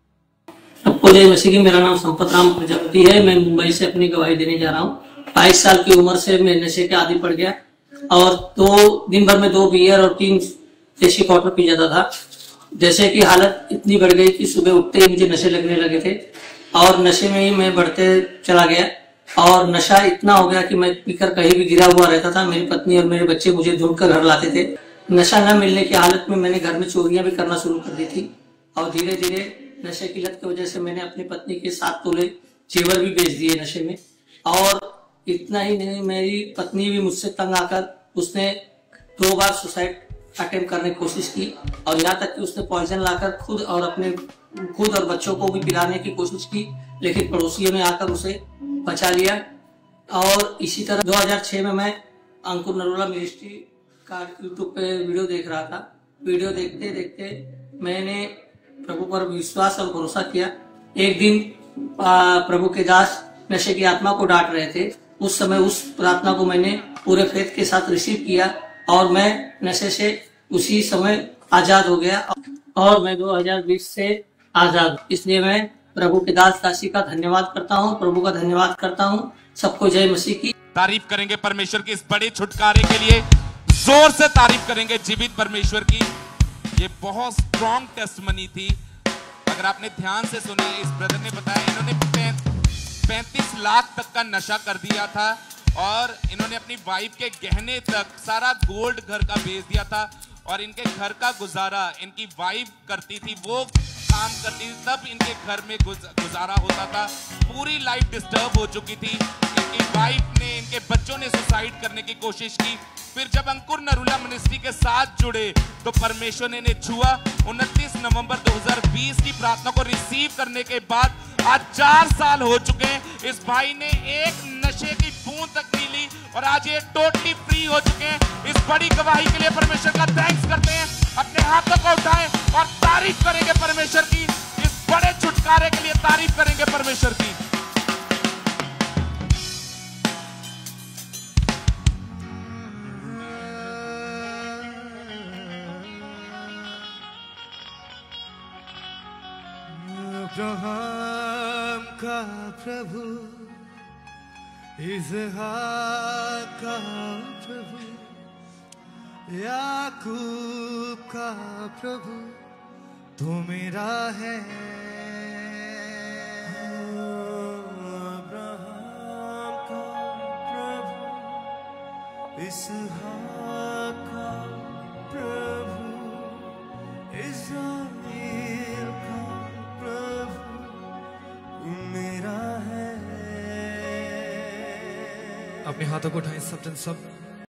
सबको जय मसीह की। मेरा नाम संपत राम प्रजापति है। मैं मुंबई से अपनी गवाही देने जा रहा हूँ। 22 साल की उम्र से मैं नशे के आदी पड़ गया और दिन भर में 2 बियर और 3 देसी क्वार्टर पी जाता था। जैसे कि हालत इतनी बढ़ गई कि सुबह उठते ही मुझे नशे लगने लगे थे और नशे में ही मैं बढ़ते चला गया और नशा इतना हो गया कि मैं पीकर कहीं भी गिरा हुआ रहता था। मेरी पत्नी और मेरे बच्चे मुझे ढूंढकर घर लाते थे। नशा न मिलने की हालत में मैंने घर में चोरियां भी करना शुरू कर दी थी और धीरे धीरे नशे की लत की वजह से मैंने अपनी पत्नी के 7 तोले जेवर भी बेच दिए नशे में। और इतना ही नहीं, मेरी पत्नी भी मुझसे तंग आकर उसने 2 बार सुसाइड अटेम्प्ट करने की कोशिश की और यहाँ तक कि उसने पॉइजन लाकर खुद और बच्चों को भी पिलाने की कोशिश की, लेकिन पड़ोसियों ने आकर उसे बचा लिया। और इसी तरह 2006 में मैं अंकुर नरोला मिनिस्ट्री का यूट्यूब पे वीडियो देख रहा था। वीडियो देखते देखते मैंने प्रभु पर विश्वास और भरोसा किया। एक दिन प्रभु के दास नशे की आत्मा को डांट रहे थे। उस समय उस प्रार्थना को मैंने पूरे फेथ के साथ रिसीव किया और मैं नशे से उसी समय आजाद हो गया और मैं 2020 से आजाद। इसलिए मैं प्रभु के दास दासी का धन्यवाद करता हूँ, प्रभु का धन्यवाद करता हूँ। सबको जय मसीह की। तारीफ करेंगे परमेश्वर की इस बड़े छुटकारे के लिए, जोर से तारीफ करेंगे जीवित परमेश्वर की। ये बहुत स्ट्रॉन्ग टेस्टमनी थी। अगर आपने ध्यान से सुने, इस ब्रदर ने बताया इन्होंने 35 लाख तक का नशा कर दिया था और इन्होंने अपनी वाइफ के गहने तक सारा गोल्ड घर का बेच दिया था और इनके घर का गुजारा इनकी वाइफ करती थी, वो काम करती थी, तब इनके घर में गुजारा होता था। पूरी लाइफ डिस्टर्ब हो चुकी थी। इनकी वाइफ ने, इनके बच्चों ने सुसाइड करने की कोशिश की। फिर जब अंकुर नरूला मिनिस्ट्री के साथ जुड़े तो परमेश्वर ने इन्हें छुआ। 29 नवंबर 2020 की प्रार्थना को रिसीव करने के बाद आज 4 साल हो चुके हैं। इस भाई ने एक नशे की बूंद तक नहीं ली और आज ये टोटली फ्री हो चुके हैं। इस बड़ी गवाही के लिए परमेश्वर का थैंक्स करते हैं। अपने हाथों को उठाएं और तारीफ करेंगे परमेश्वर की। इस बड़े छुटकारे के लिए तारीफ करेंगे परमेश्वर की। अब्राहम का प्रभु, इज़हाक का प्रभु, याकूब का प्रभु तू मेरा है। अब्राहम का प्रभु, इज़हाक का प्रभु, इस्राएल का अपने हाथों को उठाएं सब जन सब।